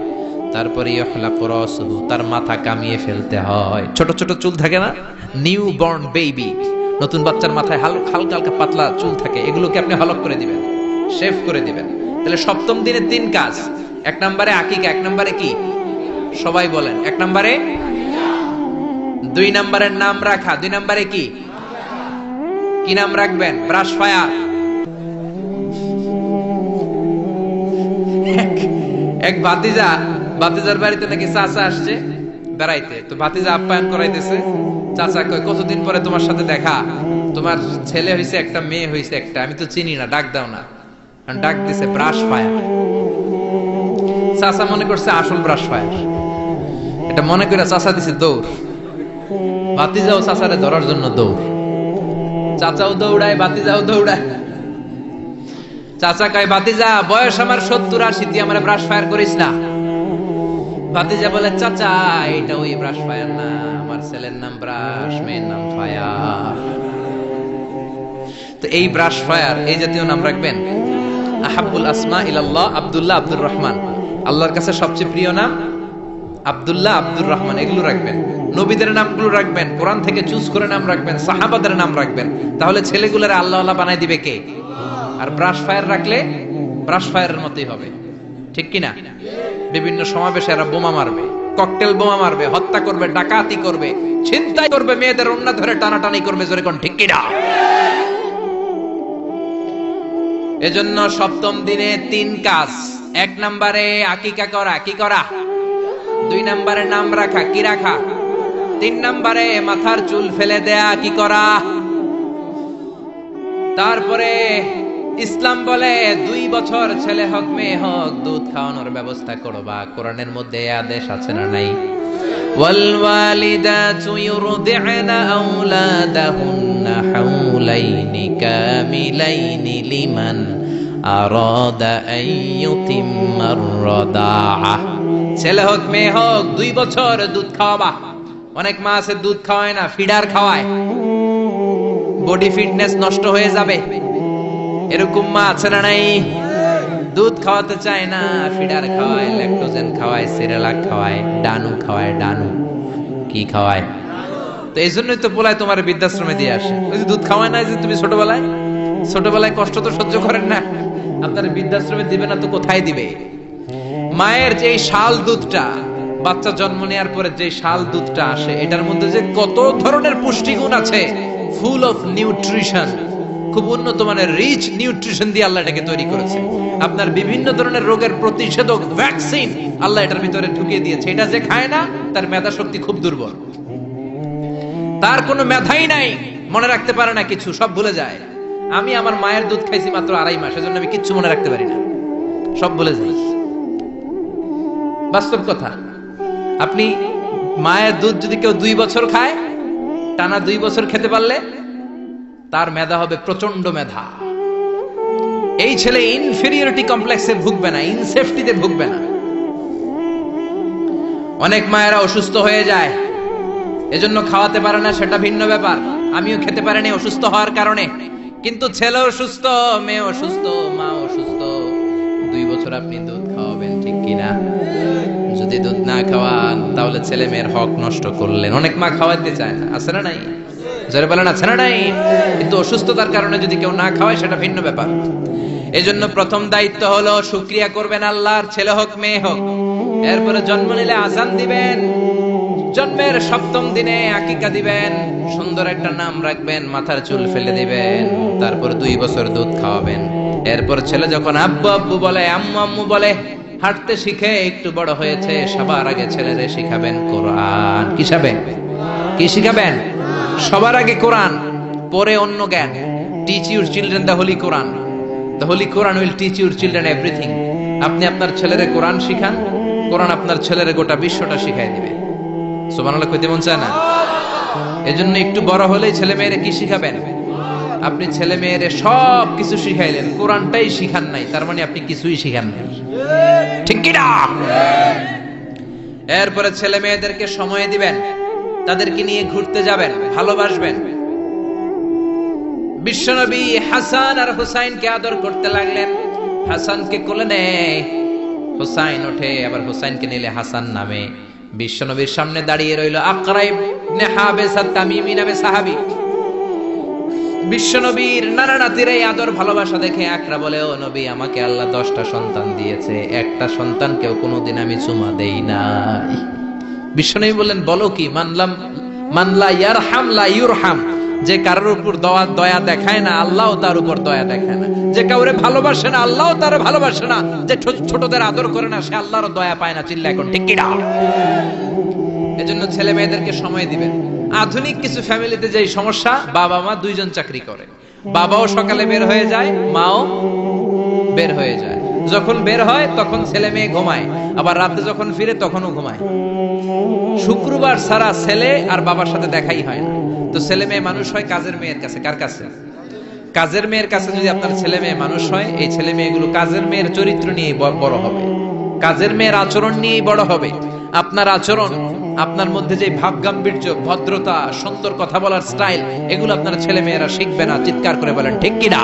S1: তারপরে ইহলাকু রাসুহু, তার মাথা কামিয়ে ফেলতে হয়। ছোট ছোট চুল থাকে না, নিউ বর্ন বেবি, নতুন বাচ্চার মাথায় হালকা হালকা পাতলা চুল থাকে, এগুলোকে আপনি হলক করে দিবেন, শেভ করে দিবেন। তাহলে সপ্তম দিনে 3 কাজ। এক নম্বরে আকিকা, এক নম্বরে কি? সবাই বলেন। এক নম্বরে, 2 নম্বরের নাম রাখা, 2 নম্বরে কি? কি নাম রাখবেন? Brush fire. এক ভাতিজার বাড়িতে নাকি চাচা আসছে বেড়াইতে, তো ভাতিজা আপ্যায়ন করাইতেছে। চাচা কয় কতদিন পরে তোমার সাথে দেখা, তোমার ছেলে হইছে একটা মেয়ে হইছে একটা, আমি তো চিনি না, ডাক দাও না। ডাক দিছে ব্রাশ ফায়ার। চাচা মনে করছে আসল ব্রাশ ফায়ার, এটা মনে করে চাচা দিছে দৌড়। ভাতিজাও চাচারে ধরার জন্য দৌড়, চাচাও দৌড়ায় ভাতিজাও দৌড়ায়। চাচা কয় ভাতিজা বয়স আমার 70-80, তুই আমার ব্রাশ ফায়ার করিস না। ভাতিজা বলে চাচা এটা ওই ব্রাশ ফায়ার না, আমার ছেলের নাম ব্রাশ, মেয়ের নাম ফায়ার। তো এই ব্রাশ ফায়ার, এই জাতীয় নাম রাখবেন। আহাব্বুল আসমা ইলাল্লাহ আব্দুল্লাহ আব্দুর রহমান, আল্লাহর কাছে সবচেয়ে প্রিয় নাম আব্দুল্লাহ আব্দুর রহমান, এগুলো রাখবেন। নবীদের নামগুলো রাখবেন, কোরআন থেকে চুজ করে নাম রাখবেন, সাহাবাদের নাম রাখবেন। তাহলে ছেলেগুলোরে আল্লাহ আল্লাহ বানাই দিবে কে? আর ব্রাশ ফায়ার রাখলে ব্রাশ ফায়ারের মতোই হবে, ঠিক কিনা? বিভিন্ন সমাবেশে এরা বোমা মারবে, ককটেল বোমা মারবে, হত্যা করবে, ডাকাতি করবে, ছিনতাই করবে, মেয়েদের ওন্না ধরে টানাটানি করবে, জোরে কোন ঠিক কিনা? এজন্য সপ্তম দিনে 3 কাজ। 1 নম্বরে আকিকা করা, কি করা? 2 নম্বরে নাম রাখা, কি রাখা? 3 নম্বরে মাথার চুল ফেলে দেয়া, কি করা? তারপরে ইসলাম বলে 2 বছর ছেলে হোক মেয়ে হোক দুধ খাওয়ানোর ব্যবস্থা করবা। কোরআনের মধ্যে এই আদেশ আছে না নাই? ওয়াল ওয়ালিদাতু ইউরদি'না আওলাদাহুন্না হাওলাইনি কামিলাইনি লিমান আরাদা আন ইউতিম্মার রাদাআ। ছেলে হোক মেয়ে হোক 2 বছর দুধ খাওয়াবা। অনেক মা আছে দুধ খাওয়ায় না, ফিডার খাওয়ায়, বডি ফিটনেস নষ্ট হয়ে যাবে। এরকম মা আছে না নাই? দুধ খাওয়াতে চায় না, ফিডার খাওয়ায়, ল্যাকটোজেন খাওয়ায়, সিরিয়ালাক খাওয়ায়, ডানু খাওয়ায়। ডানু কি খাওয়ায়? তো এই জন্যই তো বলায় তোমার বৃদ্ধাশ্রমে দিয়ে আসে। ওই যে দুধ খাওয়ায় না, যে তুমি ছোটবেলায় কষ্ট তো সহ্য করেন না, আপনার বৃদ্ধাশ্রমে দিবে না তো কোথায় দিবে? মায়ের যে শাল দুধটা, বাচ্চা জন্ম নেওয়ার পরে যে শাল দুধটা আসে, এটার মধ্যে যে কত ধরনের পুষ্টিগুণ আছে, ফুল অফ নিউট্রিশন, খুব উন্নত মানের রিচ নিউট্রিশন দিয়ে আল্লাহ এটাকে তৈরি করেছে। আপনার বিভিন্ন ধরনের রোগের প্রতিষেধক ভ্যাকসিন আল্লাহ এটার ভিতরে ঢুকিয়ে দিয়েছে। এটা যে খায় না, তার মেধা শক্তি খুব দুর্বল, তার কোনো মেধাই নাই, মনে রাখতে পারে না কিছু, সব ভুলে যায়। আমি আমার মায়ের দুধ খাইছি মাত্র 2.5 মাস, এজন্য আমি কিচ্ছু মনে রাখতে পারি না, সব ভুলে যাই। বাস্তব কথা। আপনি মায়ের দুধ যদি কেউ 2 বছর খায়, টানা 2 বছর খেতে পারলে তার মেধা হবে প্রচন্ড মেধা। এই ছেলে ইনফেরিয়রিটি কমপ্লেক্সে ভুগবে না, ইনসেফটিতে ভুগবে না। অনেক মায়েরা অসুস্থ হয়ে যায়, এজন্য খাওয়াতে পারে না, সেটা ভিন্ন ব্যাপার। আমিও খেতে পারিনি অসুস্থ হওয়ার কারণে, কিন্তু ছেলে অসুস্থ, মেয়ে অসুস্থ, মা অসুস্থ, 2 বছর আপনি দুধ খাওয়াবেন, ঠিক কিনা? যদি দুধ না খাওয়ান তাহলে ছেলে মেয়ের হক নষ্ট করলেন। অনেক মা খাওয়াতে চায় না, আছে না নাই? জোরে বলেন আছে না নাই? কিন্তু অসুস্থতার কারণে যদি কেউ না খাওয়ায় সেটা ভিন্ন ব্যাপার। এজন্য প্রথম দায়িত্ব হলো শুকরিয়া করবেন আল্লাহর, ছেলে হোক মেয়ে হোক। এরপরে জন্ম নিলে আযান দিবেন, জন্মের 7ম দিনে আকিকা দিবেন, সুন্দর একটা নাম রাখবেন, মাথার চুল ফেলে দিবেন, তারপর 2 বছর দুধ খাওয়াবেন। এরপর ছেলে যখন আব্বু আব্বু বলে, আম্মু আম্মু বলে, হাঁটতে শিখে একটু বড় হয়েছে, সবার আগে ছেলেরে শিখাবেন কোরআন। কি শিখাবেন? সবার আগে কোরআন, পরে অন্য জ্ঞান। Teach your children the holy Quran. The holy Quran will teach your children everything. আপনি আপনার ছেলেরে কোরআন শিখান, কোরআন আপনার ছেলেরে গোটা বিশ্বটা শিখাই দিবে। সুবহানাল্লাহ কইতে মন চায় না? এজন্য একটু বড় হলেই ছেলে মেয়েরে কি শিখাবেন? আপনি ছেলে মেয়েরে সব কিছু শিখাইলেন, কোরআনটাই শিখান নাই, তার মানে আপনি কিছুই শিখান নাই, ঠিক কি না? এরপরে ছেলে মেয়েদেরকে সময় দিবেন, তাদেরকে নিয়ে ঘুরতে যাবেন, ভালোবাসবেন। বিশ্বনবী হাসান আর হুসাইনকে আদর করতে লাগলেন। হাসানকে কোলে নেয়, হুসাইন ওঠে, আবার হুসাইনকে নিলে হাসান নামে। বিশ্বনবীর সামনে দাঁড়িয়ে রইল আকরা ইবনে হাবিস আত-তামিমি নামে সাহাবী। বিশ্বনবীর নানা নাতির এই আদর ভালোবাসা দেখে আকরা বলে, ও নবী, আমাকে আল্লাহ 10টা সন্তান দিয়েছে, একটা সন্তানকেও কোনোদিন আমি চুমা দেই নাই। বিশ্বনবী বললেন, বলো কি? মানলা ইয়ারহাম লা ইউরহাম। যে কারোর উপর দয়া দেখায় না, আল্লাহও তার উপর দয়া দেখায় না। যে কাউরে ভালোবাসে না, আল্লাহও তার ভালোবাসে না। যে ছোটদের আদর করে না, সে আল্লাহর দয়া পায় না। চিল্লা এখন ঠিক কি না? এজন্য ছেলে মেয়েদেরকে সময় দিবেন। আধুনিক কিছু ফ্যামিলিতে যে সমস্যা, বাবা মা 2 জন চাকরি করে, বাবাও সকালে বের হয়ে যায়, মাও বের হয়ে যায়। যখন বের হয় তখন ছেলে মেয়ে ঘুমায়, আবার রাতে যখন ফিরে তখনও ঘুমায়। শুক্রবার ছাড়া ছেলে আর বাবার সাথে দেখাই হয় না। তো ছেলে মেয়ে মানুষ হয় কাজের মেয়ের কাছে। কার কাছে? কাজের মেয়ের কাছে। যদি আপনার ছেলে মেয়ে মানুষ হয়, এই ছেলে মেয়েগুলো কাজের মেয়ের চরিত্র নিয়ে বড় হবে, কাজের মেয়ের আচরণ নিয়েই বড় হবে। আপনার আচরণ, আপনার মধ্যে যে ভাব গাম্ভীর্য, ভদ্রতা, সুন্দর কথা বলার স্টাইল, এগুলো আপনার ছেলে মেয়েরা শিখবে না। চিৎকার করে বলেন ঠিক কি না?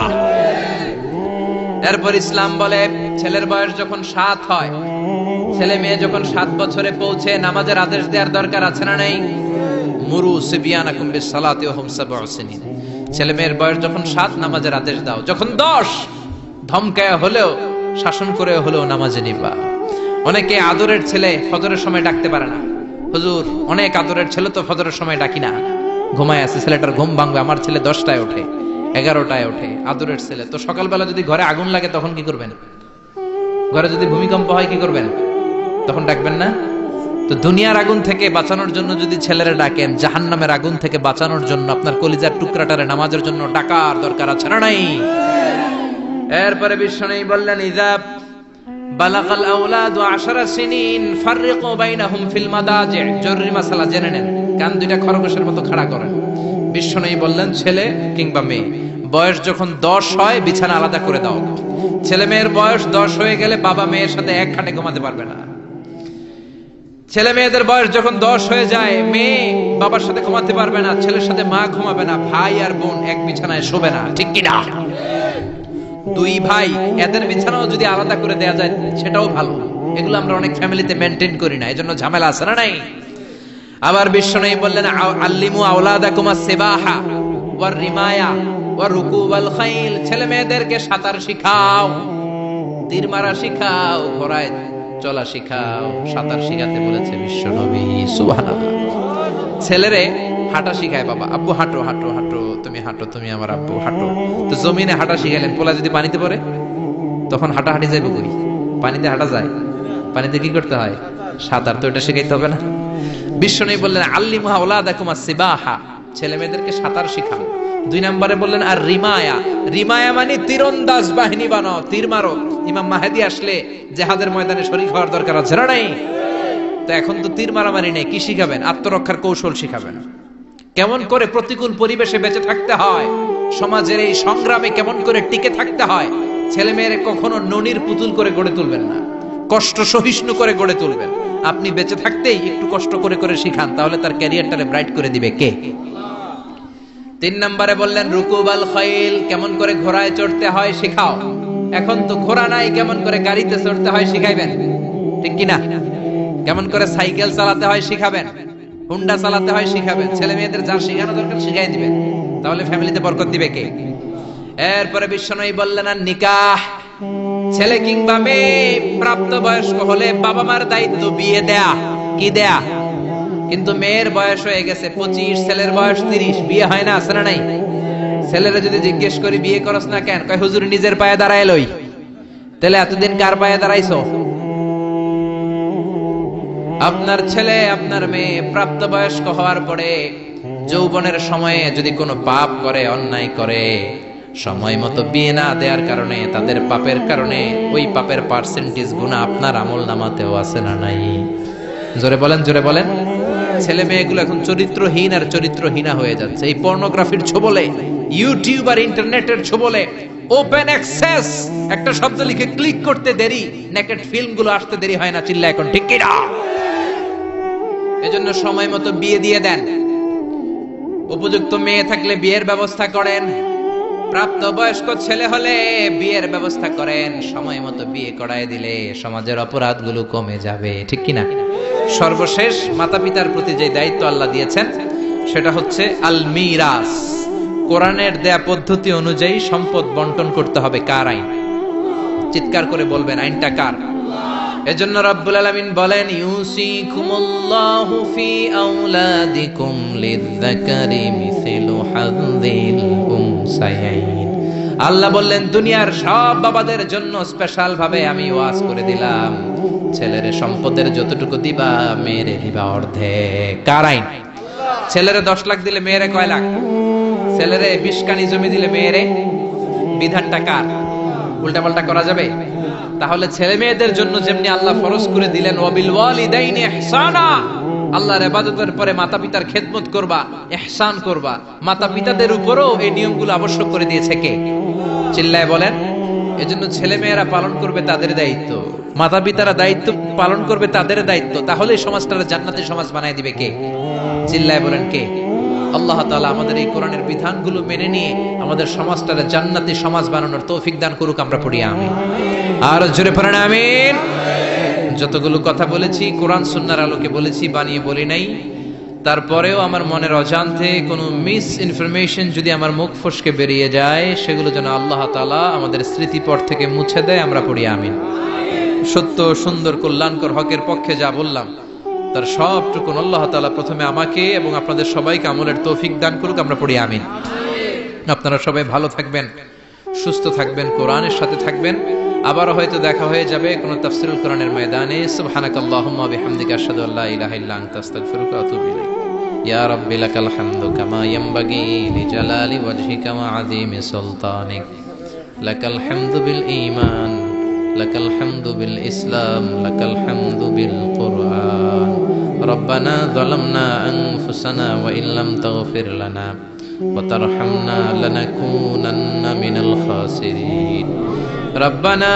S1: এরপর ইসলাম বলে, ছেলের বয়স যখন 7 হয়, ছেলে মেয়ে যখন 7 বছরে পৌঁছে, নামাজের আদেশ দেওয়ার দরকার আছে না নাই? মুরু সিবিয়ানাকুম বিসসালাতি ওয়া হুম 7 সিনিন। ছেলে মেয়ের বয়স যখন 7, নামাজের আদেশ দাও। যখন 10, ধমকায় হলেও, শাসন করে হলেও নামাজে নিবা। অনেকে আদরের ছেলে ফজরের সময় ডাকতে পারে না। হুজুর, অনেক আদরের ছেলে তো ফজরের সময় ডাকি না, ঘুমায় আছে, ছেলেটার ঘুম ভাঙবে। আমার ছেলে 10টায় ওঠে, 11টায় ওঠে, আদরের ছেলে। তো সকালবেলা যদি ঘরে আগুন লাগে তখন কি করবেন? ঘরে যদি ভূমিকম্প হয় কি করবেন? তখন ডাকবেন না? তো দুনিয়ার আগুন থেকে বাঁচানোর জন্য যদি ছেলেরা ডাকেন, জাহান্নামের আগুন থেকে বাঁচানোর জন্য আপনার কলিজার টুকরাটারে নামাজের জন্য ডাকার দরকার আছে না নাই? এরপরে বিশ্বনবী বললেন, ইযা বালাগাল আওলাদু 10 সিনিন ফাররিকু বাইনাহুম ফিল মাদাজি'। জরুরি মাসালা জেনে নেন, কান দুইটা খরগোশের মতো খাড়া করেন। বিশ্বনবী বললেন, ছেলে কিংবা মেয়ে বয়স যখন 10 হয়, বিছানা আলাদা করে দাও। ছেলে মেয়ের বয়স 10 হয়ে গেলে বাবা মেয়ের সাথে এক খাটে ঘুমাতে পারবে না। ছেলে মেয়েদের বয়স যখন 10 হয়ে যায়, মেয়ে বাবার সাথে ঘুমাতে পারবে না, ছেলের সাথে মা ঘুমাবে না, ভাই আর বোন এক বিছানায় শোবে না, ঠিক কি না? দুই ভাই, এদের বিছানাও যদি আলাদা করে দেয়া যায় সেটাও ভালো। এগুলো আমরা অনেক ফ্যামিলিতে মেনটেন করি না, এজন্য ঝামেলা আছে না নাই? আবার বিশ্বনবী বললেন আল্লিমু আওলাদাকুম আস-সিবাহা ওয়ার রিমায়া ওয়ার রুকুবাল খাইল, ছেলে মেয়েদেরকে সাঁতার শিখাও, তীর মারা শিখাও, ঘোড়ায় চলা শিখাও। সাঁতার শিখাতে বলেছে বিশ্বনবী, সুবহানাল্লাহ। ছেলেরে হাঁটা শিখায় বাবা, আব্বু হাঁটো হাঁটো হাঁটো, তুমি হাঁটো, তুমি আমার আব্বু হাঁটো। তো জমিনে হাঁটা শিখাইলেন, পোলা যদি পানিতে পড়ে তখন হাঁটাহাঁটি যাইব কই? পানিতে হাঁটা যায়? পানিতে কি করতে হয়? সাঁতার। তো এটা শিখাইতে হবে না? বিশ্বনবী বললেন আল্লিমু আওলাদাকুম আস-সিবাহা, ছেলে মেয়েদেরকে সাঁতার শিখাও। দুই নম্বরে বললেন আর রিমায়া, রিমায়া মানে তীরন্দাজ বাহিনী বানাও, তীর মারো। ইমাম মাহদি আসলে জিহাদের ময়দানে শরীক হওয়ার দরকার আছে না নাই? তো এখন তো তীর মারামারি নেই, কি শিখাবেন? আত্মরক্ষার কৌশল শিখাবেন, কেমন করে প্রতিকূল পরিবেশে বেঁচে থাকতে হয়, সমাজের এই সংগ্রামে কেমন করে টিকে থাকতে হয়। ছেলে মেয়ের কখনো ননির পুতুল করে গড়ে তুলবেন না, কষ্ট সহিষ্ণু করে গড়ে তুলবেন। আপনি বেঁচে থাকতেই একটু কষ্ট করে করে শিখান, তাহলে তার ক্যারিয়ারটারে ব্রাইট করে দিবে কে? তিন নম্বরে বললেন রুকুবাল খাইল, কেমন করে ঘোড়ায় চড়তে হয় শিখাও। এখন তো ঘোড়া নাই, কেমন করে গাড়িতে চড়তে হয় শিখাইবেন, ঠিক কিনা? কেমন করে সাইকেল চালাতে হয় শিখাবেন, হুন্ডা চালাতে হয় শিখাবেন। ছেলে মেয়েদের যা শেখানো দরকার শিখাই দিবেন, তাহলে ফ্যামিলিতে বরকত দিবে কে? এরপরে বিশ্বনবী বললেন আর নিকাহ, ছেলে কিংবা মেয়ে প্রাপ্তবয়স্ক হলে বাবা মার দায়িত্ব বিয়ে দেয়া। কি দেয়া? কিন্তু মেয়ের বয়স হয়ে গেছে 25, ছেলের বয়স 30, বিয়ে হয় না, আছে না নাই? ছেলেরা যদি জিজ্ঞেস করি বিয়ে করস না কেন, কয় হুজুর নিজের পায়ে দাঁড়ায় লই। তাহলে এতদিন কার পায়ে দাঁড়াইছো? আপনার ছেলে আপনার মেয়ে প্রাপ্তবয়স্ক হওয়ার পরে যৌবনের সময়ে যদি কোনো পাপ করে, অন্যায় করে, সময় মতো বিয়ে না দেওয়ার কারণে, তাদের পাপের কারণে ওই পাপের পার্সেন্টেজ গুণা আপনার আমল নামাতেও আছে না নাই? জোরে বলেন, জোরে বলেন। ছেলে মেয়েগুলো এখন চরিত্রহীন আর চরিত্রহীনা হয়ে যাচ্ছে এই পর্নোগ্রাফির ছোবলে, ইউটিউব আর ইন্টারনেটের ছোবলে। ওপেন অ্যাক্সেস একটা শব্দ লিখে ক্লিক করতে দেরি, নেকেড ফিল্ম গুলো আসতে দেরি হয় না, চিল্লা এখন ঠিক কিনা? এজন্য সময় মতো বিয়ে দিয়ে দেন। উপযুক্ত মেয়ে থাকলে বিয়ের ব্যবস্থা করেন, প্রাপ্তবয়স্ক ছেলে হলে বিয়ের ব্যবস্থা করেন। সময় মতো বিয়ে করায় দিলে সমাজের অপরাধগুলো কমে যাবে, ঠিক কিনা? সর্বশেষ মাতা পিতার প্রতি যে দায়িত্ব আল্লাহ দিয়েছেন সেটা হচ্ছে আল মিরাস। কোরআনের দেয়া পদ্ধতি অনুযায়ী সম্পদ বন্টন করতে হবে। কার আইন? চিৎকার করে বলবেন, আইনটা কার? এজন্য রব্বুল আলামিন বলেন ইউসিকুমুল্লাহু ফি আওলাদিকুম লিযযাকারি মিসলু হাযযিল উনসায়াইন। আল্লাহ বললেন দুনিয়ার সব বাবাদের জন্য স্পেশাল ভাবে আমি ওয়াজ করে দিলাম, ছেলের সম্পদের যতটুকু দিবা মেয়েরে দিবা অর্ধেক। কার আইন? ছেলেরে 10 লাখ দিলে মেয়েরে কয় লাখ? ছেলেরে 20 কানি জমি দিলে মেয়েরে? বিধানটা কার? উল্টা পাল্টা করা যাবে? তাহলে ছেলে মেয়েদের জন্য যেমনি আল্লাহ ফরজ করে দিলেন ওয়াবিল ওয়ালিদাইনি ইহসানা, আল্লাহর ইবাদতের পরে মাতা পিতার খেদমত করবা, ইহসান করবা, মাতা পিতাদের উপরও এই নিয়মগুলো আবশ্যক করে দিয়েছে কে? চিল্লায় বলেন। এজন্য ছেলে মেয়েরা পালন করবে তাদের দায়িত্ব, মাতা পিতারা দায়িত্ব পালন করবে তাদের দায়িত্ব। তাহলে সমাজটাকে জান্নাতি সমাজ বানায় দিবে কে? চিল্লায় বলেন কে? আল্লাহ তাআলা আমাদের এই কোরআনের বিধানগুলো মেনে নিয়ে আমাদের সমাজটাকে জান্নাতি সমাজ বানানোর তৌফিক দান করুক। আমরা পড়ি আমিন। আর জোরে পড়েন আমিন। যতগুলো কথা বলেছি কোরআন সুন্নাহর আলোকে বলেছি, বানিয়ে বলি নাই। তারপরেও আমার মনের অজান্তে কোনো মিস ইনফরমেশন যদি আমার মুখ ফসকে বেরিয়ে যায়, সেগুলো যেন আল্লাহ তাআলা আমাদের স্মৃতিপট থেকে মুছে দেয়। আমরা পড়ি আমিন। সত্য, সুন্দর, কল্যাণকর, হকের পক্ষে যা বললাম তার সবটুকুন আল্লাহ তাআলা প্রথমে আমাকে এবং আপনাদের সবাইকে আমলের তৌফিক দান করুক। আমরা পড়ি আমিন। আপনারা সবাই ভালো থাকবেন, সুস্থ থাকবেন, কোরআনের সাথে থাকবেন। আবারও হয়তো দেখা হয়ে যাবে কোনো তাফসীরুল কোরআনের ময়দানে। সুবহানাকাল্লাহুম্মা ওয়া বিহামদিকা আশহাদু আল্লা ইলাহা ইল্লা আনতা আস্তাগফিরুকা ওয়া আতুবু ইলাইক। ইয়া রাব্বি লাকাল হামদু কামা ইয়ানবাগি লিজালালি ওয়াজহিকা ওয়া আযীমি সুলতানিক। লাকাল হামদু বিল ঈমান, লাকাল হামদু বিল ইসলাম, লাকাল হামদু বিল কুরআন। রব্বানা যালামনা আনফুসানা ওয়া ইল্লাম তাগফির লানা ওয়া তারহামনা লানাকুনান্না মিনাল খাসিরিন। ربنا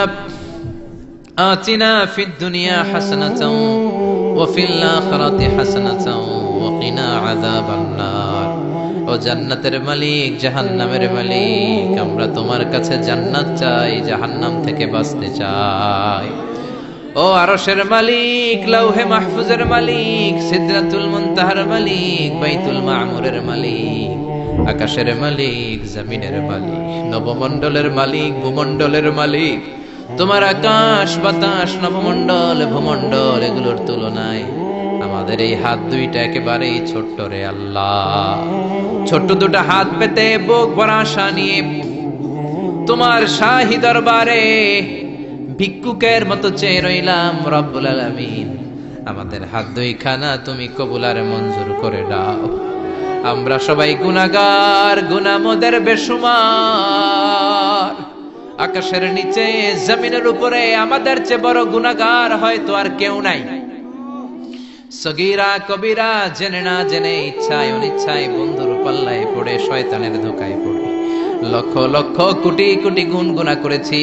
S1: آتنا في الدنيا حسنة وفي الآخرة حسنة وقنا عذاب النار জান্নাতের মালিক জাহান্নামের মালিক, আমরা তোমার কাছে জান্নাত চাই, জাহান্নাম থেকে বাঁচতে চাই। ও আরশের মালিক, লাউহে মাহফুজের মালিক, সিদরাতুল মুনতাহার মালিক, বাইতুল মামুরের মালিক, আকাশের মালিক, জমিনের মালিক, নবমণ্ডলের মালিক, ভূমণ্ডলের মালিক, তোমার আকাশ বাতাস নবমণ্ডল ভূমণ্ডল এগুলোর তুলনায় আমাদের এই হাত দুইটা একেবারেই ছোট্ট রে আল্লাহ। ছোট্ট দুটো হাত পেতে বুক ভরা আশা নিয়ে তোমার শাহী দরবারে ভিক্ষুকের মতো চেয়ে রইলাম। রব্বুল আলামিন, আমাদের হাত দুইখানা তুমি কবুল আর মঞ্জুর করে দাও। আমরা সবাই গুনাহগার, গুনাহ মোদের বেশুমার। আকাশের নিচে জমিনের উপরে আমাদের চেয়ে বড় গুনাহগার হয়তো আর কেউ নাই। সগীরা কবিরা, জেনে না জেনে, ইচ্ছায় অনিচ্ছায় বন্ধুর পাল্লায় পড়ে, শয়তানের ধোকায় পড়ে লক্ষ লক্ষ কোটি কোটি গুনাহ করেছি।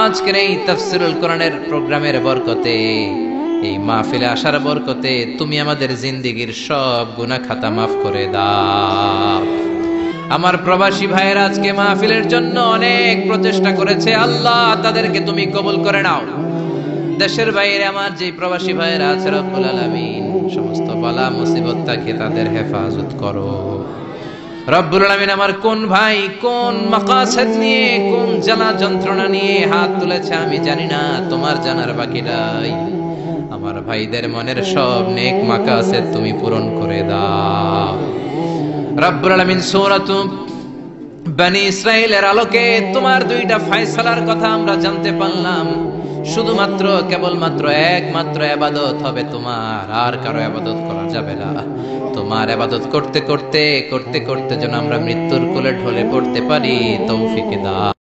S1: আজকের এই তাফসীরুল কোরআনের প্রোগ্রামের বরকতে, এই মাহফিলে আসার বরকতে তুমি আমাদের জিন্দেগীর সব গুনাহ খাতা মাফ করে দাও। আমার প্রবাসী ভাইয়েরা আজকে মাহফিলের জন্য অনেক প্রচেষ্টা করেছে, আল্লাহ তাদেরকে তুমি কবুল করে নাও। দেশের বাইরে আমার যে প্রবাসী ভাইয়েরা আছে, রব্বুল আলামিন সমস্ত বালা মুসিবত থেকে তাদের হেফাজত করো। রব্বুল আলামিন, আমার কোন ভাই কোন মাকাসেদ নিয়ে, কোন জ্বালা যন্ত্রণা নিয়ে হাত তুলেছে আমি জানি না, তোমার জানার বাকি নাই। আমার ভাইদের মনের সব নেক মাকাসেদ তুমি পূরণ করে দাও। রব্বুল আলামিন, সূরাতু বনি ইসরাইলের আলোকে তোমার দুইটা ফয়সালার কথা আমরা জানতে পারলাম। শুধুমাত্র কেবলমাত্র একমাত্র ইবাদত হবে তোমার, আর কারো ইবাদত করা যাবে না। তোমার ইবাদত করতে করতে করতে করতে যেন আমরা মৃত্যুর কোলে ঢলে পড়তে পারি, তৌফিক দাও।